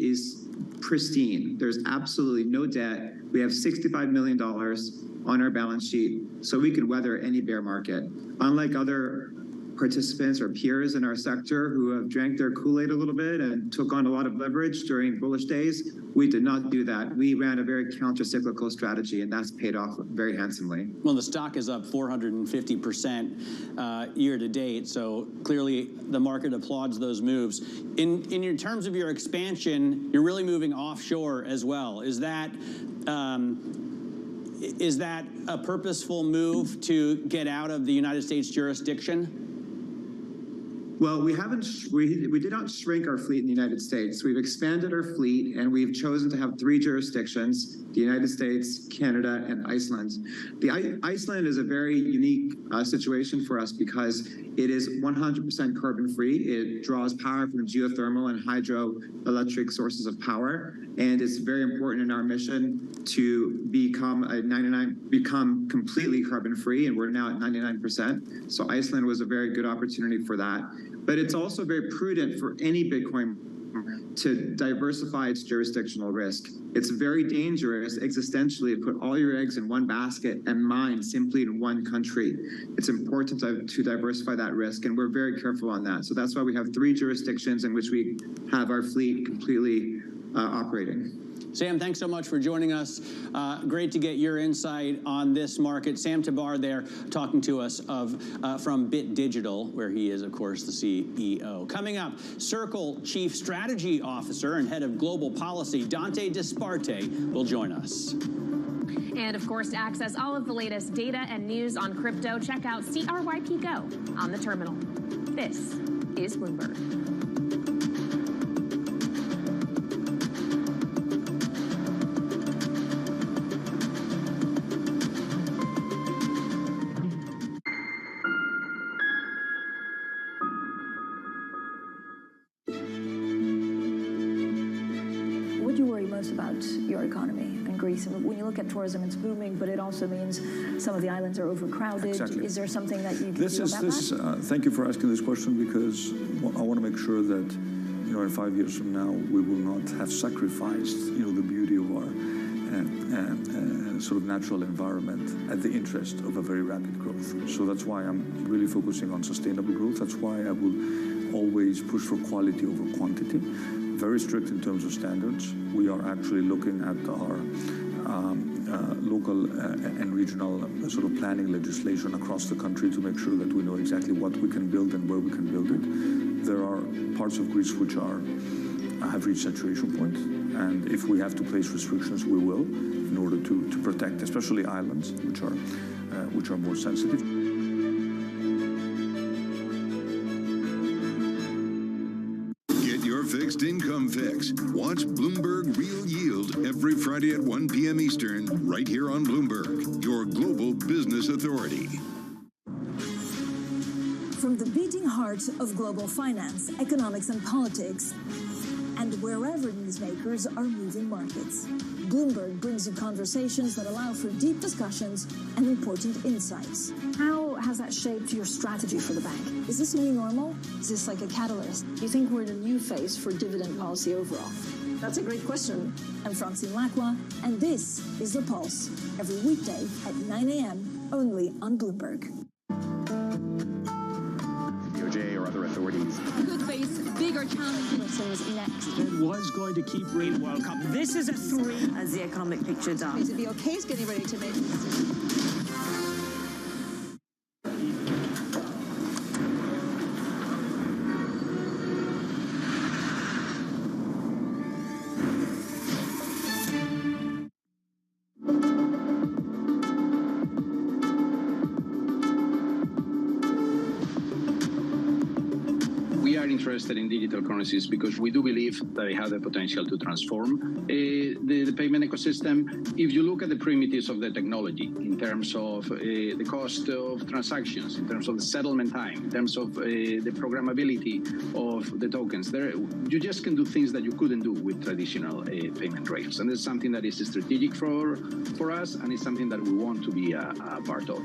is pristine. There's absolutely no debt. We have $65 million on our balance sheet, so we can weather any bear market. Unlike other participants or peers in our sector who have drank their Kool-Aid a little bit and took on a lot of leverage during bullish days, we did not do that. We ran a very counter-cyclical strategy, and that's paid off very handsomely. Well, the stock is up 450% year to date, so clearly the market applauds those moves. In your terms of your expansion, you're really moving offshore as well. Is that a purposeful move to get out of the United States jurisdiction? Well, we did not shrink our fleet in the United States. We've expanded our fleet, and we've chosen to have 3 jurisdictions: the United States, Canada, and Iceland. Iceland is a very unique situation for us because it is 100% carbon-free. It draws power from geothermal and hydroelectric sources of power, and it's very important in our mission to become completely carbon-free, and we're now at 99%. So Iceland was a very good opportunity for that. But it's also very prudent for any Bitcoin to diversify its jurisdictional risk. It's very dangerous existentially to put all your eggs in one basket and mine simply in one country. It's important to diversify that risk, and we're very careful on that. So that's why we have 3 jurisdictions in which we have our fleet completely operating. Sam, thanks so much for joining us. Great to get your insight on this market. Sam Tabar there talking to us from Bit Digital, where he is, of course, the CEO. Coming up, Circle Chief Strategy Officer and Head of Global Policy, Dante Disparte, will join us. And of course, to access all of the latest data and news on crypto, check out CRYP Go on the terminal. This is Bloomberg. About your economy and Greece. And when you look at tourism, it's booming, but it also means some of the islands are overcrowded. Exactly. Is there something that you can do about that? Thank you for asking this question, because I want to make sure that, in 5 years from now, we will not have sacrificed, the beauty of our sort of natural environment at the interest of a very rapid growth. So that's why I'm really focusing on sustainable growth. That's why I will always push for quality over quantity. Very strict in terms of standards. We are actually looking at our local and regional sort of planning legislation across the country to make sure that we know exactly what we can build and where we can build it. There are parts of Greece which have reached saturation point, and if we have to place restrictions, we will, in order to protect, especially islands, which are more sensitive. Fixed income fix. Watch Bloomberg Real Yield every Friday at 1 p.m. Eastern, right here on Bloomberg, your global business authority. From the beating heart of global finance, economics, and politics, and wherever newsmakers are moving markets, Bloomberg brings you conversations that allow for deep discussions and important insights. How has that shaped your strategy for the bank? Is this new normal? Is this like a catalyst? Do you think we're in a new phase for dividend policy overall? That's a great question. I'm Francine Lacroix, and this is The Pulse, every weekday at 9 a.m., only on Bloomberg. DOJ or other authorities could face bigger challenges. Next. Fed was going to keep rate World Cup. This is a 3. As the economic picture does. The BOK is getting ready to make a decision. Interested in digital currencies because we do believe that they have the potential to transform the payment ecosystem. If you look at the primitives of the technology in terms of the cost of transactions, in terms of the settlement time, in terms of the programmability of the tokens, you just can do things that you couldn't do with traditional payment rails. And it's something that is strategic for us, and it's something that we want to be a part of.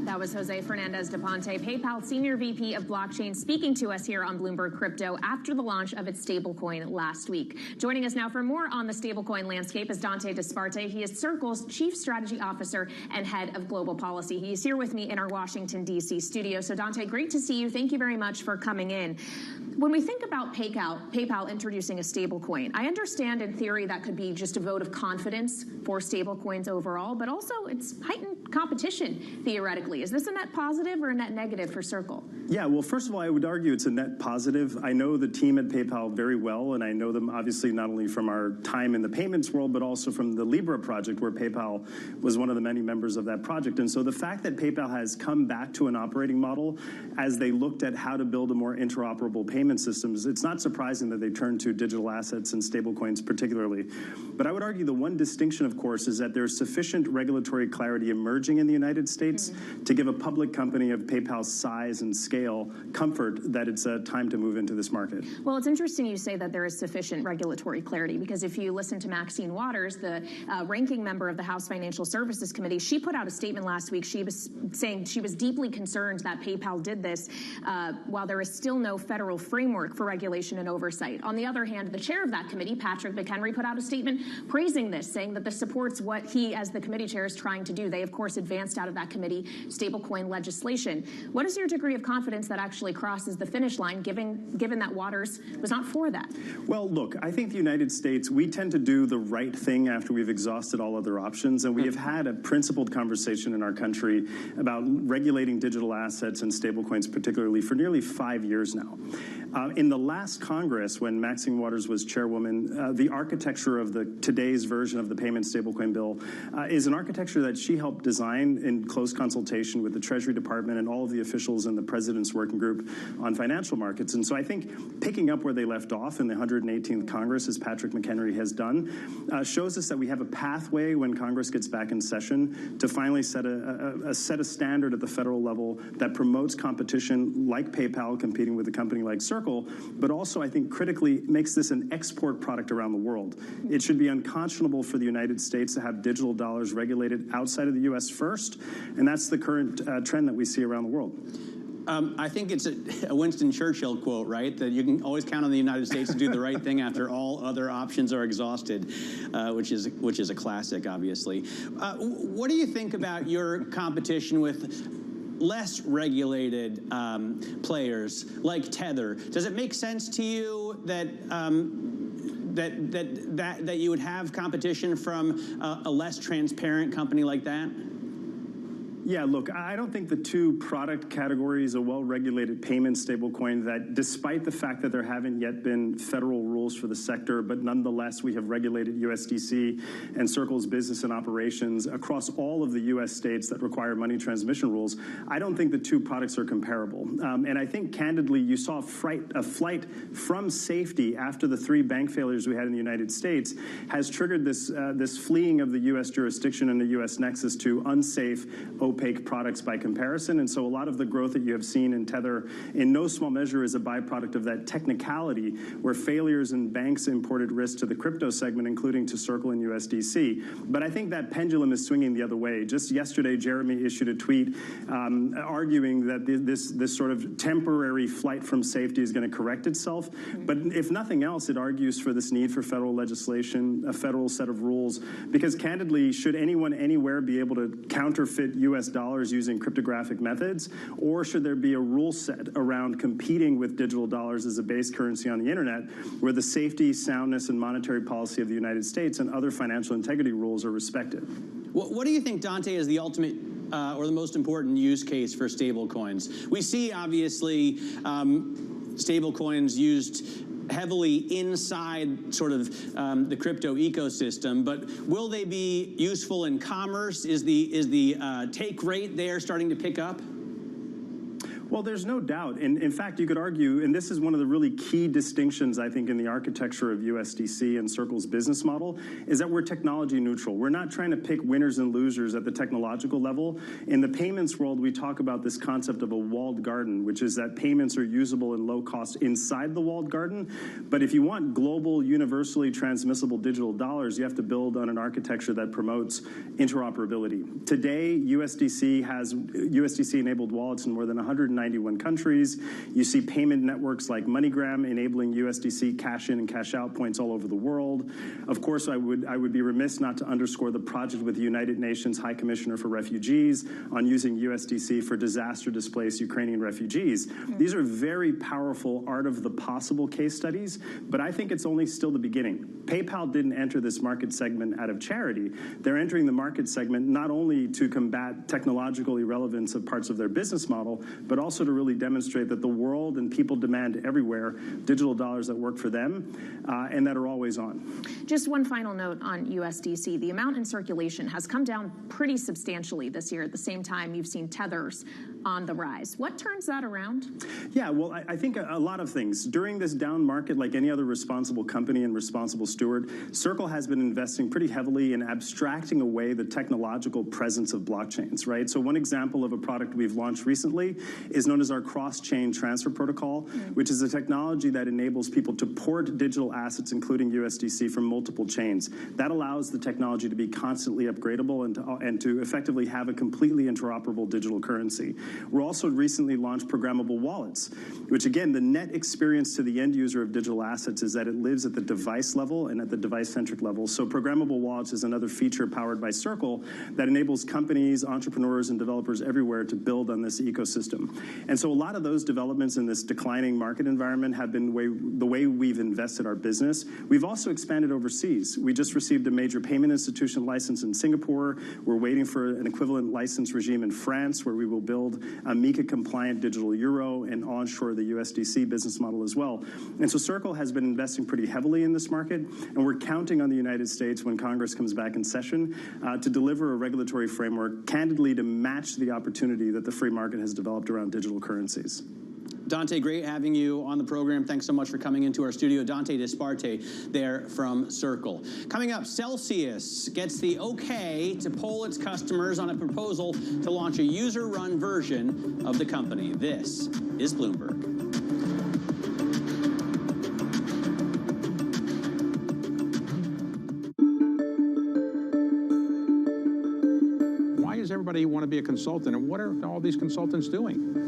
That was Jose Fernandez de Ponte, PayPal Senior VP of Blockchain, speaking to us here on Bloomberg Crypto after the launch of its stablecoin last week. Joining us now for more on the stablecoin landscape is Dante Disparte. He is Circle's Chief Strategy Officer and Head of Global Policy. He is here with me in our Washington, D.C. studio. So, Dante, great to see you. Thank you very much for coming in. When we think about PayPal introducing a stablecoin, I understand in theory that could be just a vote of confidence for stablecoins overall, but also it's heightened competition theoretically. Is this a net positive or a net negative for Circle? Yeah, well, first of all, I would argue it's a net positive. I know the team at PayPal very well, and I know them obviously not only from our time in the payments world, but also from the Libra project, where PayPal was one of the many members of that project. And so the fact that PayPal has come back to an operating model as they looked at how to build a more interoperable payment systems, it's not surprising that they turned to digital assets and stablecoins particularly. But I would argue the one distinction, of course, is that there's sufficient regulatory clarity emerging in the United States to give a public company of PayPal's size and scale comfort that it's time to move into this market. Well, it's interesting you say that there is sufficient regulatory clarity, because if you listen to Maxine Waters, the ranking member of the House Financial Services Committee, she put out a statement last week. She was saying she was deeply concerned that PayPal did this while there is still no federal framework for regulation and oversight. On the other hand, the chair of that committee, Patrick McHenry, put out a statement praising this, saying that this supports what he, as the committee chair, is trying to do. They, of course, advanced out of that committee stablecoin legislation. What is your degree of confidence that actually crosses the finish line, given that Waters was not for that? Well, look, I think the United States, we tend to do the right thing after we've exhausted all other options, and we have had a principled conversation in our country about regulating digital assets and stablecoins particularly for nearly 5 years now. In the last Congress, when Maxine Waters was chairwoman, the architecture of today's version of the payment stablecoin bill is an architecture that she helped design in close consultation with the Treasury Department and all of the officials in the President's Working Group on Financial Markets. And so I think picking up where they left off in the 118th Congress, as Patrick McHenry has done, shows us that we have a pathway when Congress gets back in session to finally set a standard at the federal level that promotes competition like PayPal competing with a company like Circle, but also I think critically makes this an export product around the world. It should be unconscionable for the United States to have digital dollars regulated outside of the U.S. first, and that's the current trend that we see around the world. I think it's a Winston Churchill quote, right? That you can always count on the United States to do the right thing after all other options are exhausted, which is a classic, obviously. What do you think about your competition with less regulated players like Tether? Does it make sense to you that that you would have competition from a less transparent company like that? Yeah, look, I don't think the two product categories, a well-regulated payment stablecoin that, despite the fact that there haven't yet been federal rules for the sector, but nonetheless we have regulated USDC and Circle's business and operations across all of the U.S. states that require money transmission rules, I don't think the two products are comparable. And I think, candidly, you saw a flight from safety after the 3 bank failures we had in the United States has triggered this fleeing of the U.S. jurisdiction and the U.S. nexus to unsafe, opaque opaque products by comparison. And so a lot of the growth that you have seen in Tether in no small measure is a byproduct of that technicality where failures in banks imported risk to the crypto segment, including to Circle and USDC. But I think that pendulum is swinging the other way. Just yesterday, Jeremy issued a tweet arguing that this sort of temporary flight from safety is going to correct itself. But if nothing else, it argues for this need for federal legislation, a federal set of rules, because candidly, should anyone anywhere be able to counterfeit US dollars using cryptographic methods, or should there be a rule set around competing with digital dollars as a base currency on the internet, where the safety, soundness, and monetary policy of the United States and other financial integrity rules are respected? What do you think, Dante, is the ultimate or the most important use case for stablecoins? We see, obviously, stablecoins used heavily inside sort of the crypto ecosystem, but will they be useful in commerce? Is the take rate there starting to pick up? Well, there's no doubt. And in fact, you could argue, and this is one of the really key distinctions, I think, in the architecture of USDC and Circle's business model, is that we're technology neutral. We're not trying to pick winners and losers at the technological level. In the payments world, we talk about this concept of a walled garden, which is that payments are usable and low cost inside the walled garden. But if you want global, universally transmissible digital dollars, you have to build on an architecture that promotes interoperability. Today, USDC has USDC-enabled wallets in more than 191 countries. You see payment networks like MoneyGram enabling USDC cash in and cash out points all over the world. Of course, I would be remiss not to underscore the project with the United Nations High Commissioner for Refugees on using USDC for disaster-displaced Ukrainian refugees. These are very powerful art of the possible case studies, but I think it's only still the beginning. PayPal didn't enter this market segment out of charity. They're entering the market segment not only to combat technological irrelevance of parts of their business model, but also to really demonstrate that the world and people demand everywhere digital dollars that work for them and that are always on. Just one final note on USDC. The amount in circulation has come down pretty substantially this year. At the same time, you've seen tethers on the rise. What turns that around? Yeah, well, I think a lot of things. During this down market, like any other responsible company and responsible steward, Circle has been investing pretty heavily in abstracting away the technological presence of blockchains, right? So one example of a product we've launched recently is known as our cross-chain transfer protocol, which is a technology that enables people to port digital assets, including USDC, from multiple chains. That allows the technology to be constantly upgradable and to effectively have a completely interoperable digital currency. We're also recently launched programmable wallets, which again, the net experience to the end user of digital assets is that it lives at the device level and at the device-centric level. So programmable wallets is another feature powered by Circle that enables companies, entrepreneurs, and developers everywhere to build on this ecosystem. And so a lot of those developments in this declining market environment have been the way we've invested our business. We've also expanded overseas. We just received a major payment institution license in Singapore. We're waiting for an equivalent license regime in France, where we will build a MiCA-compliant digital euro and onshore the USDC business model as well. And so Circle has been investing pretty heavily in this market, and we're counting on the United States when Congress comes back in session to deliver a regulatory framework, candidly, to match the opportunity that the free market has developed around digital currencies. Dante, great having you on the program. Thanks so much for coming into our studio. Dante Disparte there from Circle. Coming up, Celsius gets the okay to poll its customers on a proposal to launch a user-run version of the company. This is Bloomberg. Why does everybody want to be a consultant, and what are all these consultants doing?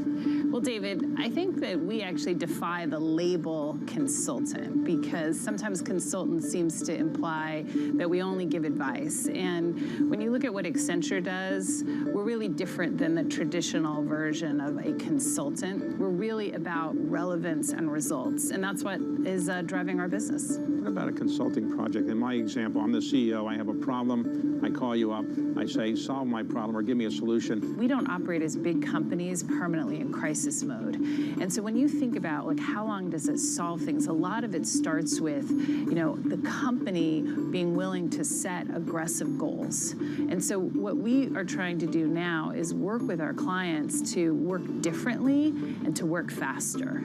Well, David, I think that we actually defy the label consultant, because sometimes consultant seems to imply that we only give advice. And when you look at what Accenture does, we're really different than the traditional version of a consultant. We're really about relevance and results, and that's what is driving our business. What about a consulting project? In my example, I'm the CEO, I have a problem, I call you up, I say, solve my problem or give me a solution. We don't operate as big companies permanently in crisis mode. And so when you think about, like, how long does it solve things, a lot of it starts with, you know, the company being willing to set aggressive goals. And so what we are trying to do now is work with our clients to work differently and to work faster.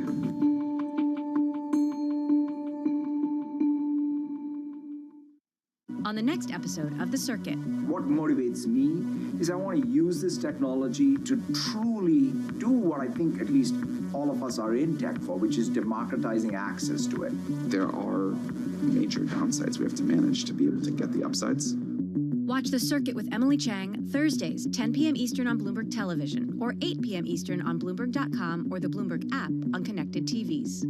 on the next episode of The Circuit. What motivates me is I want to use this technology to truly do what I think at least all of us are in tech for, which is democratizing access to it. There are major downsides we have to manage to be able to get the upsides. Watch The Circuit with Emily Chang, Thursdays, 10 p.m. Eastern on Bloomberg Television, or 8 p.m. Eastern on Bloomberg.com or the Bloomberg app on connected TVs.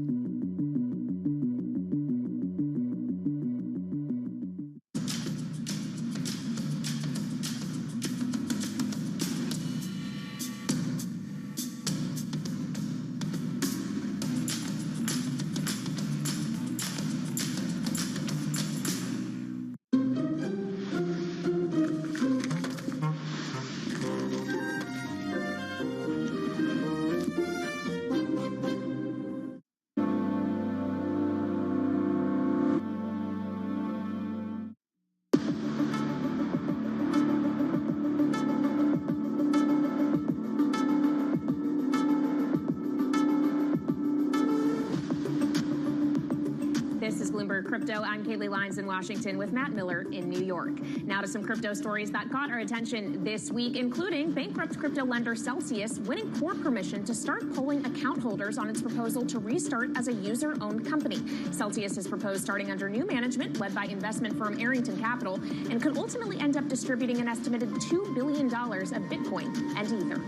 This is Bloomberg Crypto. I'm Kaylee Lyons in Washington with Matt Miller in New York. Now to some crypto stories that caught our attention this week, including bankrupt crypto lender Celsius winning court permission to start polling account holders on its proposal to restart as a user-owned company. Celsius has proposed starting under new management led by investment firm Arrington Capital and could ultimately end up distributing an estimated $2 billion of Bitcoin and Ether.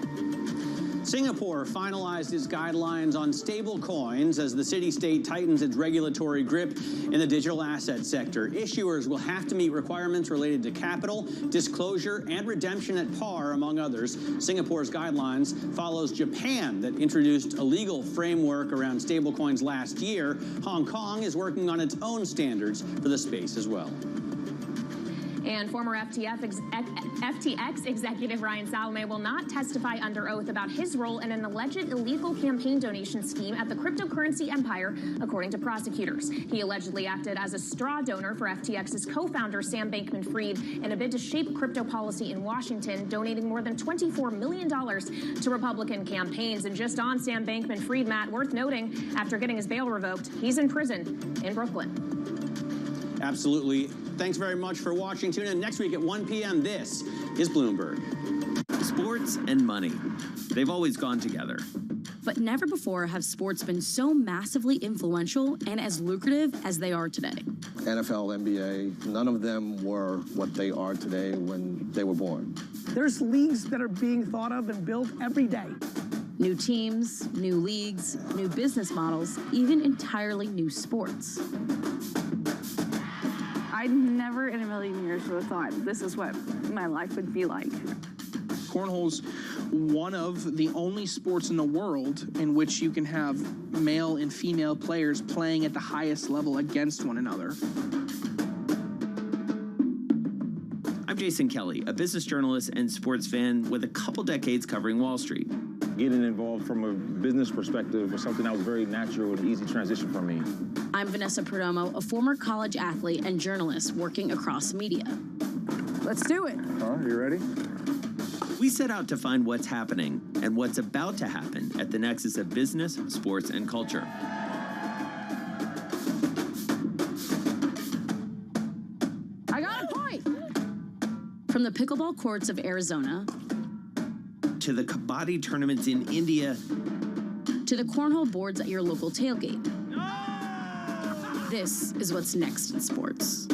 Singapore finalized its guidelines on stable coins as the city-state tightens its regulatory grip in the digital asset sector. Issuers will have to meet requirements related to capital, disclosure, and redemption at par, among others. Singapore's guidelines follows Japan that introduced a legal framework around stablecoins last year. Hong Kong is working on its own standards for the space as well. And former FTX executive Ryan Salome will not testify under oath about his role in an alleged illegal campaign donation scheme at the cryptocurrency empire, according to prosecutors. He allegedly acted as a straw donor for FTX's co-founder Sam Bankman-Fried in a bid to shape crypto policy in Washington, donating more than $24 million to Republican campaigns. And just on Sam Bankman-Fried, Matt, worth noting, after getting his bail revoked, he's in prison in Brooklyn. Absolutely. Thanks very much for watching. Tune in next week at 1 p.m. This is Bloomberg. Sports and money. They've always gone together. But never before have sports been so massively influential and as lucrative as they are today. NFL, NBA, none of them were what they are today when they were born. There's leagues that are being thought of and built every day. New teams, new leagues, new business models, even entirely new sports. I never in a million years would have thought this is what my life would be like. Cornhole's one of the only sports in the world in which you can have male and female players playing at the highest level against one another. I'm Jason Kelly, a business journalist and sports fan with a couple decades covering Wall Street. Getting involved from a business perspective was something that was very natural and easy transition for me. I'm Vanessa Perdomo, a former college athlete and journalist working across media. Let's do it. All right, you ready? We set out to find what's happening and what's about to happen at the nexus of business, sports, and culture. I got a point! From the pickleball courts of Arizona to the kabaddi tournaments in India to the cornhole boards at your local tailgate. This is what's next in sports.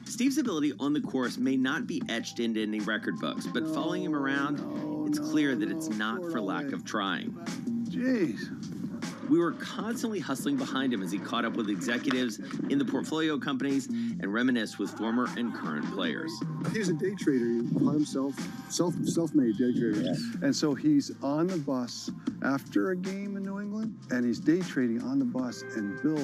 Steve's ability on the course may not be etched into any record books, but following him around, it's clear that it's not for lack of trying. Jeez. We were constantly hustling behind him as he caught up with executives in the portfolio companies and reminisced with former and current players. He's a day trader. He taught himself, self-made day trader. Yeah. And so he's on the bus after a game in New England, and he's day trading on the bus, and Bill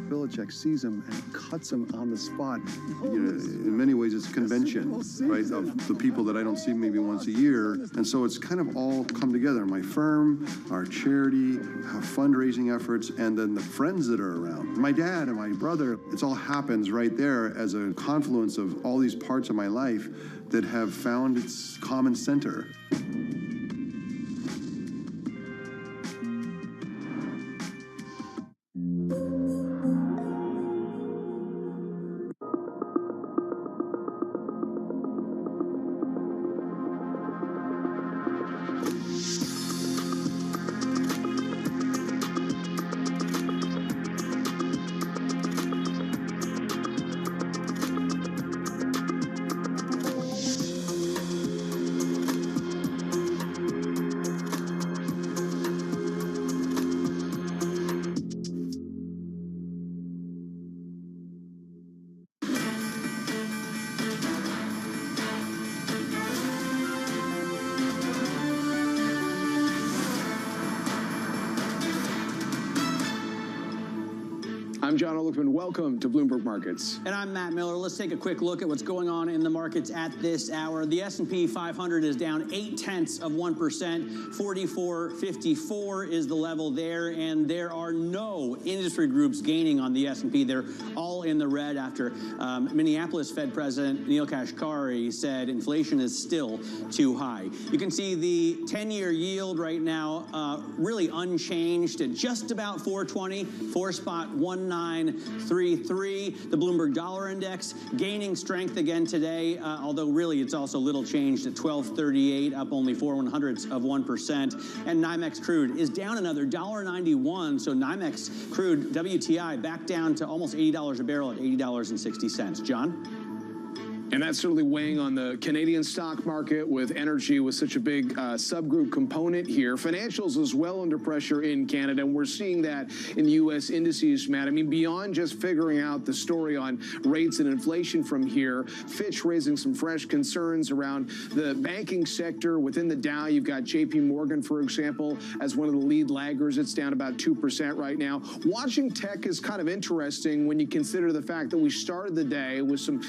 Belichick sees him and cuts him on the spot. You know, in many ways, it's a convention, right, of the people that I don't see maybe once a year. And so it's kind of all come together. My firm, our charity, our fundraising efforts, and then the friends that are around. My dad and my brother, it all happens right there as a confluence of all these parts of my life that have found its common center. I'm John Olickman. Welcome to Bloomberg Markets. And I'm Matt Miller. Let's take a quick look at what's going on in the markets at this hour. The S&P 500 is down 0.8%. 44.54 is the level there, and there are no industry groups gaining on the S&P. They're all in the red after Minneapolis Fed President Neil Kashkari said inflation is still too high. You can see the 10-year yield right now really unchanged at just about 420, 4.1933. The Bloomberg Dollar Index gaining strength again today, although really it's also little changed at 1238, up only 0.04%. And NYMEX crude is down another $1.91. So NYMEX crude WTI back down to almost $80 a barrel at $80.60. John? And that's certainly weighing on the Canadian stock market, with energy with such a big subgroup component here. Financials is well under pressure in Canada, and we're seeing that in the U.S. indices, Matt. I mean, beyond just figuring out the story on rates and inflation from here, Fitch raising some fresh concerns around the banking sector. Within the Dow, you've got J.P. Morgan, for example, as one of the lead laggers. It's down about 2% right now. Watching tech is kind of interesting when you consider the fact that we started the day with some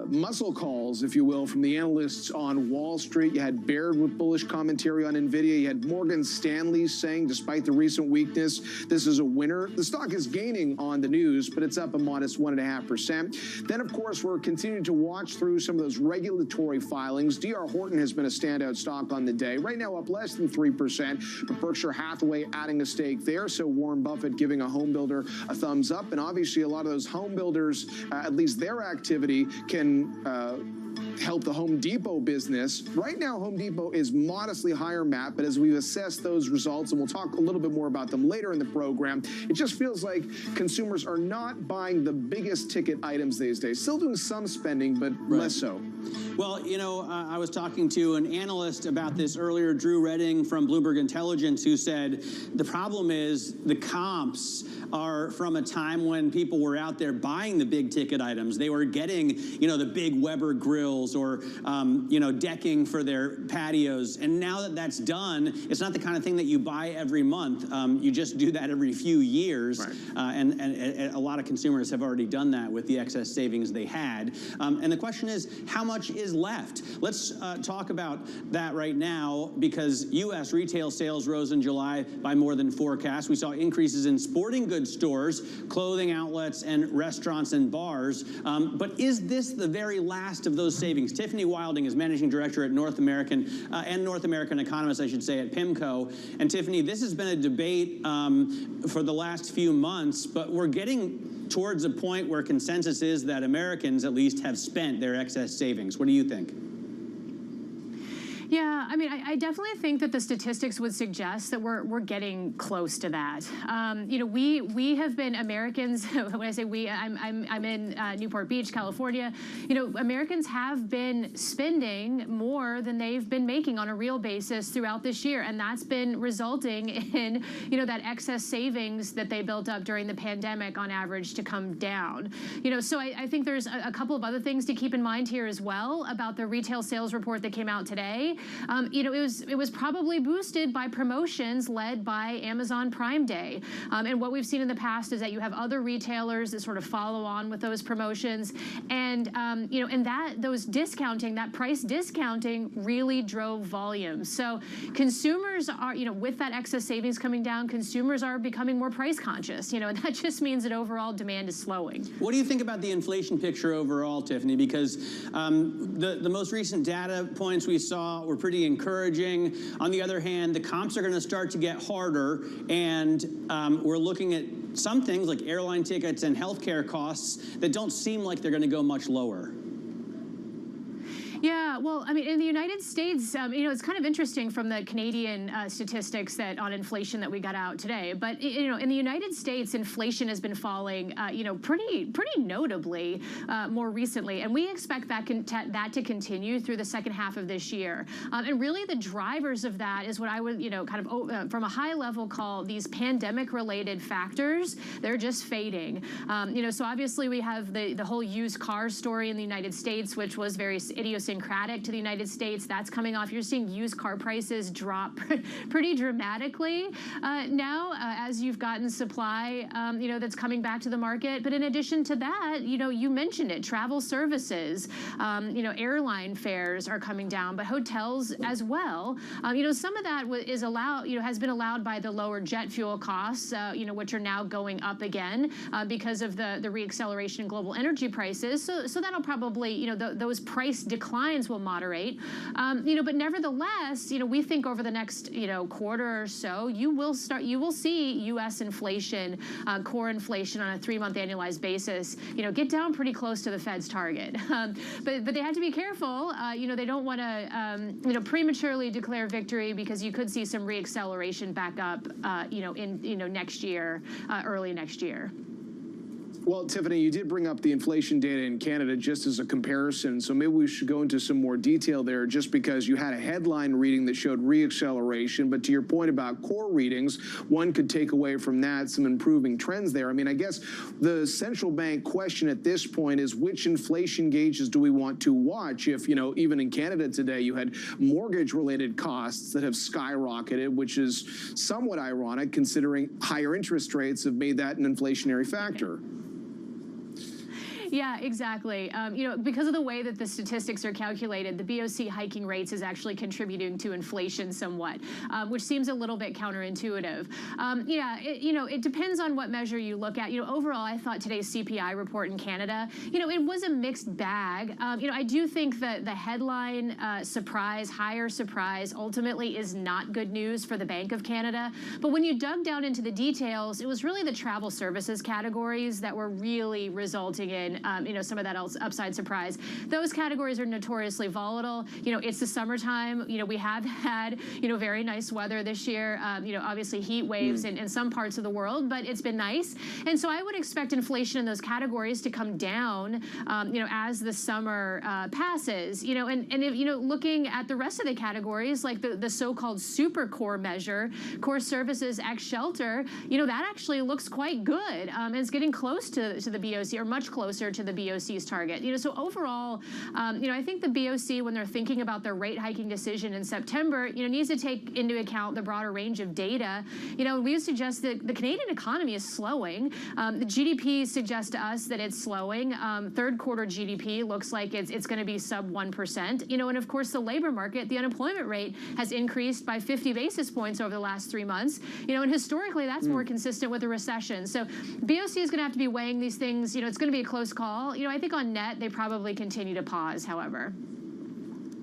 muscle calls, if you will, from the analysts on Wall Street. You had Baird with bullish commentary on NVIDIA. You had Morgan Stanley saying, despite the recent weakness, this is a winner. The stock is gaining on the news, but it's up a modest 1.5%. Then, of course, we're continuing to watch through some of those regulatory filings. D.R. Horton has been a standout stock on the day. Right now up less than 3%, but Berkshire Hathaway adding a stake there. So Warren Buffett giving a home builder a thumbs up. And obviously a lot of those home builders, at least their activity, can help the Home Depot business. Right now, Home Depot is modestly higher, Matt, but as we've assessed those results, and we'll talk a little bit more about them later in the program, it just feels like consumers are not buying the biggest ticket items these days. Still doing some spending, but less so. Well, you know, I was talking to an analyst about this earlier, Drew Redding from Bloomberg Intelligence, who said the problem is the comps are from a time when people were out there buying the big ticket items. They were getting, you know, the big Weber grills or, you know, decking for their patios. And now that that's done, it's not the kind of thing that you buy every month. You just do that every few years. Right. And a lot of consumers have already done that with the excess savings they had. And the question is, how much is left? Let's talk about that right now, because U.S. retail sales rose in July by more than forecast. We saw increases in sporting goods stores, clothing outlets, and restaurants and bars. But is this the very last of those savings? Tiffany Wilding is managing director at North American economist, I should say, at PIMCO. And Tiffany, this has been a debate for the last few months, but we're getting towards a point where consensus is that Americans, at least, have spent their excess savings. What do you think? Yeah, I mean, I definitely think that the statistics would suggest that we're getting close to that. You know, we have been Americans. When I say we, I'm in Newport Beach, California. You know, Americans have been spending more than they've been making on a real basis throughout this year, and that's been resulting in, you know, that excess savings that they built up during the pandemic on average to come down. You know, so I think there's a couple of other things to keep in mind here as well about the retail sales report that came out today. You know, it was probably boosted by promotions led by Amazon Prime Day. And what we've seen in the past is that you have other retailers that sort of follow on with those promotions. And, you know, and that price discounting really drove volume. So consumers are, you know, with that excess savings coming down, consumers are becoming more price conscious, you know, and that just means that overall demand is slowing. What do you think about the inflation picture overall, Tiffany? Because the most recent data points we saw were pretty encouraging. On the other hand, the comps are going to start to get harder, and we're looking at some things like airline tickets and healthcare costs that don't seem like they're going to go much lower. Yeah, well, I mean, in the United States, you know, it's kind of interesting from the Canadian statistics that on inflation that we got out today. But, you know, in the United States, inflation has been falling, you know, pretty notably more recently. And we expect that to continue through the second half of this year. And really the drivers of that is what I would, you know, kind of from a high level call these pandemic related factors. They're just fading. You know, so obviously we have the whole used car story in the United States, which was very idiosyncratic idiosyncratic to the United States. That's coming off. You're seeing used car prices drop pretty dramatically now as you've gotten supply, that's coming back to the market. But in addition to that, you mentioned it, travel services, airline fares are coming down, but hotels as well. Some of that is allowed, has been allowed by the lower jet fuel costs, which are now going up again because of the reacceleration in global energy prices. So that'll probably, those price declines will moderate. But nevertheless, we think over the next, quarter or so, you will see U.S. inflation, core inflation on a 3-month annualized basis, get down pretty close to the Fed's target. But they have to be careful. They don't want to, prematurely declare victory because you could see some reacceleration back up, in next year, early next year. Well, Tiffany, you did bring up the inflation data in Canada just as a comparison, so maybe we should go into some more detail there just because you had a headline reading that showed reacceleration, but to your point about core readings, one could take away from that some improving trends there. I mean, I guess the central bank question at this point is which inflation gauges do we want to watch if, even in Canada today, you had mortgage-related costs that have skyrocketed, which is somewhat ironic considering higher interest rates have made that an inflationary factor. Yeah, exactly. Because of the way that the statistics are calculated, the BOC hiking rates is actually contributing to inflation somewhat, which seems a little bit counterintuitive. It depends on what measure you look at. Overall, I thought today's CPI report in Canada, it was a mixed bag. I do think that the headline higher surprise, ultimately is not good news for the Bank of Canada. But when you dug down into the details, it was really the travel services categories that were really resulting in some of that upside surprise. Those categories are notoriously volatile. It's the summertime. We have had, very nice weather this year. Obviously heat waves in some parts of the world, but it's been nice. And so I would expect inflation in those categories to come down, as the summer passes. And if, looking at the rest of the categories, like the so-called super core measure, core services ex shelter, that actually looks quite good. It's getting close to the BOC, or much closer to the BOC's target. So overall, I think the BOC, when they're thinking about their rate hiking decision in September, needs to take into account the broader range of data. We would suggest that the Canadian economy is slowing. The GDP suggests to us that it's slowing. Third quarter GDP looks like it's going to be sub 1%. And of course the labor market, the unemployment rate has increased by 50 basis points over the last 3 months. And historically that's more consistent with a recession. So BOC is going to have to be weighing these things. It's going to be a close call. I think on net, they probably continue to pause, however.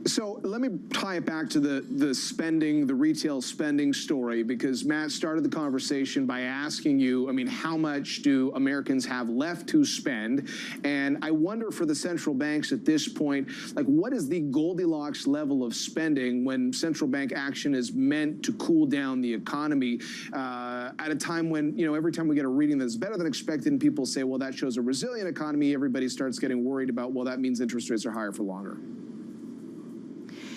So let me tie it back to the spending, the retail spending story, because Matt started the conversation by asking you, how much do Americans have left to spend? And I wonder for the central banks at this point, what is the Goldilocks level of spending when central bank action is meant to cool down the economy at a time when, every time we get a reading that's better than expected and people say, well, that shows a resilient economy, everybody starts getting worried about, well, that means interest rates are higher for longer.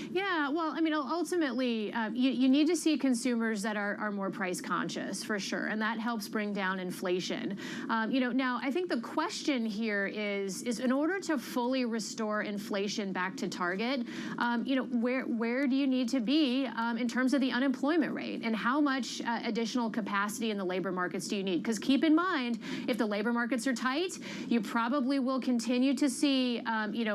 Yeah, well, ultimately, you need to see consumers that are more price conscious, for sure, and that helps bring down inflation. Now, I think the question here is in order to fully restore inflation back to target, where do you need to be in terms of the unemployment rate, and how much additional capacity in the labor markets do you need? Because keep in mind, if the labor markets are tight, you probably will continue to see,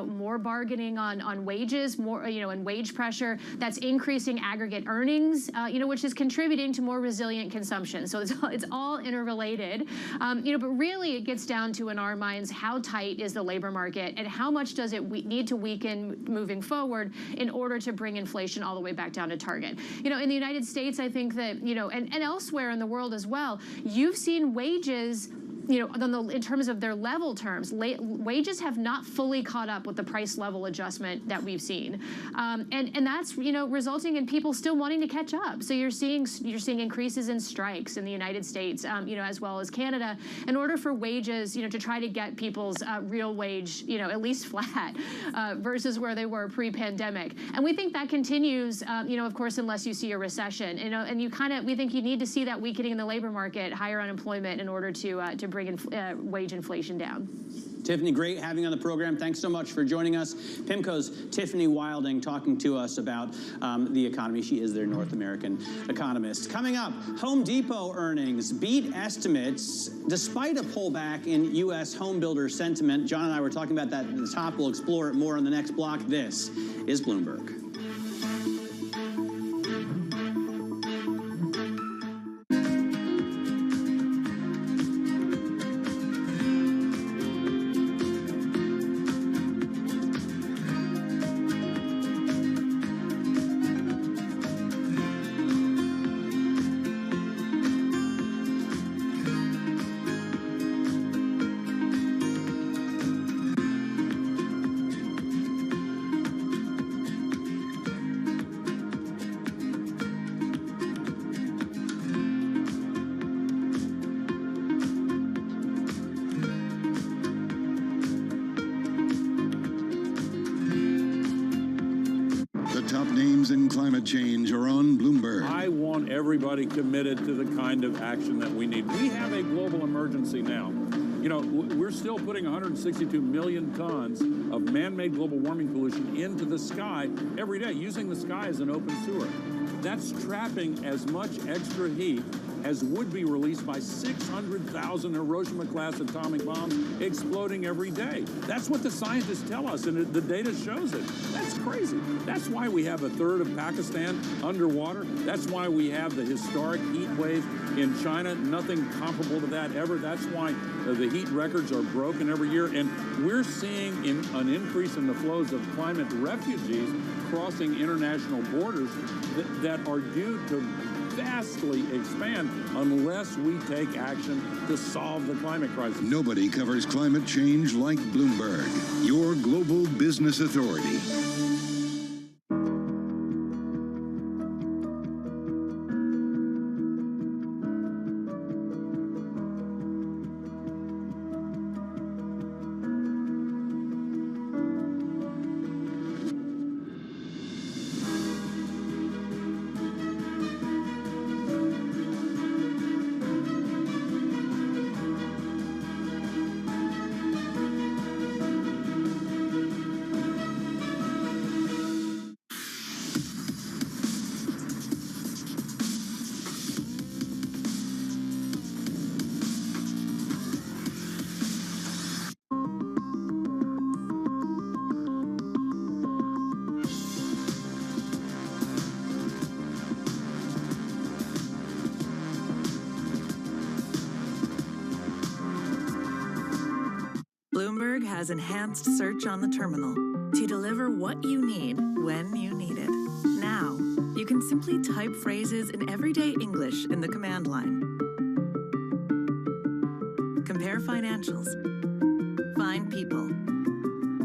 more bargaining on wages, more, and wage pressure that's increasing aggregate earnings, which is contributing to more resilient consumption. So it's all interrelated. But really it gets down to, in our minds, how tight is the labor market and how much does it need to weaken moving forward in order to bring inflation all the way back down to target. In the United States, I think that, and elsewhere in the world as well, you've seen wages, in terms of their level terms, wages have not fully caught up with the price level adjustment that we've seen, and that's resulting in people still wanting to catch up. So you're seeing increases in strikes in the United States, as well as Canada, in order for wages, to try to get people's real wage, at least flat, versus where they were pre-pandemic. And we think that continues, of course, unless you see a recession. And we think you need to see that weakening in the labor market, higher unemployment, in order to bring wage inflation down. Tiffany, great having you on the program. Thanks so much for joining us. PIMCO's Tiffany Wilding talking to us about the economy. She is their North American economist. Coming up, Home Depot earnings beat estimates despite a pullback in U.S. home builder sentiment. John and I were talking about that at the top. We'll explore it more on the next block. This is Bloomberg. In climate change are on Bloomberg. I want everybody committed to the kind of action that we need. We have a global emergency now. You know, we're still putting 162 million tons of man-made global warming pollution into the sky every day, using the sky as an open sewer. That's trapping as much extra heat as would be released by 600,000 Hiroshima-class atomic bombs exploding every day. That's what the scientists tell us, and the data shows it. That's crazy. That's why we have a third of Pakistan underwater. That's why we have the historic heat wave in China. Nothing comparable to that ever. That's why the heat records are broken every year. And we're seeing an increase in the flows of climate refugees crossing international borders that are due to vastly expand unless we take action to solve the climate crisis. Nobody covers climate change like Bloomberg, your global business authority. Bloomberg has enhanced search on the terminal to deliver what you need when you need it. Now, you can simply type phrases in everyday English in the command line. Compare financials. Find people.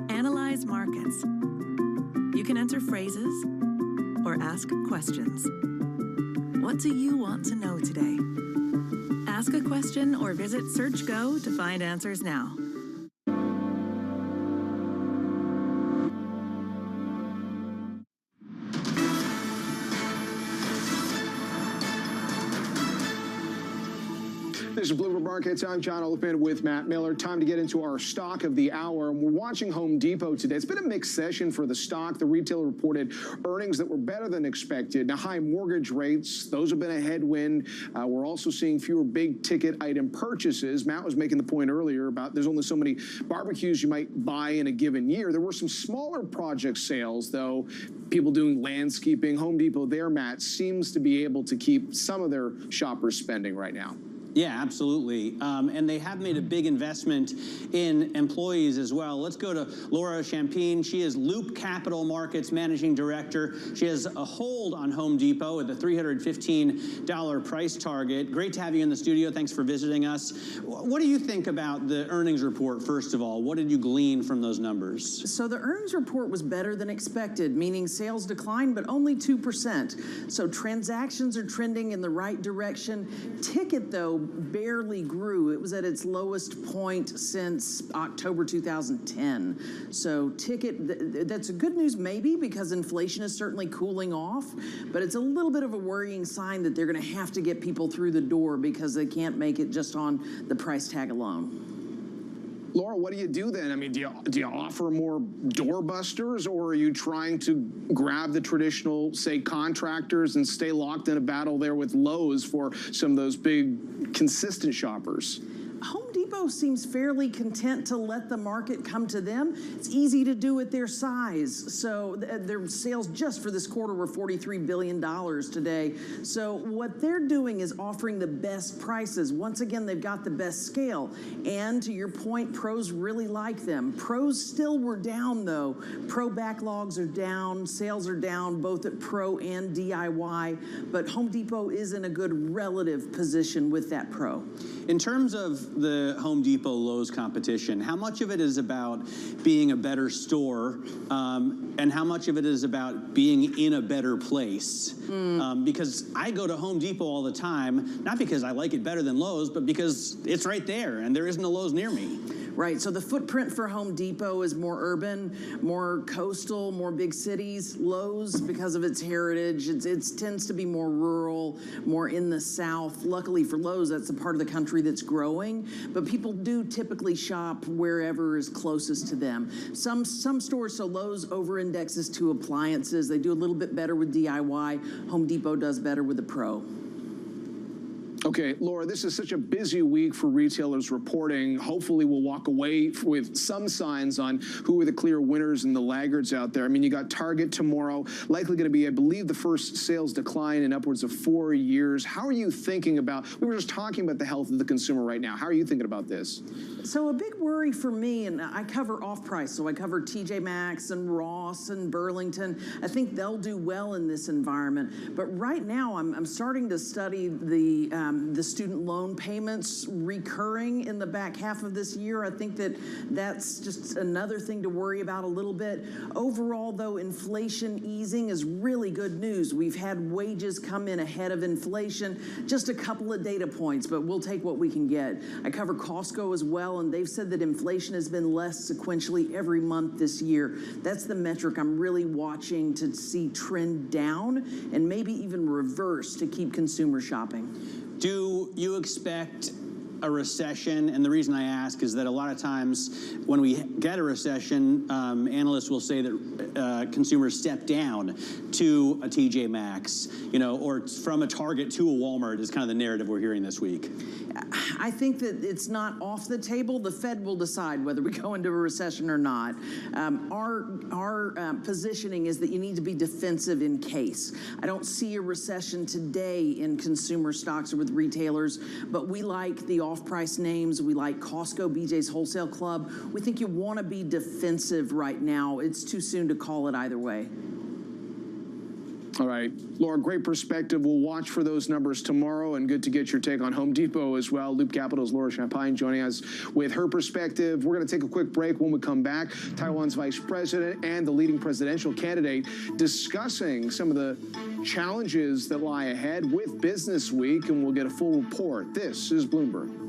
Analyze markets. You can enter phrases or ask questions. What do you want to know today? Ask a question or visit SearchGo to find answers now. This is Bloomberg Markets. I'm John Oliphant with Matt Miller. Time to get into our stock of the hour. We're watching Home Depot today. It's been a mixed session for the stock. The retailer reported earnings that were better than expected. Now, high mortgage rates, those have been a headwind. We're also seeing fewer big ticket item purchases. Matt was making the point earlier about there's only so many barbecues you might buy in a given year. There were some smaller project sales, though. People doing landscaping. Home Depot there, Matt, seems to be able to keep some of their shoppers spending right now. Yeah, absolutely. And they have made a big investment in employees as well. Let's go to Laura Champagne. She is Loop Capital Markets Managing Director. She has a hold on Home Depot with a $315 price target. Great to have you in the studio. Thanks for visiting us. What do you think about the earnings report, first of all? What did you glean from those numbers? So the earnings report was better than expected, meaning sales declined, but only 2%. So transactions are trending in the right direction. Ticket, though, barely grew. It was at its lowest point since October 2010. So that's a good news maybe because inflation is certainly cooling off, but it's a little bit of a worrying sign that they're going to have to get people through the door because they can't make it just on the price tag alone. Laura, what do you do then? I mean, do you offer more doorbusters, or are you trying to grab the traditional, say, contractors and stay locked in a battle there with Lowe's for some of those big, consistent shoppers? Home Depot seems fairly content to let the market come to them. It's easy to do at their size. So their sales just for this quarter were $43 billion today. So what they're doing is offering the best prices. Once again, they've got the best scale. And to your point, pros really like them. Pros still were down, though. Pro backlogs are down. Sales are down, both at pro and DIY. But Home Depot is in a good relative position with that pro. In terms of the Home Depot Lowe's competition, how much of it is about being a better store and how much of it is about being in a better place? Because I go to Home Depot all the time, not because I like it better than Lowe's, but because it's right there and there isn't a Lowe's near me. Right, so the footprint for Home Depot is more urban, more coastal, more big cities. Lowe's, because of its heritage, it tends to be more rural, more in the South. Luckily for Lowe's, that's the part of the country that's growing, but people do typically shop wherever is closest to them. Some stores, so Lowe's over-indexes to appliances. They do a little bit better with DIY. Home Depot does better with the pro. Okay, Laura, this is such a busy week for retailers reporting. Hopefully we'll walk away with some signs on who are the clear winners and the laggards out there. I mean, you got Target tomorrow, likely going to be, I believe, the first sales decline in upwards of 4 years. How are you thinking about, we were just talking about the health of the consumer right now. How are you thinking about this? So a big worry for me, and I cover off-price, so I cover TJ Maxx and Ross and Burlington. I think they'll do well in this environment. But right now, I'm starting to study the student loan payments recurring in the back half of this year. I think that's just another thing to worry about a little bit. Overall, though, inflation easing is really good news. We've had wages come in ahead of inflation, just a couple of data points, but we'll take what we can get. I cover Costco as well, and they've said that inflation has been less sequentially every month this year. That's the metric I'm really watching to see trend down and maybe even reverse to keep consumer shopping. Do you expect a recession? And the reason I ask is that a lot of times when we get a recession, analysts will say that consumers step down to a TJ Maxx, or from a Target to a Walmart is kind of the narrative we're hearing this week. I think that it's not off the table. The Fed will decide whether we go into a recession or not. Our positioning is that you need to be defensive in case. I don't see a recession today in consumer stocks or with retailers, but we like the off-price names. We like Costco, BJ's Wholesale Club. We think you want to be defensive right now. It's too soon to call it either way. All right, Laura, great perspective. We'll watch for those numbers tomorrow, and good to get your take on Home Depot as well. Loop Capital's Laura Champagne joining us with her perspective. We're going to take a quick break. When we come back, Taiwan's vice president and the leading presidential candidate discussing some of the challenges that lie ahead with Business Week, and we'll get a full report. This is Bloomberg.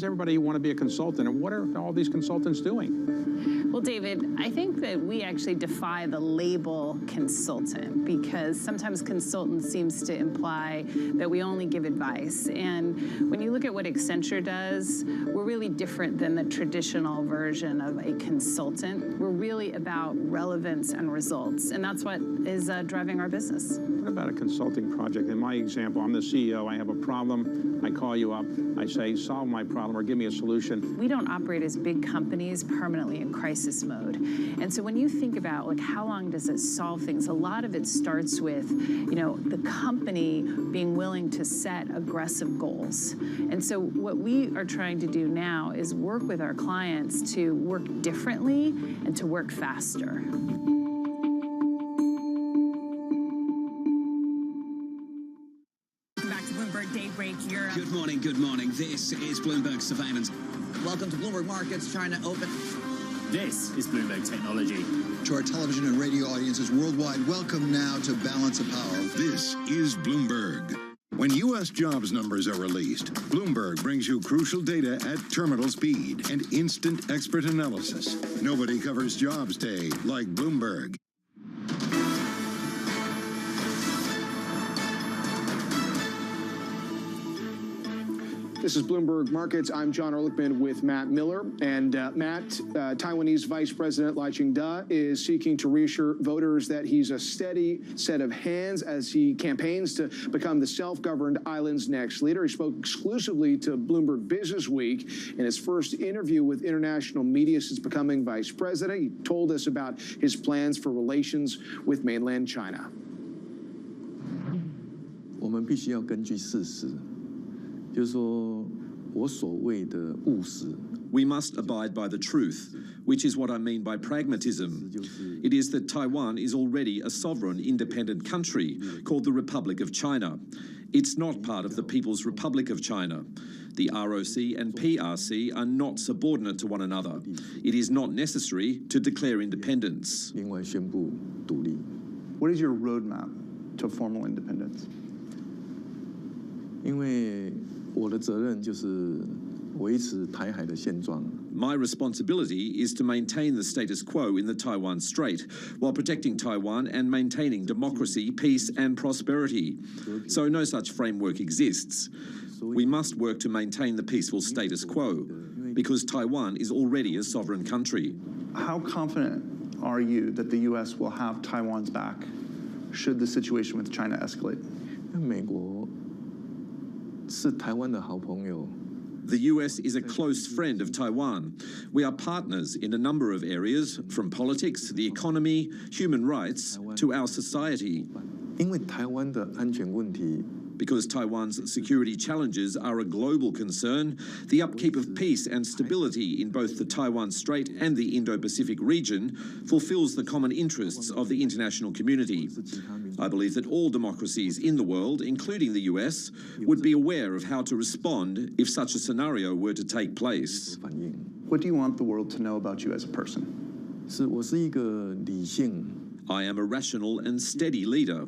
Everybody want to be a consultant, and what are all these consultants doing? Well, David, I think that we actually defy the label consultant because sometimes consultant seems to imply that we only give advice. And when you look at what Accenture does, we're really different than the traditional version of a consultant. We're really about relevance and results, and that's what is driving our business. What about a consulting project? In my example, I'm the CEO. I have a problem. I call you up. I say, solve my problem. problem or give me a solution. We don't operate as big companies permanently in crisis mode. And so when you think about like how long does it solve things, a lot of it starts with, you know, the company being willing to set aggressive goals. And so what we are trying to do now is work with our clients to work differently and to work faster. Back to Bloomberg Daybreak Europe. Good morning, good morning. This is Bloomberg Surveillance. Welcome to Bloomberg Markets. China open. This is Bloomberg Technology. To our television and radio audiences worldwide, welcome now to Balance of Power. This is Bloomberg. When U.S. jobs numbers are released, Bloomberg brings you crucial data at terminal speed and instant expert analysis. Nobody covers jobs day like Bloomberg. This is Bloomberg Markets. I'm John Ehrlichman with Matt Miller. And Matt, Taiwanese Vice President Lai Ching-te is seeking to reassure voters that he's a steady set of hands as he campaigns to become the self-governed island's next leader. He spoke exclusively to Bloomberg Business Week in his first interview with international media since becoming vice president. He told us about his plans for relations with mainland China. 我们必须要根据事实。就是说我所谓的务实 We must abide by the truth, which is what I mean by pragmatism. It is that Taiwan is already a sovereign, independent country called the Republic of China. It's not part of the People's Republic of China. The ROC and PRC are not subordinate to one another. It is not necessary to declare independence. 另外宣布独立 What is your roadmap to formal independence? 因为我的责任就是维持台海的现状。 My responsibility is to maintain the status quo in the Taiwan Strait while protecting Taiwan and maintaining democracy, peace and prosperity. So no such framework exists. We must work to maintain the peaceful status quo because Taiwan is already a sovereign country. How confident are you that the U.S. will have Taiwan's back should the situation with China escalate? 美国是台湾的好朋友。 The US is a close friend of Taiwan. We are partners in a number of areas, from politics, the economy, human rights, to our society. 因为台湾的安全问题 Because Taiwan's security challenges are a global concern, the upkeep of peace and stability in both the Taiwan Strait and the Indo-Pacific region fulfills the common interests of the international community. I believe that all democracies in the world, including the US, would be aware of how to respond if such a scenario were to take place. What do you want the world to know about you as a person? 是我是一个理性 I am a rational and steady leader.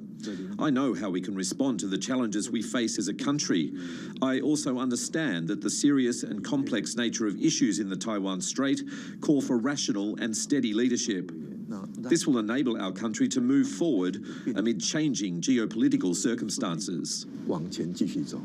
I know how we can respond to the challenges we face as a country. I also understand that the serious and complex nature of issues in the Taiwan Strait call for rational and steady leadership. This will enable our country to move forward amid changing geopolitical circumstances. 往前继续走。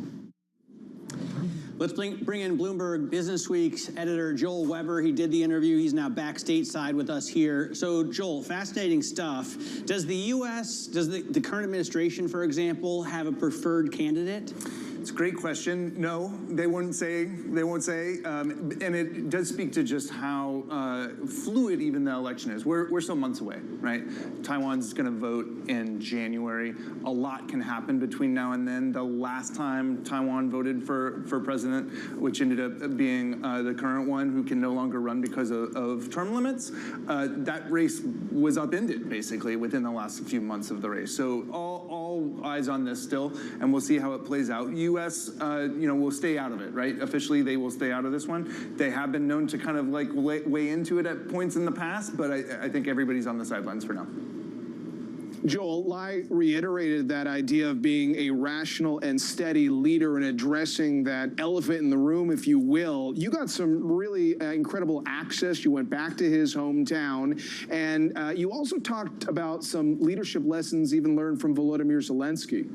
Let's bring in Bloomberg Business Week's editor, Joel Weber. He did the interview. He's now back stateside with us here. So, Joel, fascinating stuff. Does the U.S., does the current administration, for example, have a preferred candidate? It's a great question. No, they won't say. And it does speak to just how fluid even the election is. We're still months away, right? Taiwan's going to vote in January. A lot can happen between now and then. The last time Taiwan voted for president, which ended up being the current one, who can no longer run because of term limits, that race was upended basically within the last few months of the race. So all eyes on this still, and we'll see how it plays out. U.S., will stay out of it, right? Officially, they will stay out of this one. They have been known to kind of like weigh into it at points in the past, but I think everybody's on the sidelines for now. Joel, Lai reiterated that idea of being a rational and steady leader and addressing that elephant in the room, if you will. You got some really incredible access. You went back to his hometown, and you also talked about some leadership lessons even learned from Volodymyr Zelensky.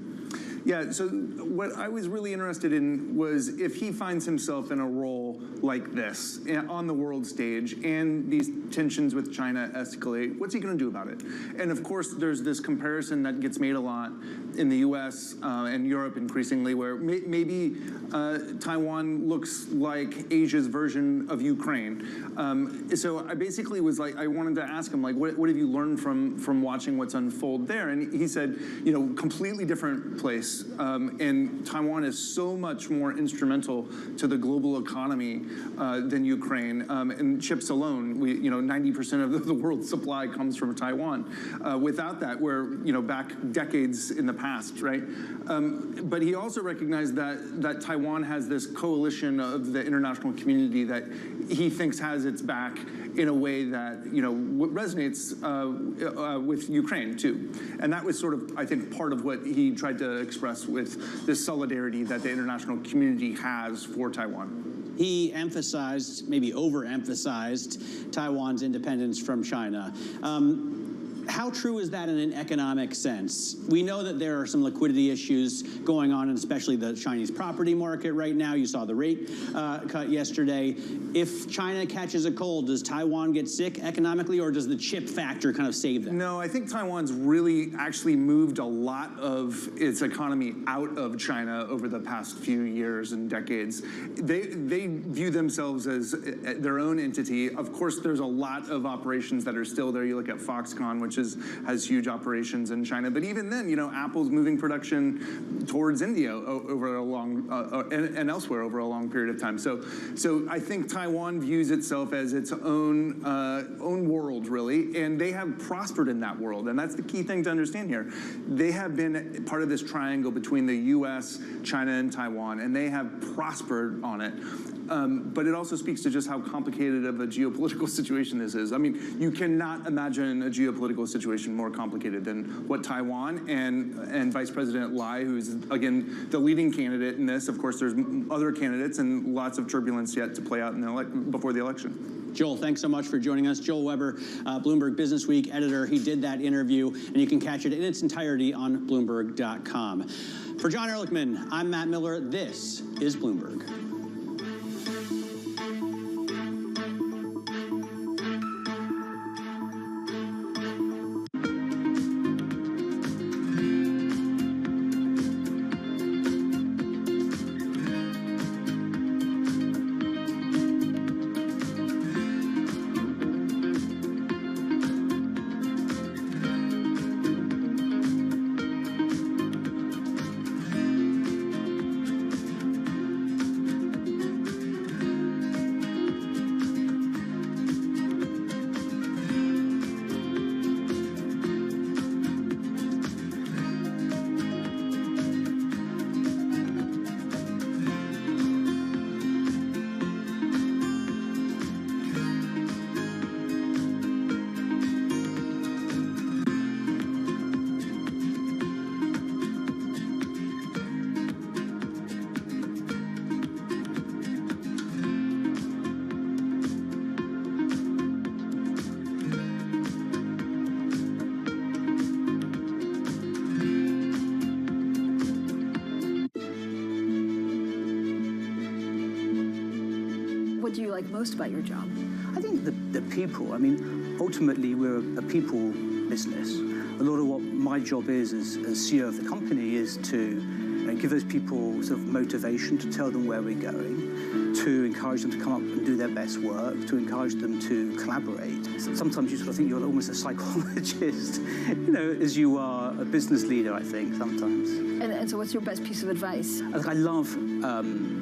Yeah, so what I was really interested in was if he finds himself in a role like this on the world stage and these tensions with China escalate, what's he going to do about it? And of course, there's this comparison that gets made a lot in the US and Europe increasingly where maybe Taiwan looks like Asia's version of Ukraine. So I basically was like, I wanted to ask him, like, what have you learned from watching what's unfold there? And he said, you know, completely different place. And Taiwan is so much more instrumental to the global economy than Ukraine. And chips alone, 90% of the world's supply comes from Taiwan. Without that, we're back decades in the past, right? But he also recognized that Taiwan has this coalition of the international community that he thinks has its back in a way that resonates with Ukraine too. And that was sort of, I think, part of what he tried to express with this solidarity that the international community has for Taiwan. He emphasized, maybe overemphasized, Taiwan's independence from China. How true is that in an economic sense? We know that there are some liquidity issues going on, and especially the Chinese property market right now. You saw the rate cut yesterday. If China catches a cold, does Taiwan get sick economically, or does the chip factor kind of save them? No, I think Taiwan's really actually moved a lot of its economy out of China over the past few years and decades. They view themselves as their own entity. Of course, there's a lot of operations that are still there. You look at Foxconn, which has huge operations in China. But even then, Apple's moving production towards India over a long and elsewhere over a long period of time. So I think Taiwan views itself as its own world, really, and they have prospered in that world. And that's the key thing to understand here. They have been part of this triangle between the U.S., China, and Taiwan, and they have prospered on it. But it also speaks to just how complicated of a geopolitical situation this is. I mean, you cannot imagine a geopolitical situation more complicated than what Taiwan and Vice President Lai, who's, again, the leading candidate in this. Of course, there's other candidates and lots of turbulence yet to play out before the election. Joel, thanks so much for joining us. Joel Weber, Bloomberg Businessweek editor. He did that interview, and you can catch it in its entirety on Bloomberg.com. For John Ehrlichman, I'm Matt Miller. This is Bloomberg. What do you like most about your job? I think the people. I mean, ultimately, we're a people business. A lot of what my job is as CEO of the company is to give those people sort of motivation, to tell them where we're going, to encourage them to come up and do their best work, to encourage them to collaborate. Sometimes you sort of think you're almost a psychologist, as you are a business leader, I think, sometimes. And so what's your best piece of advice? I love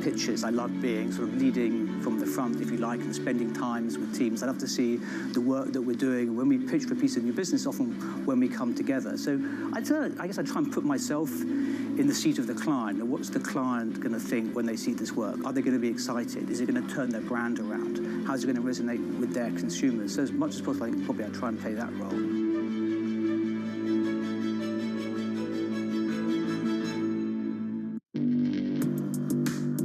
pitches. I love being sort of leading from the front, if you like, and spending times with teams. I love to see the work that we're doing. When we pitch for a piece of new business, often when we come together. So I guess I try and put myself in the seat of the client. And what's the client going to think when they see this work? Are they going to be excited? Is it going to turn their brand around? How's it going to resonate with their consumers? So as much as possible, I think probably I try and play that role.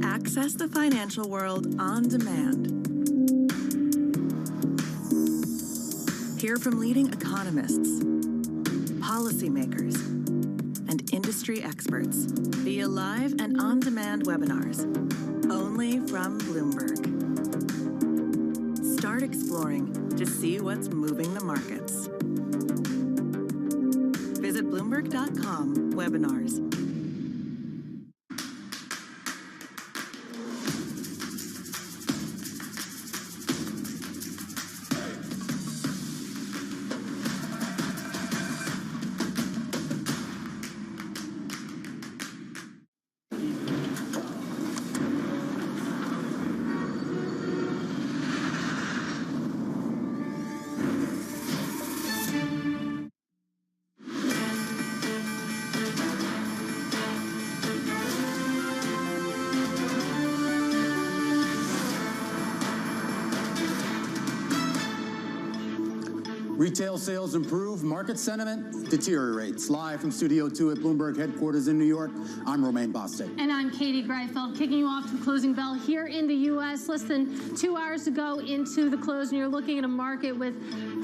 Access the financial world on demand. Hear from leading economists, policymakers, and industry experts via live and on-demand webinars, only from Bloomberg. Start exploring to see what's moving the markets. Visit Bloomberg.com/webinars. Retail sales improve, market sentiment deteriorates. Live from Studio 2 at Bloomberg headquarters in New York, I'm Romaine Bostick. And I'm Katie Greifeld, kicking you off to the closing bell here in the U.S. Less than 2 hours to go into the close, and you're looking at a market with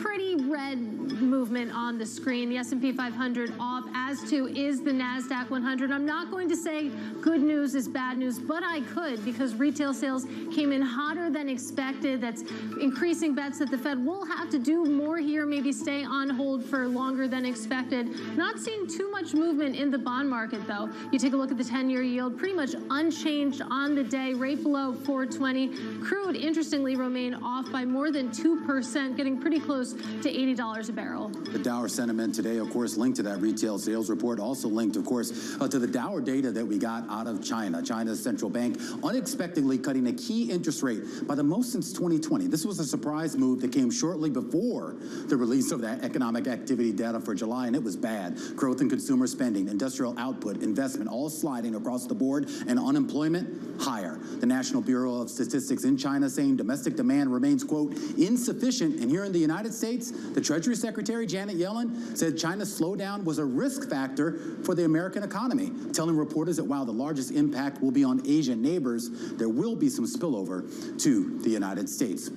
pretty red movement on the screen. The S&P 500 off, as too is the NASDAQ 100. I'm not going to say good news is bad news, but I could, because retail sales came in hotter than expected. That's increasing bets that the Fed will have to do more here, maybe stay on hold for longer than expected. Not seeing too much movement in the bond market, though. You take a look at the 10-year yield, pretty much unchanged on the day, right below 420. Crude, interestingly, remain off by more than 2%, getting pretty close to $80 a barrel. The Dow sentiment today, of course, linked to that retail sales report, also linked, of course, to the Dow data that we got out of China. China's central bank unexpectedly cutting a key interest rate by the most since 2020. This was a surprise move that came shortly before the release of that economic activity data for July, and it was bad. Growth in consumer spending, industrial output, investment, all sliding across the board, and unemployment higher. The National Bureau of Statistics in China saying domestic demand remains, quote, insufficient. And here in the United States, the Treasury Secretary, Janet Yellen, said China's slowdown was a risk factor for the American economy, telling reporters that while the largest impact will be on Asian neighbors, there will be some spillover to the United States.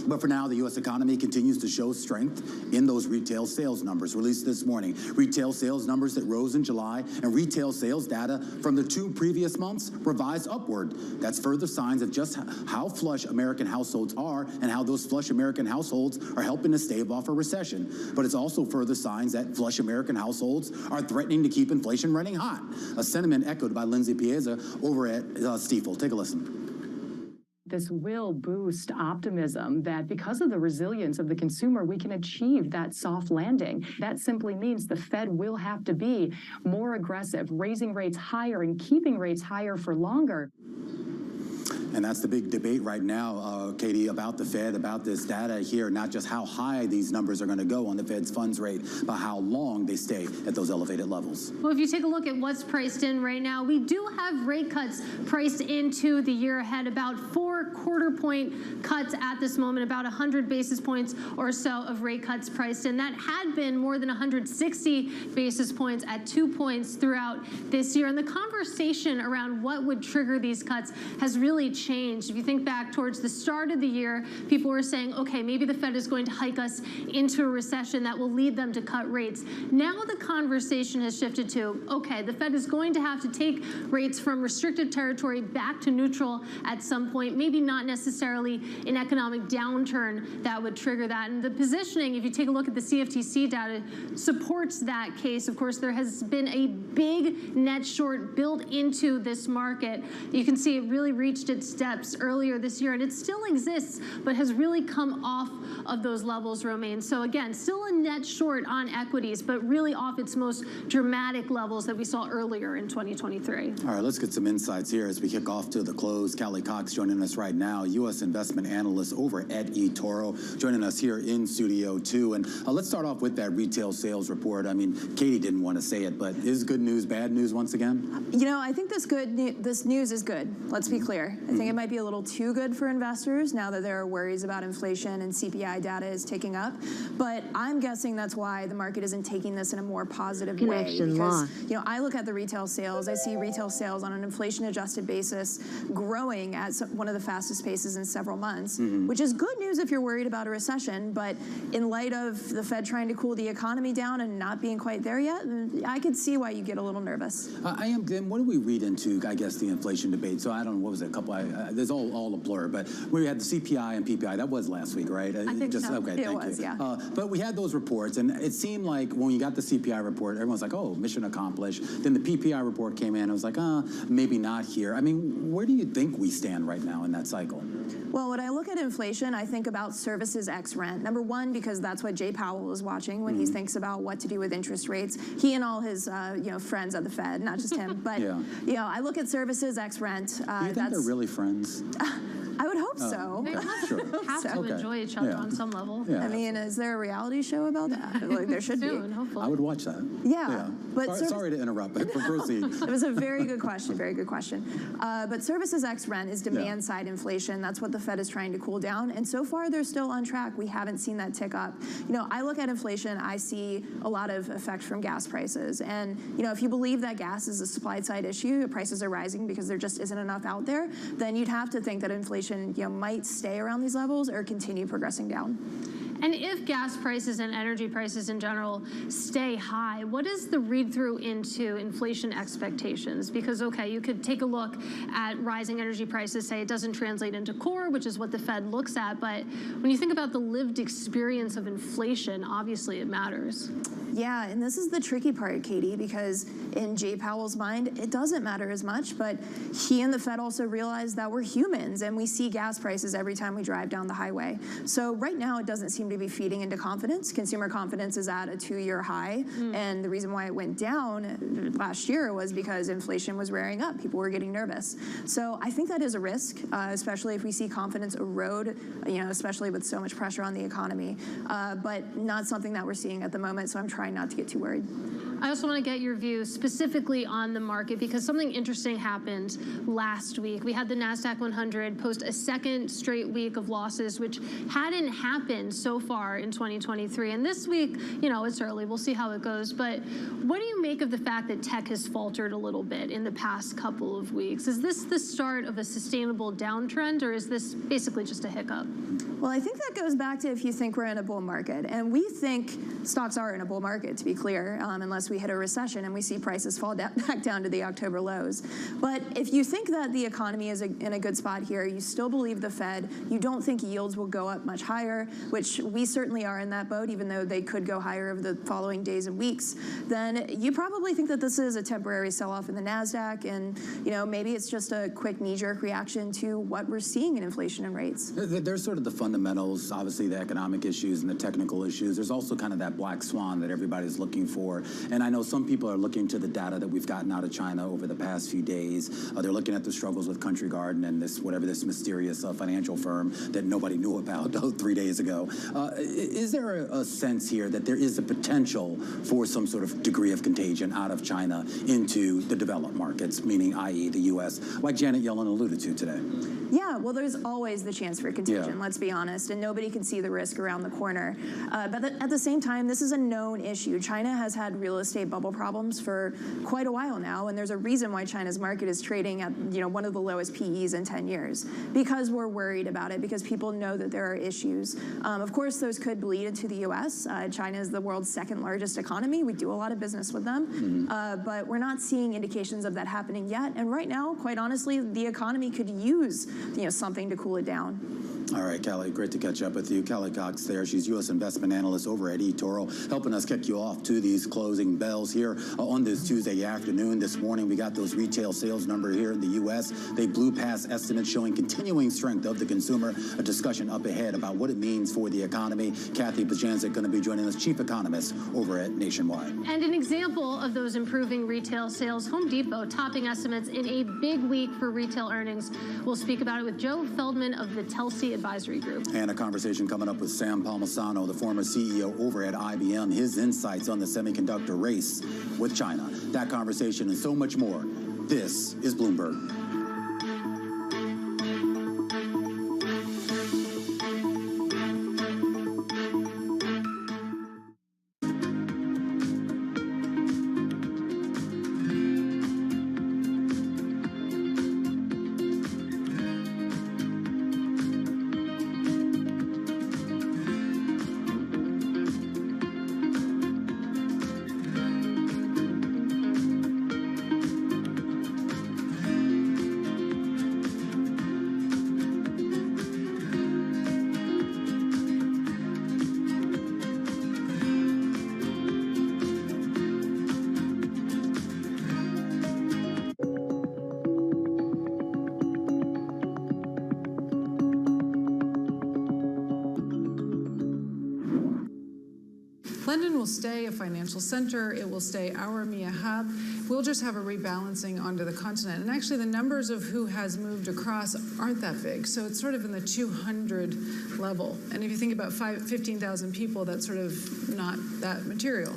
But for now, the U.S. economy continues to show strength in those retail sales numbers released this morning. Retail sales numbers that rose in July and retail sales data from the 2 previous months revised upward. That's further signs of just how flush American households are and how those flush American households are helping to stave off a recession. But it's also further signs that flush American households are threatening to keep inflation running hot. A sentiment echoed by Lindsay Piazza over at Stifel. Take a listen. This will boost optimism that because of the resilience of the consumer, we can achieve that soft landing. That simply means the Fed will have to be more aggressive, raising rates higher and keeping rates higher for longer. And that's the big debate right now, Katie, about the Fed, about this data here, not just how high these numbers are going to go on the Fed's funds rate, but how long they stay at those elevated levels. Well, if you take a look at what's priced in right now, we do have rate cuts priced into the year ahead, about 4 quarter-point cuts at this moment, about 100 basis points or so of rate cuts priced in. That had been more than 160 basis points at 2 points throughout this year. And the conversation around what would trigger these cuts has really changed. If you think back towards the start of the year, people were saying, okay, maybe the Fed is going to hike us into a recession that will lead them to cut rates. Now the conversation has shifted to, okay, the Fed is going to have to take rates from restrictive territory back to neutral at some point, maybe not necessarily an economic downturn that would trigger that. And the positioning, if you take a look at the CFTC data, supports that case. Of course, there has been a big net short built into this market. You can see it really reached its depths earlier this year, and it still exists, but has really come off of those levels, Romaine. So again, still a net short on equities, but really off its most dramatic levels that we saw earlier in 2023. All right, let's get some insights here as we kick off to the close. Callie Cox joining us right now, U.S. investment analyst over at eToro, joining us here in Studio 2. And let's start off with that retail sales report. I mean, Katie didn't want to say it, but is good news bad news once again? You know, I think this news is good. Let's be clear. think it might be a little too good for investors now that there are worries about inflation and CPI data is ticking up. But I'm guessing that's why the market isn't taking this in a more positive way. Because, I look at the retail sales. I see retail sales on an inflation-adjusted basis growing at one of the fastest paces in several months, which is good news if you're worried about a recession. But in light of the Fed trying to cool the economy down and not being quite there yet, I could see why you get a little nervous. I am. Then what do we read into, I guess, the inflation debate? So I don't know, what was it, a couple, there's all a blur, but we had the CPI and PPI, that was last week, right? I think so. Okay, it was, yeah. But we had those reports, and it seemed like when you got the CPI report, everyone's like, oh, mission accomplished. Then the PPI report came in, and it was like, maybe not here. I mean, where do you think we stand right now in that cycle? Well, when I look at inflation, I think about services x rent. Number one, because that's what Jay Powell is watching when he thinks about what to do with interest rates. He and all his friends at the Fed, not just him. But I look at services x rent. Do you think they're really friends? I would hope so. They have to enjoy each other on some level. I mean, is there a reality show about that? Like, there should Soon, be. Hopefully. I would watch that. Yeah. But sorry to interrupt, but proceed. It was a very good question, very good question. But services x rent is demand side inflation. That's what the Fed is trying to cool down. And so far, they're still on track. We haven't seen that tick up. I look at inflation, I see a lot of effect from gas prices. And, if you believe that gas is a supply side issue, prices are rising because there just isn't enough out there, then you'd have to think that inflation, might stay around these levels or continue progressing down. And if gas prices and energy prices in general stay high, what is the read-through into inflation expectations? Because, you could take a look at rising energy prices, say it doesn't translate into core, which is what the Fed looks at. But when you think about the lived experience of inflation, obviously it matters. Yeah, and this is the tricky part, Katie, because in Jay Powell's mind, it doesn't matter as much, but he and the Fed also realize that we're humans and we see gas prices every time we drive down the highway. So right now, it doesn't seem to be feeding into confidence. Consumer confidence is at a 2-year high, and the reason why it went down last year was because inflation was rearing up. People were getting nervous. So I think that is a risk, especially if we see confidence erode, especially with so much pressure on the economy, but not something that we're seeing at the moment, so I'm trying not to get too worried. I also want to get your view specifically on the market because something interesting happened last week. We had the NASDAQ 100 post a second straight week of losses, which hadn't happened so far in 2023. And this week, it's early. We'll see how it goes. But what do you make of the fact that tech has faltered a little bit in the past couple of weeks? Is this the start of a sustainable downtrend, or is this basically just a hiccup? Well, I think that goes back to if you think we're in a bull market. And we think stocks are in a bull market, to be clear, unless we hit a recession and we see prices fall back down to the October lows. But if you think that the economy is in a good spot here, you still believe the Fed, you don't think yields will go up much higher, which we certainly are in that boat, even though they could go higher over the following days and weeks, then you probably think that this is a temporary sell-off in the NASDAQ, and maybe it's just a quick knee-jerk reaction to what we're seeing in inflation and rates. There's sort of the fundamentals, obviously the economic issues and the technical issues. There's also kind of that black swan that everybody's looking for. And I know some people are looking to the data that we've gotten out of China over the past few days. They're looking at the struggles with Country Garden and this mysterious financial firm that nobody knew about 3 days ago. Is there a sense here that there is a potential for some sort of degree of contagion out of China into the developed markets, meaning i.e. the U.S., like Janet Yellen alluded to today? Yeah, well, there's always the chance for contagion, let's be honest, and nobody can see the risk around the corner. But at the same time, this is a known issue. China has had real estate bubble problems for quite a while now, and there's a reason why China's market is trading at one of the lowest PEs in 10 years, because we're worried about it, because people know that there are issues. Of course, those could bleed into the U.S. China is the world's second largest economy. We do a lot of business with them, but we're not seeing indications of that happening yet. And right now, quite honestly, the economy could use something to cool it down. All right, Callie, great to catch up with you. Callie Cox there. She's U.S. investment analyst over at eToro, helping us kick you off to these closing bells here on this Tuesday afternoon. This morning, we got those retail sales numbers here in the U.S. They blew past estimates showing continuing strength of the consumer. A discussion up ahead about what it means for the economy. Kathy Pajanczyk going to be joining us, chief economist over at Nationwide. And an example of those improving retail sales, Home Depot topping estimates in a big week for retail earnings. We'll speak about it with Joe Feldman of the Telsey Advisory Group. And a conversation coming up with Sam Palmisano, the former CEO over at IBM, his insights on the semiconductor race with China. That conversation and so much more. This is Bloomberg. London will stay a financial center. It will stay our EMEA hub. We'll just have a rebalancing onto the continent. And actually, the numbers of who has moved across aren't that big. So it's sort of in the 200 level. And if you think about 15,000 people, that's sort of not that material.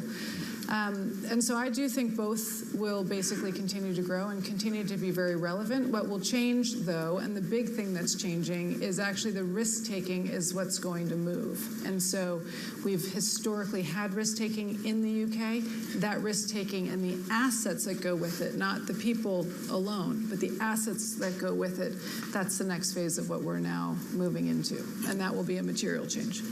And so I do think both will basically continue to grow and continue to be very relevant. What will change, though, and the big thing that's changing, is actually the risk-taking is what's going to move. And so we've historically had risk-taking in the UK. That risk-taking and the assets that go with it, not the people alone, but the assets that go with it, that's the next phase of what we're now moving into. And that will be a material change.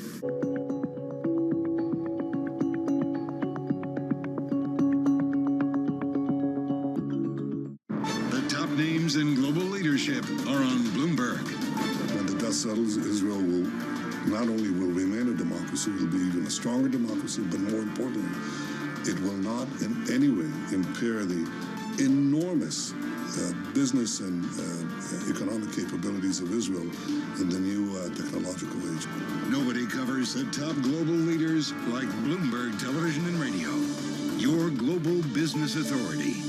And global leadership are on Bloomberg. When the dust settles, Israel will not only will remain a democracy, it will be even a stronger democracy, but more importantly, it will not in any way impair the enormous business and economic capabilities of Israel in the new technological age. Nobody covers the top global leaders like Bloomberg Television and Radio, your global business authority.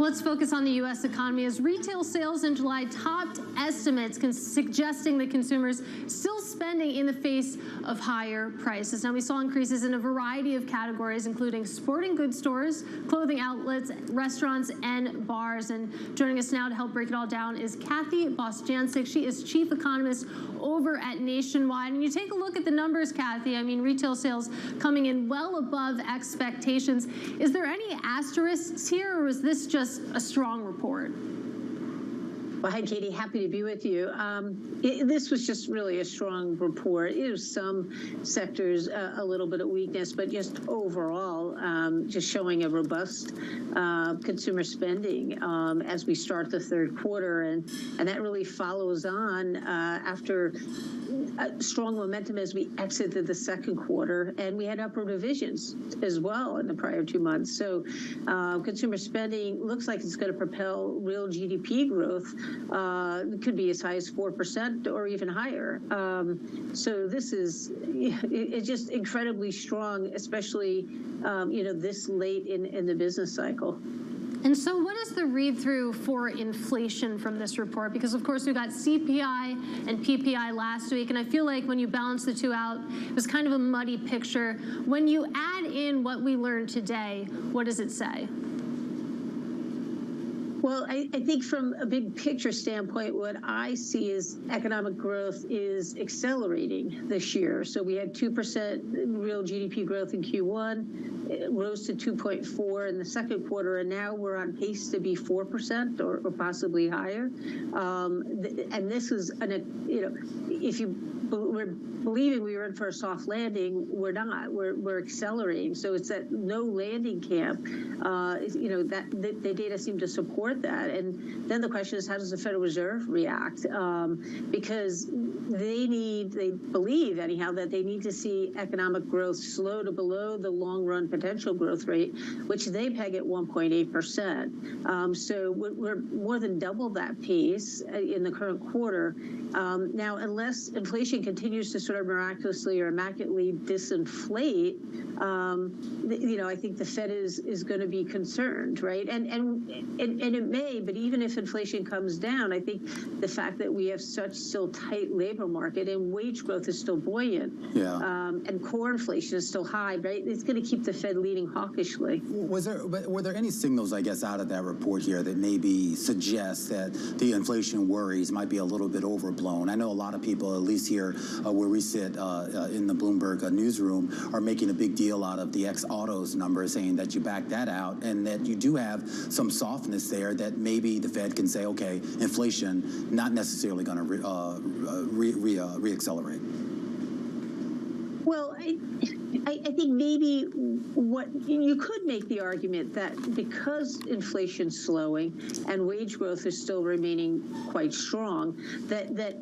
Let's focus on the U.S. economy as retail sales in July topped estimates, suggesting that consumers still spending in the face of higher prices. Now, we saw increases in a variety of categories, including sporting goods stores, clothing outlets, restaurants, and bars. And joining us now to help break it all down is Kathy Bostjancic. She is chief economist over at Nationwide. And you take a look at the numbers, Kathy. I mean, retail sales coming in well above expectations. Is there any asterisks here, or is this just a strong report? Well, hi, Katie. Happy to be with you. This was just really a strong report. It was some sectors a little bit of weakness, but just overall, just showing a robust consumer spending as we start the third quarter. And that really follows on after strong momentum as we exited the second quarter. And we had upward revisions as well in the prior 2 months. So consumer spending looks like it's going to propel real GDP growth. It could be as high as 4% or even higher. So this is it's just incredibly strong, especially this late in the business cycle. And so what is the read-through for inflation from this report? Because, of course, we got CPI and PPI last week, and I feel like when you balance the two out, it was kind of a muddy picture. When you add in what we learned today, what does it say? Well, I think from a big picture standpoint, what I see is economic growth is accelerating this year. So we had 2% real GDP growth in Q1. It rose to 2.4 in the second quarter, and now we're on pace to be 4% or possibly higher. And this is, if we're believing we were in for a soft landing, we're not. We're accelerating. So it's that no landing camp. That the data seem to support that. And then the question is, how does the Federal Reserve react? Because they believe anyhow that they need to see economic growth slow to below the long-run potential growth rate, which they peg at 1.8%. So we're more than double that pace in the current quarter. Now, unless inflation continues to sort of miraculously or immaculately disinflate, I think the Fed is going to be concerned, right? And it may, but even if inflation comes down, I think the fact that we have such still tight labor market and wage growth is still buoyant, and core inflation is still high, right? It's going to keep the Fed leading hawkishly. Were there any signals, I guess, out of that report here that maybe suggest that the inflation worries might be a little bit overblown? I know a lot of people, at least here where we sit in the Bloomberg newsroom, are making a big deal out of the ex-autos number, saying that you back that out and that you do have some softness there, that maybe the Fed can say, okay, inflation not necessarily going to re-accelerate. Well, I think maybe what you could make the argument that because inflation's slowing and wage growth is still remaining quite strong, that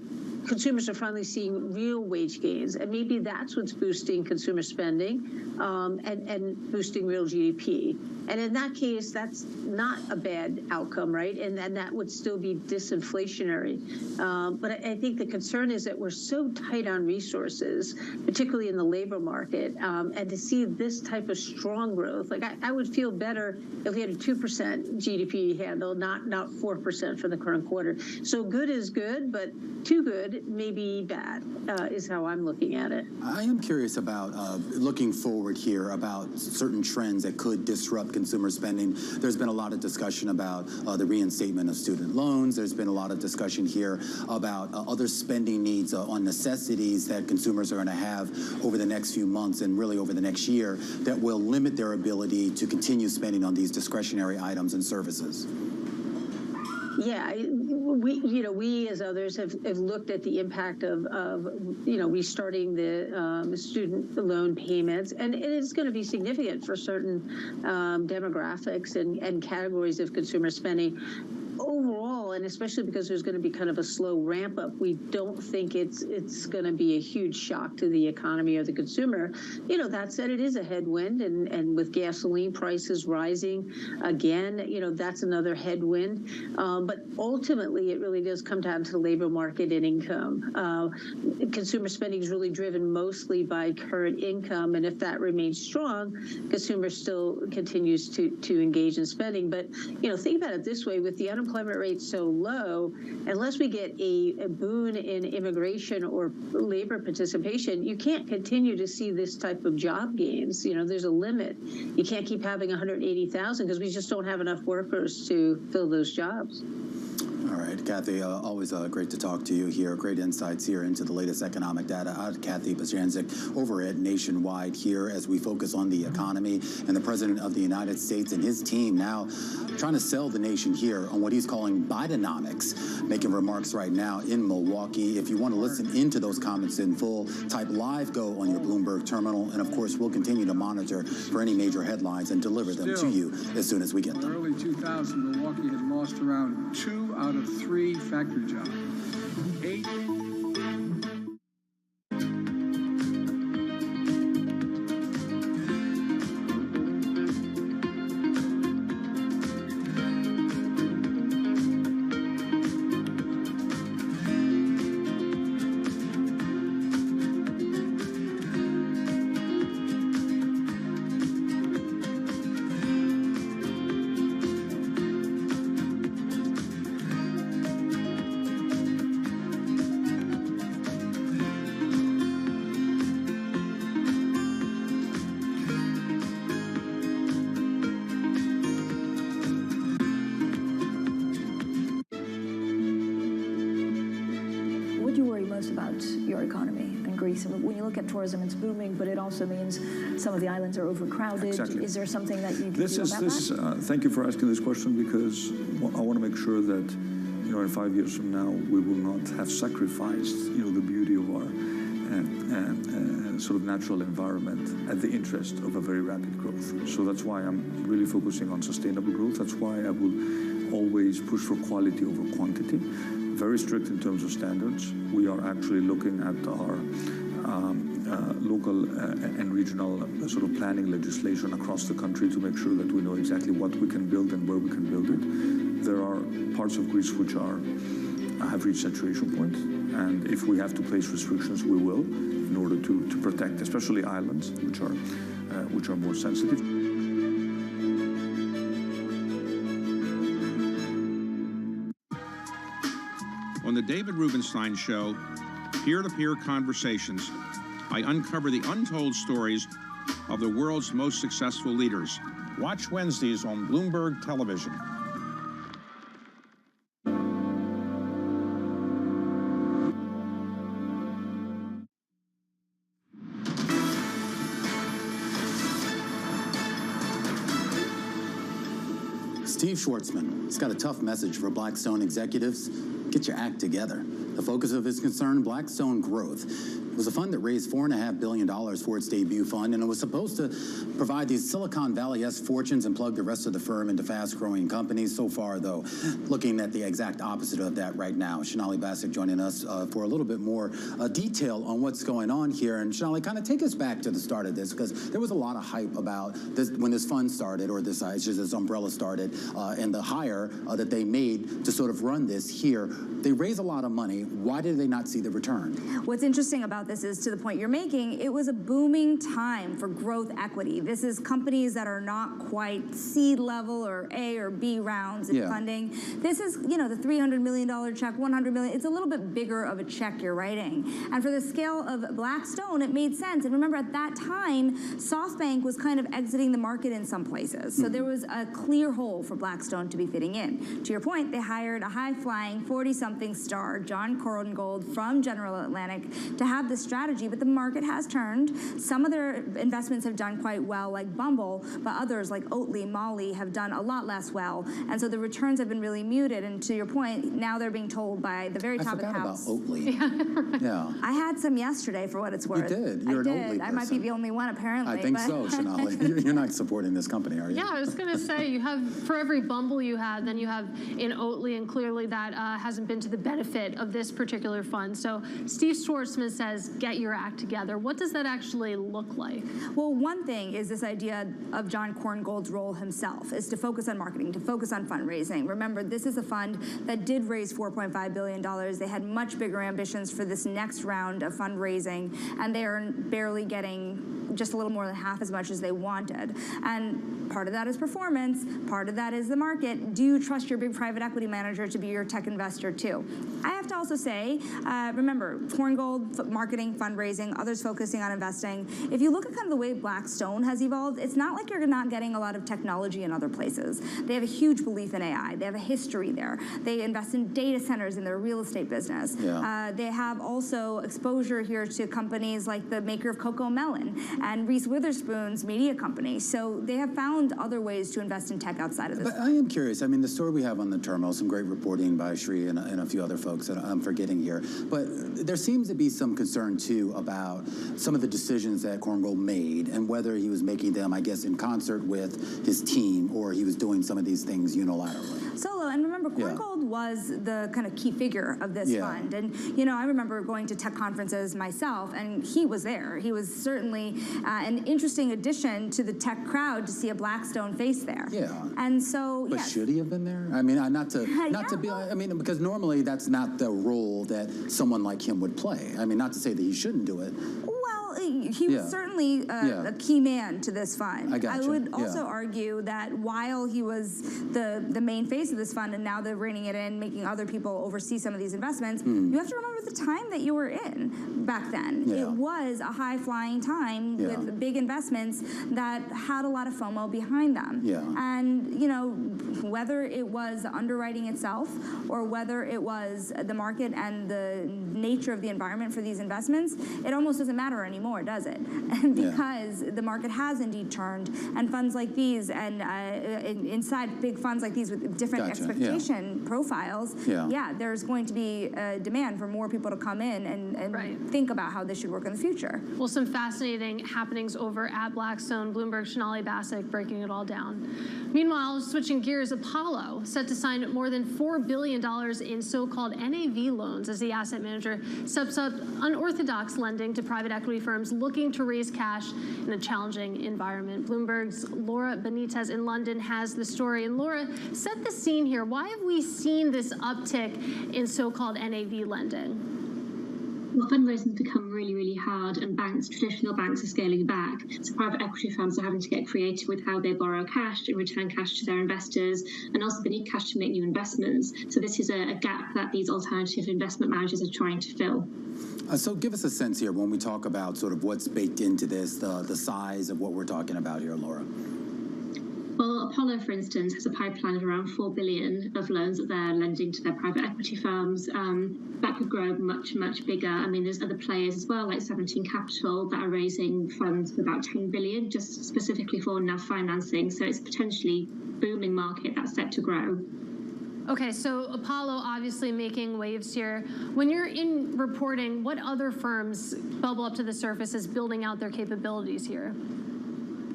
consumers are finally seeing real wage gains, and maybe that's what's boosting consumer spending and boosting real GDP. And in that case, that's not a bad outcome, right? And that would still be disinflationary. But I think the concern is that we're so tight on resources, particularly in the labor market, and to see this type of strong growth, like I would feel better if we had a 2% GDP handle, not 4% for the current quarter. So good is good, but too good may be bad, is how I'm looking at it. I am curious about looking forward here about certain trends that could disrupt consumer spending. There's been a lot of discussion about the reinstatement of student loans. There's been a lot of discussion here about other spending needs on necessities that consumers are going to have over the next few months and really over the next year that will limit their ability to continue spending on these discretionary items and services. Yeah, we as others have looked at the impact of restarting the student loan payments, and it is going to be significant for certain demographics and categories of consumer spending. Overall, and especially because there's going to be kind of a slow ramp up, we don't think it's going to be a huge shock to the economy or the consumer. That said, it is a headwind, and with gasoline prices rising again, that's another headwind. But ultimately, it really does come down to the labor market and income. Consumer spending is really driven mostly by current income, and if that remains strong, consumer still continues to engage in spending. But think about it this way: with the unemployment rate so low, unless we get a boon in immigration or labor participation, you can't continue to see this type of job gains. There's a limit. You can't keep having 180,000 because we just don't have enough workers to fill those jobs. All right, Kathy, always great to talk to you here. Great insights here into the latest economic data. Kathy Bajanzik over at Nationwide here as we focus on the economy and the President of the United States and his team now trying to sell the nation here on what he's calling Bidenomics, making remarks right now in Milwaukee. If you want to listen into those comments in full, type live go on your Bloomberg terminal. And of course, we'll continue to monitor for any major headlines and deliver them to you as soon as we get them. In early 2000, Milwaukee had lost around 2 out of 3 factory jobs. 8. About your economy and Greece. When you look at tourism, it's booming, but it also means some of the islands are overcrowded. Exactly. Is there something that you can do about that? Thank you for asking this question, because I want to make sure that in 5 years from now we will not have sacrificed the beauty of our sort of natural environment at the interest of a very rapid growth. So that's why I'm really focusing on sustainable growth. That's why I will always push for quality over quantity. Very strict in terms of standards. We are actually looking at our local and regional sort of planning legislation across the country to make sure that we know exactly what we can build and where we can build it. There are parts of Greece which have reached saturation point, and if we have to place restrictions, we will, in order to protect, especially islands, which are more sensitive. On the David Rubenstein Show, peer-to-peer conversations, I uncover the untold stories of the world's most successful leaders. Watch Wednesdays on Bloomberg Television. Steve Schwartzman, he's got a tough message for Blackstone executives. Get your act together. The focus of his concern, Blackstone Growth. It was a fund that raised $4.5 billion for its debut fund, and it was supposed to provide these Silicon Valley-esque fortunes and plug the rest of the firm into fast-growing companies. So far, though, looking at the exact opposite of that right now. Sonali Basak joining us for a little bit more detail on what's going on here. And Sonali, kind of take us back to the start of this, because there was a lot of hype about this when this fund started, or this umbrella started, and the hire that they made to sort of run this here. They raise a lot of money. Why did they not see the return? What's interesting about this is, to the point you're making, it was a booming time for growth equity. This is companies that are not quite seed level or A or B rounds in funding. This is, the $300 million check, $100 million. It's a little bit bigger of a check you're writing. And for the scale of Blackstone, it made sense. And remember, at that time, SoftBank was kind of exiting the market in some places. So there was a clear hole for Blackstone to be fitting in. To your point, they hired a high-flying 40-something star, John Korngold, from General Atlantic, to have this strategy. But the market has turned. Some of their investments have done quite well, like Bumble, but others, like Oatly, Molly, have done a lot less well. And so the returns have been really muted. And to your point, now they're being told by the very top of the house. I forgot about Oatly. Yeah. I had some yesterday, for what it's worth. You did. You're an Oatly person. I might be the only one, apparently. I think so, Sonali. You're not supporting this company, are you? Yeah, I was going to say, you have, for every Bumble you had, then you have in Oatly, and clearly that hasn't been to the benefit of this particular fund. So Steve Schwarzman says, get your act together. What does that actually look like? Well, one thing is this idea of John Korngold's role himself is to focus on marketing, to focus on fundraising. Remember, this is a fund that did raise $4.5 billion. They had much bigger ambitions for this next round of fundraising, and they are barely getting just a little more than half as much as they wanted. And part of that is performance, part of that is the market. Do you trust your big private equity manager to be your tech investor too? I have to also say, remember, Korngold, marketing, fundraising, others focusing on investing. If you look at kind of the way Blackstone has evolved, it's not like you're not getting a lot of technology in other places. They have a huge belief in AI. They have a history there. They invest in data centers in their real estate business. Yeah. They have also exposure here to companies like the maker of Coco Melon and Reese Witherspoon's media company. So they have found other ways to invest in tech outside of this. But I am curious. I mean, the story we have on the terminal, some great reporting by Sri and a few other folks that I'm forgetting here. But there seems to be some concern, too, about some of the decisions that Korngold made and whether he was making them, I guess, in concert with his team, or he was doing some of these things unilaterally. Solo, and remember, Korngold was the kind of key figure of this fund. And, I remember going to tech conferences myself, and he was there. He was certainly an interesting addition to the tech crowd to see a Blackstone face there. Yeah. And so, but should he have been there? I mean, not to be. I mean, because normally that's not the role that someone like him would play. I mean, not to say that he shouldn't do it. He was certainly a key man to this fund. I would also argue that while he was the main face of this fund, and now they're reining it in, making other people oversee some of these investments, you have to remember the time that you were in back then. It was a high-flying time with big investments that had a lot of FOMO behind them. And, whether it was underwriting itself or whether it was the market and the nature of the environment for these investments, it almost doesn't matter anymore, does it? Because the market has indeed turned, and funds like these, and inside big funds like these with different expectation profiles, there's going to be a demand for more people to come in and think about how this should work in the future. Well, some fascinating happenings over at Blackstone. Bloomberg, Sonali Basak breaking it all down. Meanwhile, switching gears, Apollo set to sign more than $4 billion in so-called NAV loans as the asset manager steps up unorthodox lending to private equity firms looking to raise cash in a challenging environment. Bloomberg's Laura Benitez in London has the story. And Laura, set the scene here. Why have we seen this uptick in so-called NAV lending? Well, fundraising's become really, really hard, and traditional banks are scaling back. So private equity firms are having to get creative with how they borrow cash and return cash to their investors, and also they need cash to make new investments. So this is a gap that these alternative investment managers are trying to fill. So give us a sense here when we talk about sort of what's baked into this, the size of what we're talking about here, Laura. Well, Apollo, for instance, has a pipeline of around $4 billion of loans that they're lending to their private equity firms. That could grow much, much bigger. I mean, there's other players as well, like 17 Capital, that are raising funds of about $10 billion, just specifically for NAV financing. So it's potentially booming market that's set to grow. Okay, so Apollo obviously making waves here. When you're in reporting, what other firms bubble up to the surface as building out their capabilities here?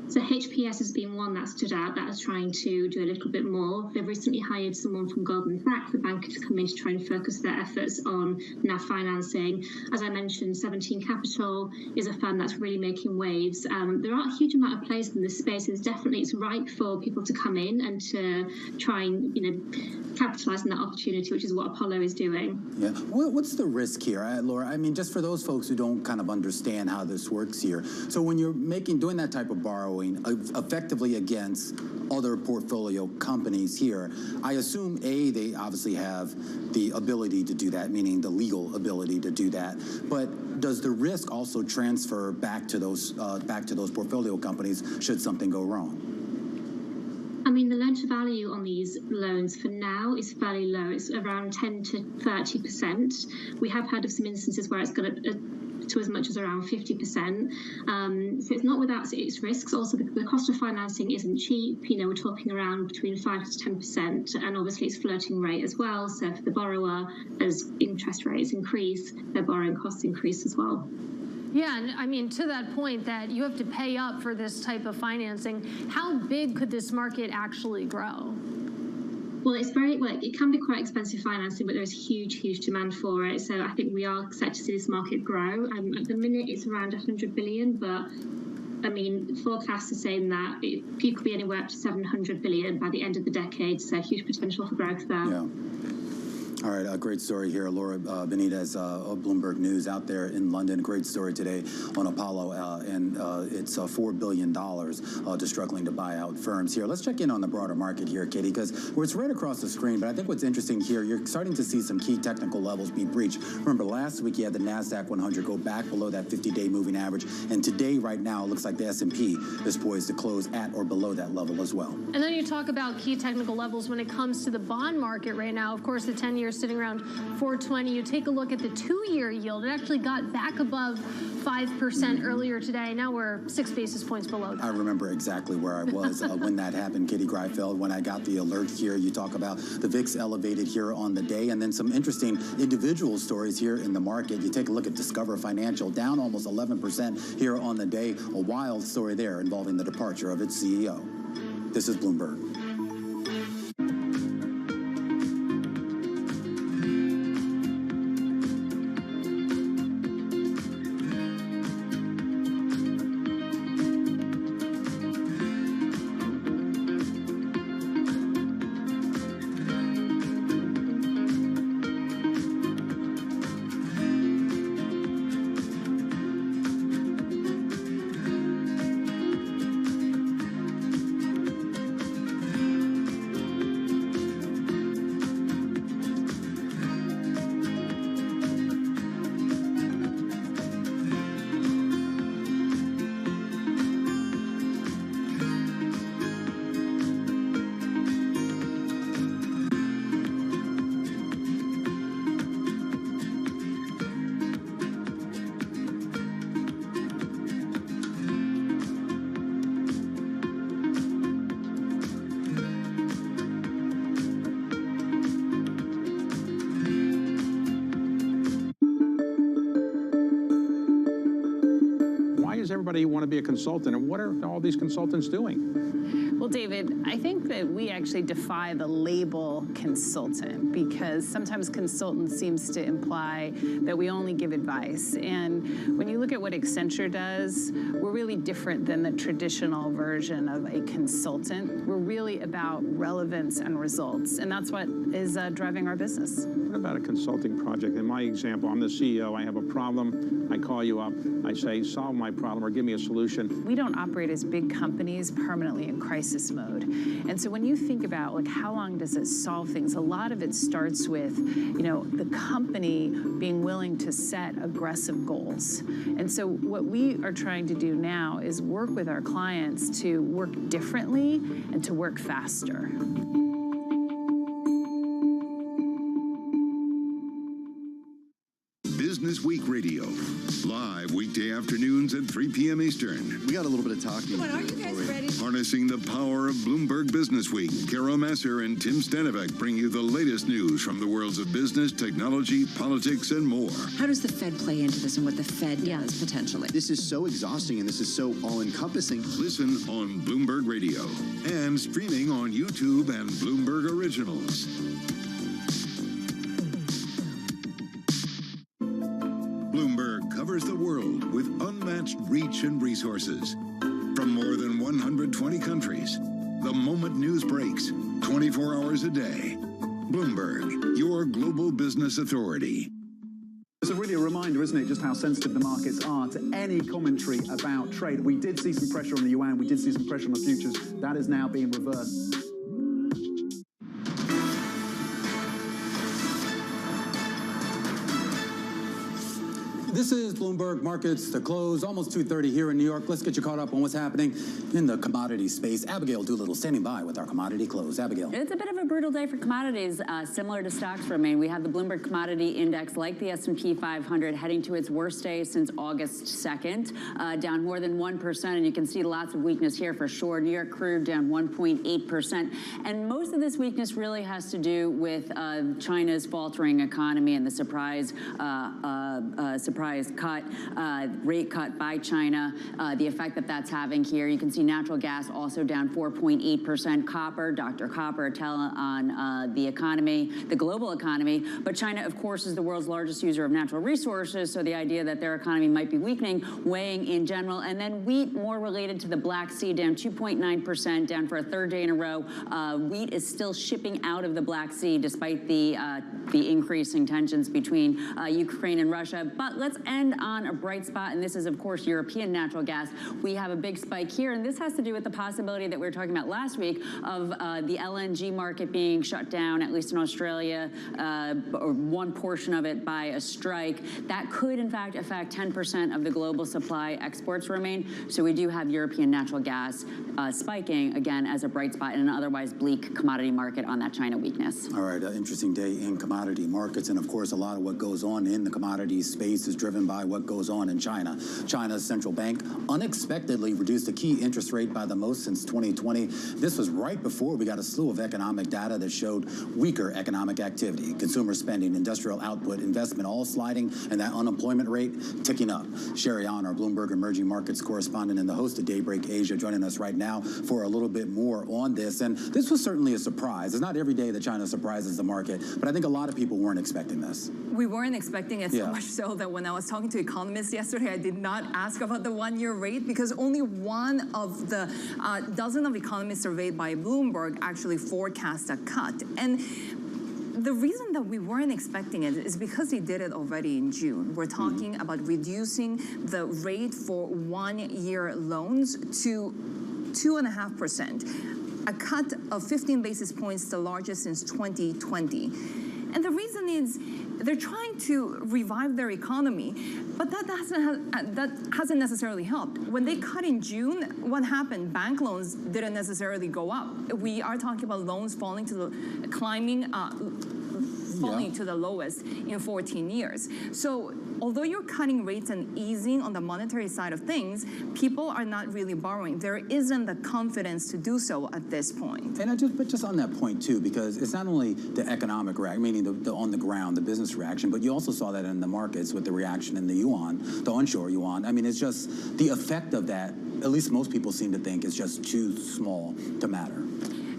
So HPS has been one that stood out that is trying to do a little bit more. They've recently hired someone from Goldman Sachs, the bank, to come in to try and focus their efforts on NAV financing. As I mentioned, 17 Capital is a fund that's really making waves. There aren't a huge amount of players in this space. It's ripe for people to come in and to try and, capitalize on that opportunity, which is what Apollo is doing. Yeah. What's the risk here, Laura? I mean, just for those folks who don't kind of understand how this works here. So when you're doing that type of borrowing effectively against other portfolio companies here, I assume they obviously have the ability to do that, meaning the legal ability to do that. But does the risk also transfer back to those portfolio companies should something go wrong? I mean, the loan to value on these loans for now is fairly low. It's around 10 to 30%. We have heard of some instances where it's got to as much as around 50%. So it's not without its risks. Also, the cost of financing isn't cheap. We're talking around between 5 to 10%, and obviously it's floating rate as well. So for the borrower, as interest rates increase, their borrowing costs increase as well. Yeah, and I mean, to that point that you have to pay up for this type of financing, how big could this market actually grow? Well, it can be quite expensive financing, but there's huge demand for it. So I think we are set to see this market grow. At the minute, it's around 100 billion, but I mean, forecasts are saying that it could be anywhere up to 700 billion by the end of the decade. So huge potential for growth there. Yeah. All right, great story here. Laura Benitez of Bloomberg News out there in London. Great story today on Apollo, and it's $4 billion to struggling to buy out firms here. Let's check in on the broader market here, Katie, because it's right across the screen, but I think what's interesting here, you're starting to see some key technical levels be breached. Remember, last week you had the NASDAQ 100 go back below that 50-day moving average, and today, right now, it looks like the S&P is poised to close at or below that level as well. And then you talk about key technical levels when it comes to the bond market right now. Of course, the 10-year sitting around 420. You take a look at the 2-year yield. It actually got back above 5% earlier today. Now we're 6 basis points below that. I remember exactly where I was when that happened, Katie Greifeld. When I got the alert here, you talk about the VIX elevated here on the day, and then some interesting individual stories here in the market. You take a look at Discover Financial, down almost 11% here on the day. A wild story there involving the departure of its CEO. This is Bloomberg. Everybody want to be a consultant, and what are all these consultants doing? Well, David, I think that we actually defy the label consultant, because sometimes consultant seems to imply that we only give advice. And when you look at what Accenture does, we're really different than the traditional version of a consultant. We're really about relevance and results, and that's what is driving our business. What about a consulting project? In my example, I'm the CEO, I have a problem, I call you up, I say, solve my problem or give me a solution. We don't operate as big companies permanently in crisis mode. And so when you think about, like, how long does it solve things, a lot of it starts with, the company being willing to set aggressive goals. And so what we are trying to do now is work with our clients to work differently and to work faster. Business Week Radio. Radio. Live weekday afternoons at 3 p.m. Eastern. We got a little bit of talking. Come on, are you guys ready? Harnessing the power of Bloomberg Business Week, Carol Masser and Tim Stanivek bring you the latest news from the worlds of business, technology, politics, and more. How does the Fed play into this and what the Fed does potentially? This is so exhausting and this is so all-encompassing. Listen on Bloomberg Radio and streaming on YouTube and Bloomberg Originals. Bloomberg covers the world with unmatched reach and resources. From more than 120 countries, the moment news breaks, 24 hours a day. Bloomberg, your global business authority. It's really a reminder, isn't it, just how sensitive the markets are to any commentary about trade. We did see some pressure on the yuan, we did see some pressure on the futures. That is now being reversed. This is Bloomberg Markets to close, almost 2:30 here in New York. Let's get you caught up on what's happening in the commodity space. Abigail Doolittle standing by with our commodity close. Abigail. It's a bit of a brutal day for commodities, similar to stocks for me. We have the Bloomberg Commodity Index, like the S&P 500, heading to its worst day since August 2nd, down more than 1%, and you can see lots of weakness here for sure. New York crude down 1.8%, and most of this weakness really has to do with China's faltering economy and the surprise rate cut by China, the effect that that's having here. You can see natural gas also down 4.8%. Copper, Dr. Copper, tell on the economy, the global economy. But China, of course, is the world's largest user of natural resources, so the idea that their economy might be weakening, weighing in general. And then wheat, more related to the Black Sea, down 2.9%, down for a third day in a row. Wheat is still shipping out of the Black Sea despite the increasing tensions between Ukraine and Russia. But let's end on a bright spot, and this is, of course, European natural gas. We have a big spike here, and this has to do with the possibility that we were talking about last week of the LNG market being shut down, at least in Australia, or one portion of it by a strike. That could, in fact, affect 10% of the global supply. Exports remain. So we do have European natural gas spiking, again, as a bright spot in an otherwise bleak commodity market on that China weakness. All right, interesting day in commodity markets. And, of course, a lot of what goes on in the commodity space is driven by what goes on in China. China's central bank unexpectedly reduced the key interest rate by the most since 2020. This was right before we got a slew of economic data that showed weaker economic activity, consumer spending, industrial output, investment, all sliding, and that unemployment rate ticking up. Sherry On, our Bloomberg Emerging Markets correspondent and the host of Daybreak Asia, joining us right now for a little bit more on this. And this was certainly a surprise. It's not every day that China surprises the market, but I think a lot of people weren't expecting this. We weren't expecting it, so much so that when I was talking to economists yesterday, I did not ask about the one-year rate because only one of the dozen of economists surveyed by Bloomberg actually forecast a cut. And the reason that we weren't expecting it is because they did it already in June. We're talking about reducing the rate for one-year loans to 2.5%, a cut of 15 basis points, the largest since 2020. And the reason is they're trying to revive their economy, but that hasn't necessarily helped. When they cut in June, what happened? Bank loans didn't necessarily go up. We are talking about loans falling to the falling to the lowest in 14 years. So although you're cutting rates and easing on the monetary side of things, people are not really borrowing. There isn't the confidence to do so at this point. And but just on that point too, because it's not only the economic reaction, meaning the on the ground, the business reaction, but you also saw that in the markets with the reaction in the yuan, the onshore yuan. I mean, it's just the effect of that, at least most people seem to think, is just too small to matter.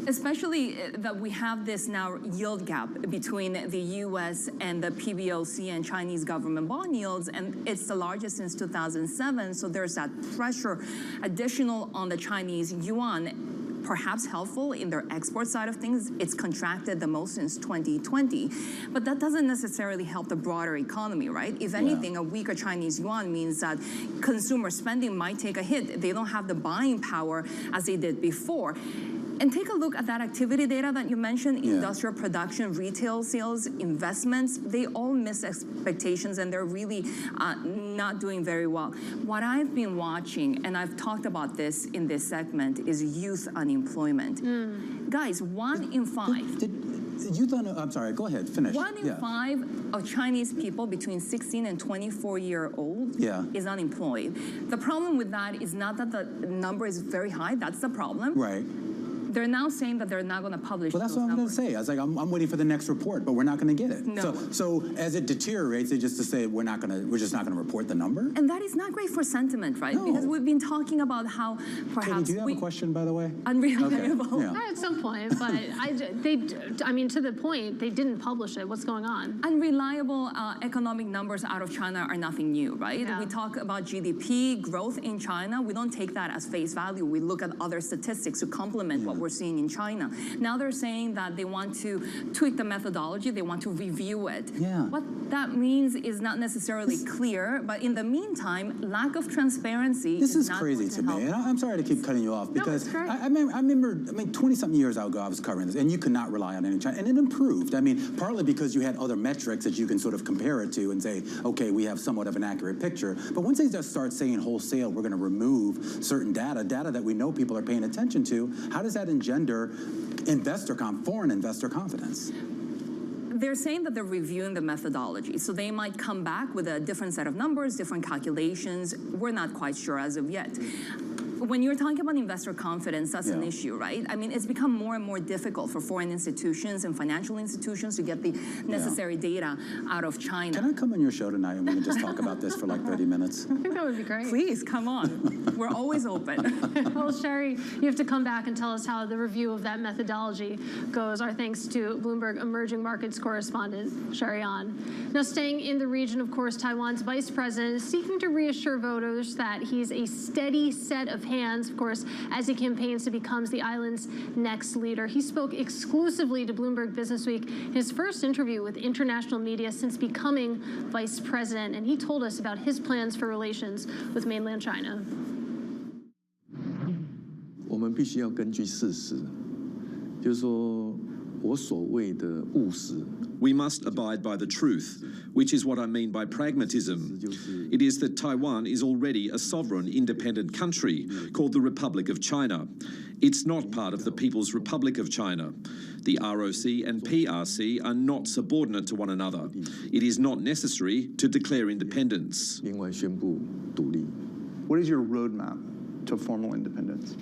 Especially that we have this now yield gap between the U.S. and the PBOC and Chinese government bond yields, and it's the largest since 2007. So there's that pressure additional on the Chinese yuan. Perhaps helpful in their export side of things. It's contracted the most since 2020. But that doesn't necessarily help the broader economy, right? If anything, a weaker Chinese yuan means that consumer spending might take a hit. They don't have the buying power as they did before. And take a look at that activity data that you mentioned, industrial production, retail sales, investments. They all miss expectations, and they're really not doing very well. What I've been watching, and I've talked about this in this segment, is youth unemployment. Guys, 1 in 5. You don't know, I'm sorry, go ahead, finish. 1 in 5 of Chinese people between 16 and 24-year-old is unemployed. The problem with that is not that the number is very high, that's the problem. Right. They're now saying that they're not going to publish. Well, that's what I'm going to say. I was like, I'm waiting for the next report, but we're not going to get it. No. So as it deteriorates, they just to say we're just not going to report the number. And that is not great for sentiment, right? No. Because we've been talking about how perhaps Katie, do you have a question, by the way? Unreliable. Okay. At some point, but I mean, to the point, they didn't publish it. What's going on? Unreliable economic numbers out of China are nothing new, right? Yeah. We talk about GDP growth in China. We don't take that as face value. We look at other statistics to complement what we're seeing in China. Now they're saying that they want to tweak the methodology. They want to review it. Yeah. What that means is not necessarily clear, but in the meantime, lack of transparency This is not crazy going to me, help. and I'm sorry to keep cutting you off because it's great. I remember 20-something years ago I was covering this, and you could not rely on any China, and it improved. I mean, partly because you had other metrics that you can sort of compare it to and say, okay, we have somewhat of an accurate picture. But once they just start saying wholesale, we're going to remove certain data that we know people are paying attention to, how does that engender foreign investor confidence? They're saying that they're reviewing the methodology, so they might come back with a different set of numbers, different calculations. We're not quite sure as of yet. When you're talking about investor confidence, that's an issue, right? I mean, it's become more and more difficult for foreign institutions and financial institutions to get the necessary data out of China. Can I come on your show tonight and we can just talk about this for like 30 minutes? I think that would be great. Please, come on. We're always open. Well, Sherry, you have to come back and tell us how the review of that methodology goes. Our thanks to Bloomberg Emerging Markets correspondent Sherry An. Now, staying in the region, of course, Taiwan's vice president is seeking to reassure voters that he's a steady set of hands, of course, as he campaigns to become the island's next leader. He spoke exclusively to Bloomberg Businessweek in his first interview with international media since becoming vice president, and he told us about his plans for relations with mainland China. 我们必须要根据事实，就是说我所谓的务实。 We must abide by the truth, which is what I mean by pragmatism. It is that Taiwan is already a sovereign, independent country called the Republic of China. It's not part of the People's Republic of China. The ROC and PRC are not subordinate to one another. It is not necessary to declare independence. 另外宣布独立。 What is your roadmap to formal independence?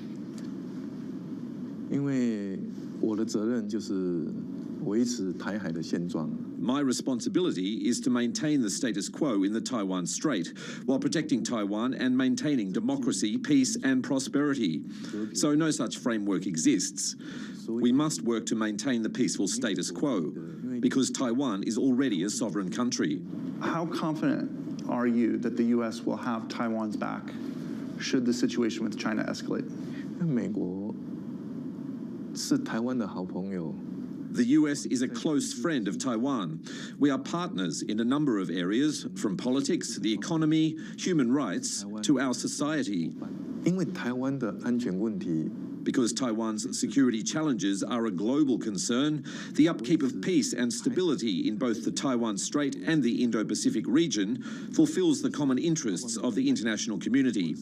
因为我的责任就是维持台海的现状。 My responsibility is to maintain the status quo in the Taiwan Strait while protecting Taiwan and maintaining democracy, peace and prosperity. So no such framework exists. We must work to maintain the peaceful status quo because Taiwan is already a sovereign country. How confident are you that the U.S. will have Taiwan's back should the situation with China escalate? 美国是台湾的好朋友。 The US is a close friend of Taiwan. We are partners in a number of areas, from politics, the economy, human rights, to our society. 因为台湾的安全问题。 Because Taiwan's security challenges are a global concern, the upkeep of peace and stability in both the Taiwan Strait and the Indo-Pacific region fulfills the common interests of the international community.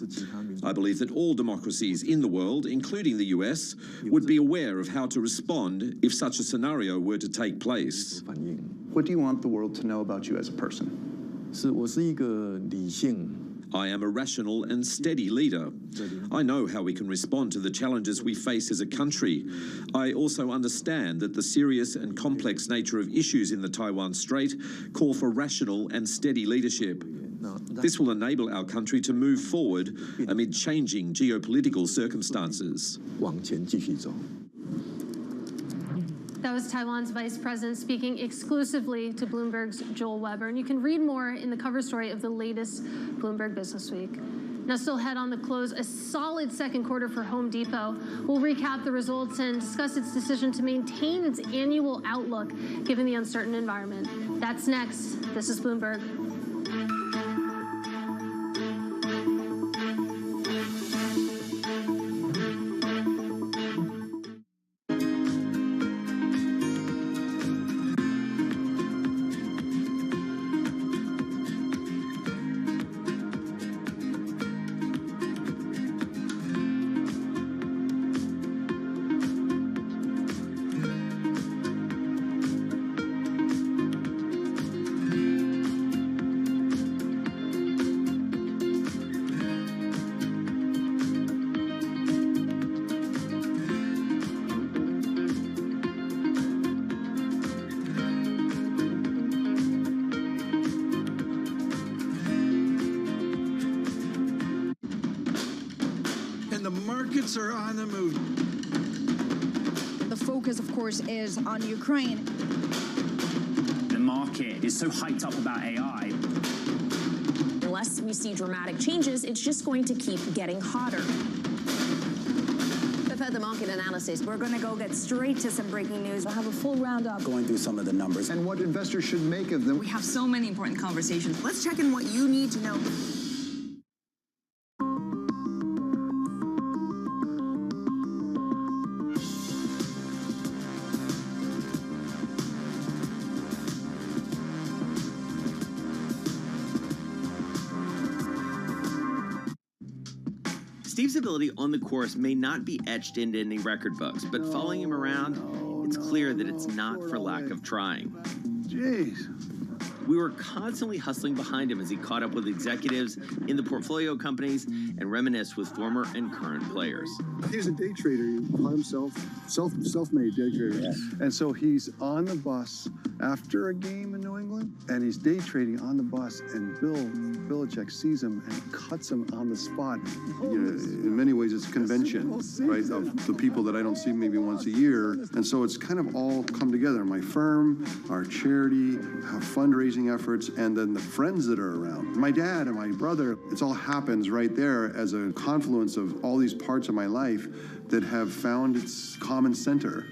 I believe that all democracies in the world, including the US, would be aware of how to respond if such a scenario were to take place. What do you want the world to know about you as a person? 我是一个理性。 I am a rational and steady leader. I know how we can respond to the challenges we face as a country. I also understand that the serious and complex nature of issues in the Taiwan Strait call for rational and steady leadership. This will enable our country to move forward amid changing geopolitical circumstances. 往前继续走。 That was Taiwan's vice president speaking exclusively to Bloomberg's Joel Weber. And you can read more in the cover story of the latest Bloomberg Businessweek. Now, still head on the close, a solid second quarter for Home Depot. We'll recap the results and discuss its decision to maintain its annual outlook given the uncertain environment. That's next. This is Bloomberg. Stocks are on the move. The focus, of course, is on Ukraine. The market is so hyped up about AI. Unless we see dramatic changes, it's just going to keep getting hotter. We've had the market analysis. We're going to go get straight to some breaking news. We'll have a full roundup. Going through some of the numbers. And what investors should make of them. We have so many important conversations. Let's check in what you need to know. Steve's ability on the course may not be etched into any record books, but following him around, it's clear that it's not for lack of trying. Jeez. We were constantly hustling behind him as he caught up with executives in the portfolio companies and reminisced with former and current players. He's a day trader. He taught himself, self-made day trader. Yeah. And so he's on the bus after a game in New England, and he's day trading on the bus, and Bill Belichick sees him and cuts him on the spot. You know, in many ways, it's a convention, right, of the people that I don't see maybe once a year. And so it's kind of all come together. My firm, our charity, our fundraising efforts, and then the friends that are around. My dad and my brother, it all happens right there as a confluence of all these parts of my life that have found its common center.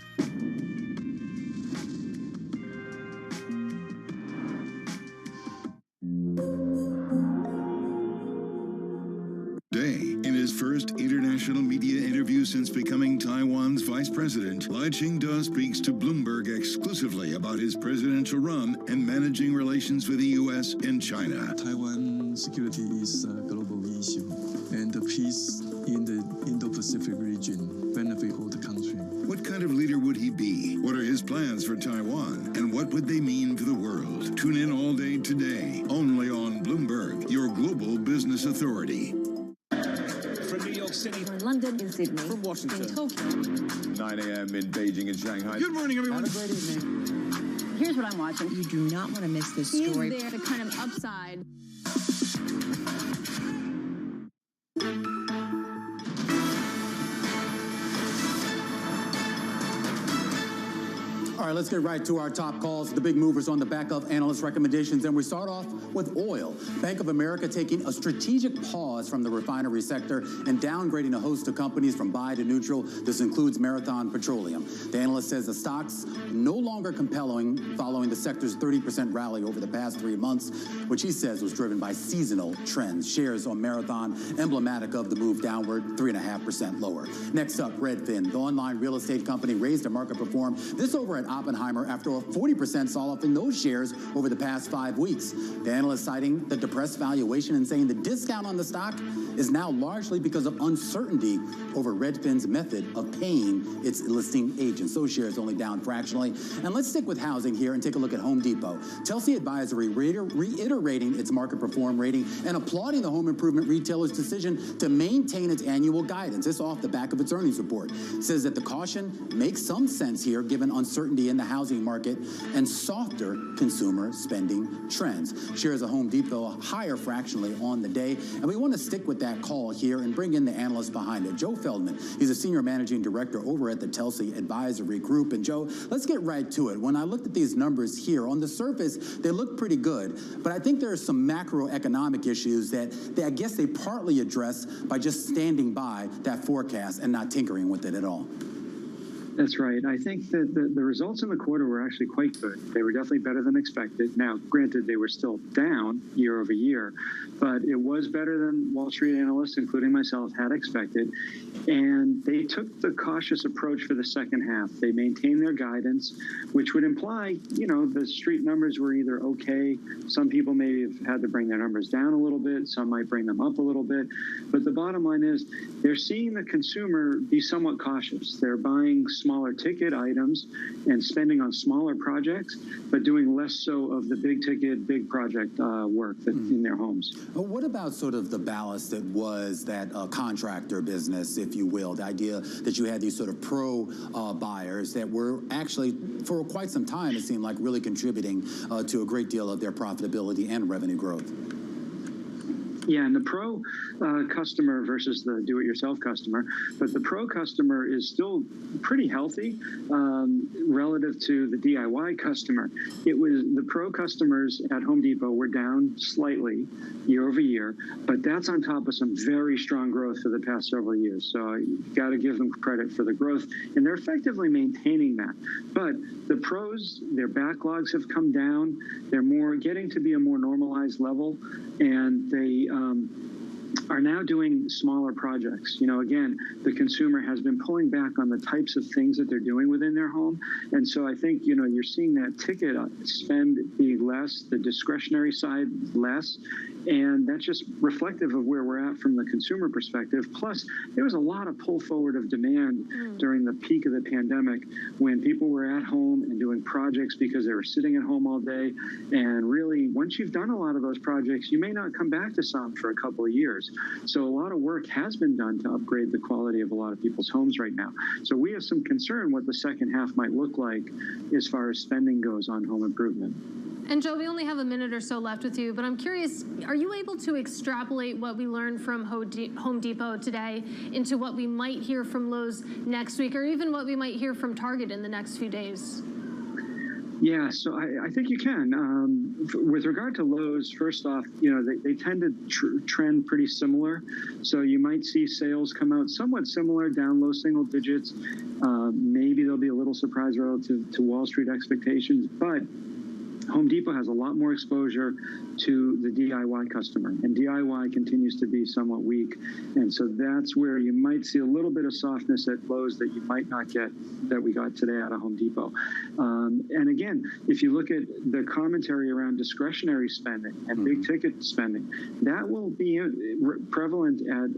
In his first international media interview since becoming Taiwan's vice president, Lai Ching-te speaks to Bloomberg exclusively about his presidential run and managing relations with the U.S. and China. Taiwan security is a global issue, and the peace in the Indo-Pacific region benefit all the country. What kind of leader would he be? What are his plans for Taiwan? And what would they mean for the world? Tune in all day today, only on Bloomberg, your global business authority. From New York City, From London, in Sydney, from Washington, in Tokyo. 9 a.m. in Beijing and Shanghai. Good morning, everyone. Have a great evening. Here's what I'm watching. You do not want to miss this story. Is there the kind of upside? All right, let's get right to our top calls. The big movers on the back of analyst recommendations, and we start off with oil. Bank of America taking a strategic pause from the refinery sector and downgrading a host of companies from buy to neutral. This includes Marathon Petroleum. The analyst says the stock's no longer compelling following the sector's 30% rally over the past 3 months, which he says was driven by seasonal trends. Shares on Marathon, emblematic of the move downward, 3.5% lower. Next up, Redfin, the online real estate company, raised their market perform. This over at Oppenheimer after a 40% sell-off in those shares over the past 5 weeks. The analyst citing the depressed valuation and saying the discount on the stock is now largely because of uncertainty over Redfin's method of paying its listing agents. Those shares only down fractionally. And let's stick with housing here and take a look at Home Depot. Telsey Advisory reiterating its market perform rating and applauding the home improvement retailer's decision to maintain its annual guidance. This off the back of its earnings report. Says that the caution makes some sense here given uncertainty in the housing market and softer consumer spending trends. Shares of Home Depot higher fractionally on the day. And we want to stick with that call here and bring in the analyst behind it, Joe Feldman. He's a senior managing director over at the Telsey Advisory Group. And Joe, let's get right to it. When I looked at these numbers here, on the surface, they look pretty good. But I think there are some macroeconomic issues that I guess they partly address by just standing by that forecast and not tinkering with it at all. That's right. I think that the results in the quarter were actually quite good. They were definitely better than expected. Now, granted, they were still down year over year, but it was better than Wall Street analysts, including myself, had expected. And they took the cautious approach for the second half. They maintained their guidance, which would imply, you know, the street numbers were either okay. Some people maybe have had to bring their numbers down a little bit. Some might bring them up a little bit. But the bottom line is they're seeing the consumer be somewhat cautious. They're buying smaller ticket items and spending on smaller projects, but doing less so of the big ticket, big project work in their homes. What about sort of the ballast that was that contractor business, if you will, the idea that you had these sort of pro buyers that were actually, for quite some time, it seemed like really contributing to a great deal of their profitability and revenue growth? Yeah, and the pro customer versus the do-it-yourself customer, but the pro customer is still pretty healthy relative to the DIY customer. It was the pro customers at Home Depot were down slightly year over year, but that's on top of some very strong growth for the past several years. So you got to give them credit for the growth, and they're effectively maintaining that. But the pros, their backlogs have come down. They're getting to be a more normalized level, and they are now doing smaller projects. You know, again, the consumer has been pulling back on the types of things that they're doing within their home. And so I think, you know, you're seeing that ticket spend be less, the discretionary side less. And that's just reflective of where we're at from the consumer perspective. Plus, there was a lot of pull forward of demand during the peak of the pandemic when people were at home and doing projects because they were sitting at home all day. And really, once you've done a lot of those projects, you may not come back to some for a couple of years. So a lot of work has been done to upgrade the quality of a lot of people's homes right now. So we have some concern what the second half might look like as far as spending goes on home improvement. And Joe, we only have a minute or so left with you, but I'm curious, are you able to extrapolate what we learned from Home Depot today into what we might hear from Lowe's next week, or even what we might hear from Target in the next few days? Yeah, so I think you can. With regard to Lowe's, first off, you know, they tend to trend pretty similar. So you might see sales come out somewhat similar, down low single digits. Maybe there'll be a little surprise relative to Wall Street expectations, but Home Depot has a lot more exposure to the DIY customer, and DIY continues to be somewhat weak. And so that's where you might see a little bit of softness at Lowe's that you might not get that we got today out of Home Depot. And again, if you look at the commentary around discretionary spending and big ticket spending, that will be prevalent at,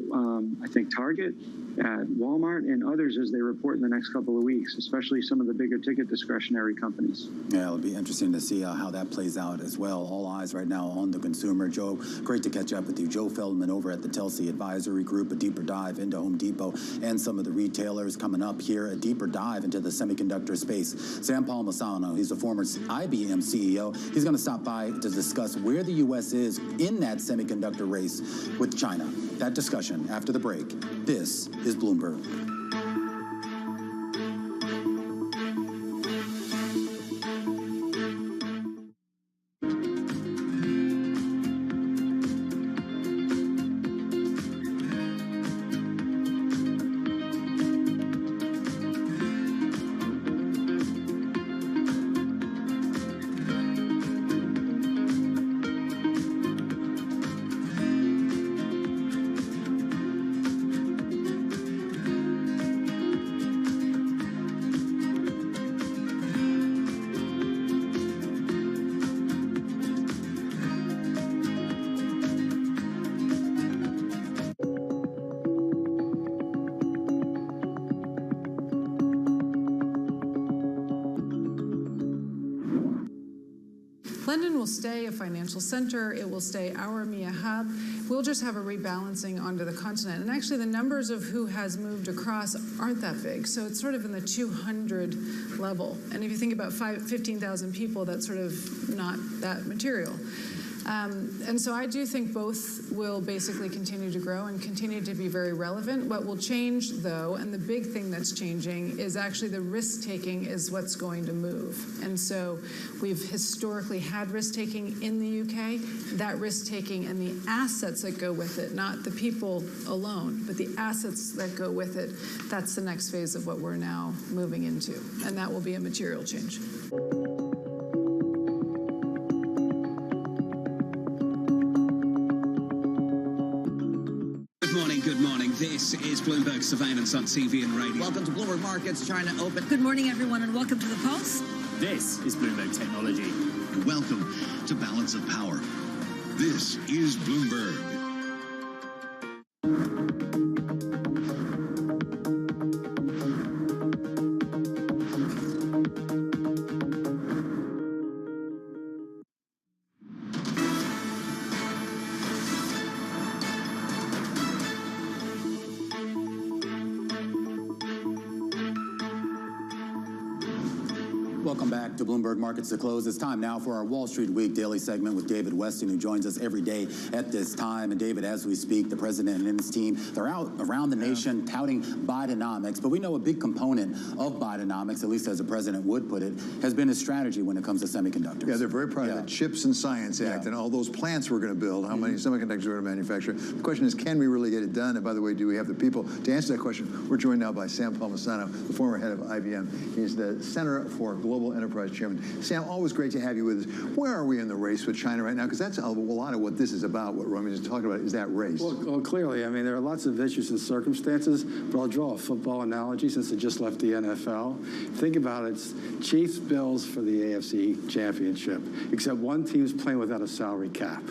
I think, Target, at Walmart, and others as they report in the next couple of weeks, especially some of the bigger ticket discretionary companies. Yeah, it'll be interesting to see how that plays out as well. All eyes right now on the consumer. Joe, great to catch up with you. Joe Feldman over at the Telsey Advisory Group, a deeper dive into Home Depot and some of the retailers coming up here, a deeper dive into the semiconductor space. Sam Palmisano, he's a former IBM CEO. He's going to stop by to discuss where the U.S. is in that semiconductor race with China. That discussion after the break. This is Bloomberg. London will stay a financial center. It will stay our EMEA hub. We'll just have a rebalancing onto the continent. And actually, the numbers of who has moved across aren't that big. So it's sort of in the 200 level. And if you think about 15,000 people, that's sort of not that material. And so I do think both will basically continue to grow and continue to be very relevant. What will change, though, and the big thing that's changing, is actually the risk-taking is what's going to move. And so we've historically had risk-taking in the UK. That risk-taking and the assets that go with it, not the people alone, but the assets that go with it, that's the next phase of what we're now moving into. And that will be a material change. Good morning. This is Bloomberg Surveillance on TV and radio. Welcome to Bloomberg Markets, China Open. Good morning, everyone, and welcome to the Pulse. This is Bloomberg Technology. Welcome to Balance of Power. This is Bloomberg. Welcome back to Bloomberg Markets to Close. It's time now for our Wall Street Week daily segment with David Weston, who joins us every day at this time. And David, as we speak, the president and his team, they're out around the nation touting Bidenomics. But we know a big component of Bidenomics, at least as the president would put it, has been his strategy when it comes to semiconductors. Yeah, they're very proud of the Chips and Science Act and all those plants we're going to build, how many semiconductors we're going to manufacture. The question is, can we really get it done? And by the way, do we have the people to answer that question? We're joined now by Sam Palmisano, the former head of IBM. He's the Center for Global Enterprise Chairman. Sam, always great to have you with us. Where are we in the race with China right now? Because that's a lot of what this is about, what Romy is talking about, is that race. Well, clearly, I mean, there are lots of issues and circumstances, but I'll draw a football analogy since it just left the NFL. Think about it, it's Chiefs Bills for the AFC Championship, except one team's playing without a salary cap.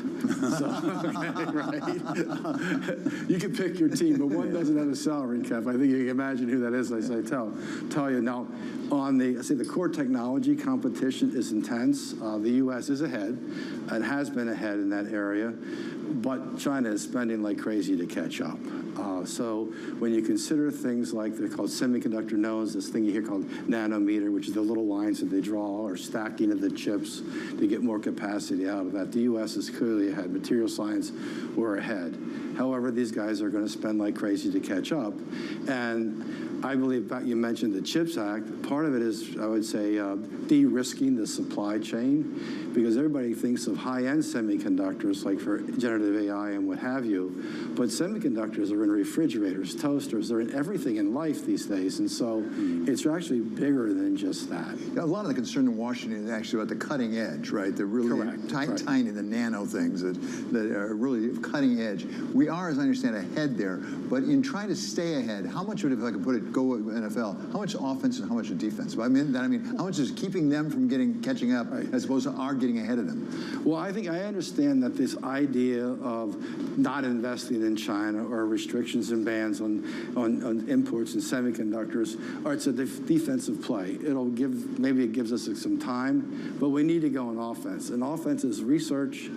So, okay, right? You can pick your team, but one doesn't have a salary cap. I think you can imagine who that is, as I tell you. Now, on the core technology competition is intense. The U.S. is ahead and has been ahead in that area, but China is spending like crazy to catch up. So when you consider things like they're called semiconductor nodes, this thing you hear called nanometer, which is the little lines that they draw, or stacking of the chips to get more capacity out of that, the U.S. is clearly ahead. Material science, we're ahead. However, these guys are going to spend like crazy to catch up. And I believe, you mentioned the CHIPS Act, part of it is, I would say, de-risking the supply chain, because everybody thinks of high-end semiconductors, like for generative AI and what have you, but semiconductors are in refrigerators, toasters, they're in everything in life these days, and so it's actually bigger than just that. Yeah, a lot of the concern in Washington is actually about the cutting edge, right? The really tiny, the nano things that are really cutting edge. We are, as I understand, ahead there, but in trying to stay ahead, how much would, if I could put it, go NFL, how much offense and how much defense? But I mean, how much is keeping them from catching up as opposed to our getting ahead of them? Well, I think I understand that this idea of not investing in China or restrictions and bans on imports and semiconductors, it's a defensive play. Maybe it gives us some time, but we need to go on offense. And offense is research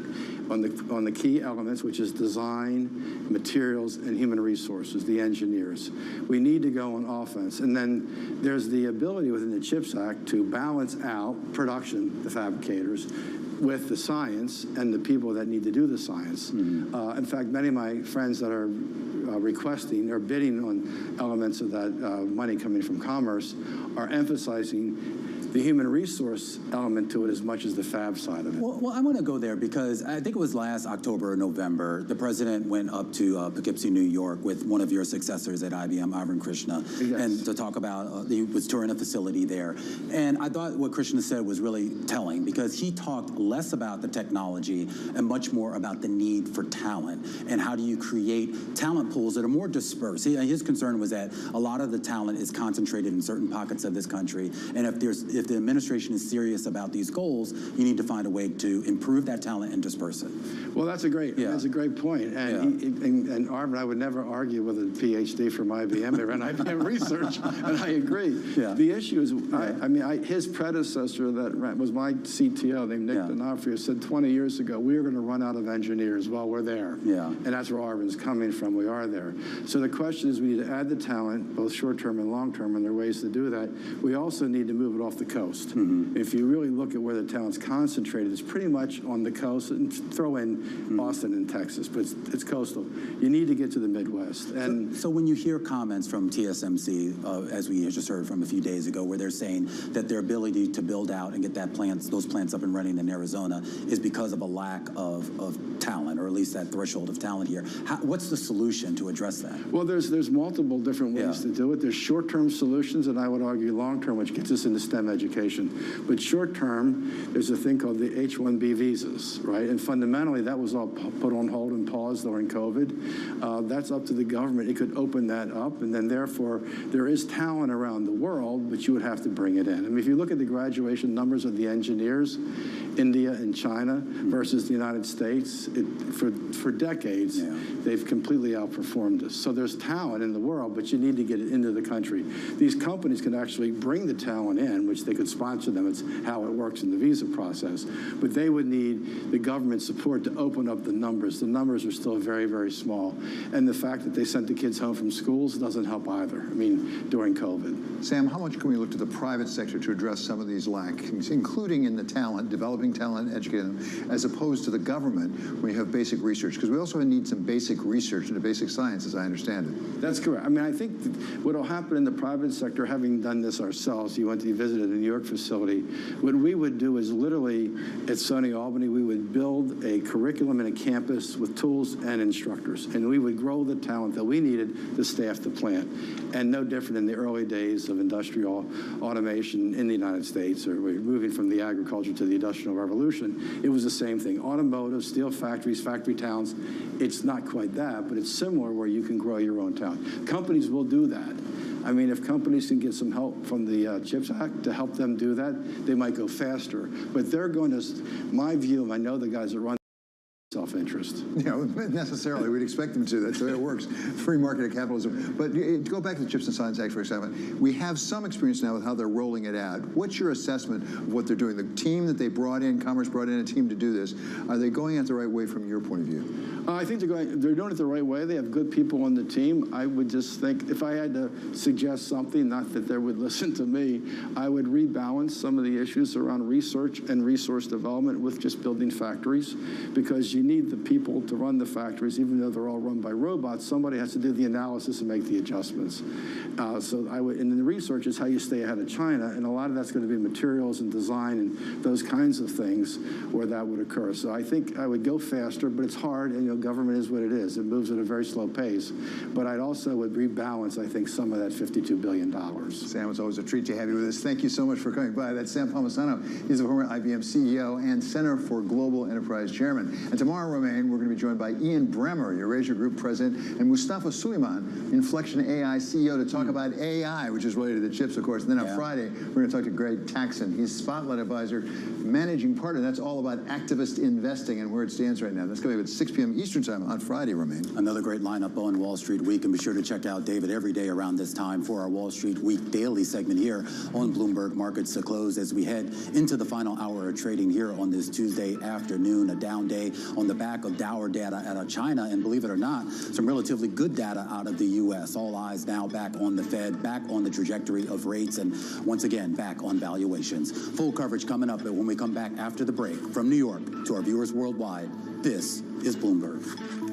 on the key elements, which is design, materials, and human resources, the engineers. We need to go on offense. And then there's the ability within the CHIPS Act to balance out production, the fabricators, with the science and the people that need to do the science. In fact, many of my friends that are requesting or bidding on elements of that money coming from commerce are emphasizing the human resource element to it as much as the fab side of it. Well, I want to go there because I think it was last October or November, the president went up to Poughkeepsie, New York with one of your successors at IBM, Arvind Krishna, and to talk about, he was touring a facility there. And I thought what Krishna said was really telling because he talked less about the technology and much more about the need for talent and how do you create talent pools that are more dispersed. His concern was that a lot of the talent is concentrated in certain pockets of this country, and if the administration is serious about these goals, you need to find a way to improve that talent and disperse it. Well, that's a great point. And Arvind, I would never argue with a PhD from IBM. They ran IBM research, and I agree. Yeah. The issue is, his predecessor that was my CTO named Nick D'Onofrio said 20 years ago, we are going to run out of engineers. Well, we're there. Yeah. And that's where Arvind's coming from. We are there. So the question is we need to add the talent, both short-term and long-term, and there are ways to do that. We also need to move it off the coast. If you really look at where the talent's concentrated, it's pretty much on the coast, and throw in Boston and Texas, but it's coastal. You need to get to the Midwest. And so when you hear comments from TSMC, as we just heard from a few days ago, where they're saying that their ability to build out and get those plants up and running in Arizona is because of a lack of talent, or at least that threshold of talent here. What's the solution to address that? Well, there's multiple different ways to do it. There's short-term solutions, and I would argue long-term, which gets us into STEM education. But short-term, there's a thing called the H-1B visas, right? And fundamentally, that was all put on hold and paused during COVID. That's up to the government. It could open that up, and then therefore, there is talent around the world, but you would have to bring it in. I mean, if you look at the graduation numbers of the engineers, India and China versus the United States, for decades, they've completely outperformed us. So there's talent in the world, but you need to get it into the country. These companies can actually bring the talent in, which they could sponsor them. It's how it works in the visa process. But they would need the government support to open up the numbers. The numbers are still very, very small. And the fact that they sent the kids home from schools doesn't help either, I mean, during COVID. Sam, how much can we look to the private sector to address some of these lacks, including in the talent, developing talent, educating them, as opposed to the government when you have basic research? Because we also need some basic research into basic science, as I understand it. That's correct. I mean, I think what will happen in the private sector, having done this ourselves, you visited the New York facility, what we would do is literally at SUNY Albany, we would build a curriculum and a campus with tools and instructors, and we would grow the talent that we needed to staff the plant. And no different in the early days of industrial automation in the United States, or we're moving from the agriculture to the industrial revolution, it was the same thing. Automotive, steel factories, factory towns, it's not quite that, but it's similar where you can grow your own talent. Companies will do that. I mean, if companies can get some help from the CHIPS Act to help them do that, they might go faster. But they're going to, my view, I know the guys that run self-interest. Necessarily. We'd expect them to. That's the way it works. Free market capitalism. But go back to the Chips and Science Act for a second. We have some experience now with how they're rolling it out. What's your assessment of what they're doing? The team that they brought in, Commerce brought in a team to do this, are they going at the right way from your point of view? I think they're doing it the right way. They have good people on the team. I would just think, if I had to suggest something, not that they would listen to me, I would rebalance some of the issues around research and resource development with just building factories, because you need the people to run the factories. Even though they're all run by robots, somebody has to do the analysis and make the adjustments. So I would, and the research is how you stay ahead of China, and a lot of that's going to be materials and design and those kinds of things where that would occur. So I think I would go faster, but it's hard, and government is what it is. It moves at a very slow pace. But I'd also would rebalance, I think, some of that $52 billion. Sam, it's always a treat to have you with us. Thank you so much for coming by. That's Sam Palmisano. He's the former IBM CEO and Center for Global Enterprise Chairman. And tomorrow, Romaine, we're going to be joined by Ian Bremmer, Eurasia Group President, and Mustafa Suleiman, Inflection AI CEO, to talk about AI, which is related to the chips, of course. And then on Friday, we're going to talk to Greg Taxon. He's Spotlight Advisor, Managing Partner. That's all about activist investing and where it stands right now. That's going to be at 6 p.m. Eastern Time on Friday, Romaine. Another great lineup on Wall Street Week, and be sure to check out David every day around this time for our Wall Street Week daily segment here on Bloomberg Markets to Close as we head into the final hour of trading here on this Tuesday afternoon. A down day on the back of dour data out of China, and believe it or not, some relatively good data out of the U.S. All eyes now back on the Fed, back on the trajectory of rates, and once again, back on valuations. Full coverage coming up, but when we come back after the break from New York to our viewers worldwide, this is Bloomberg.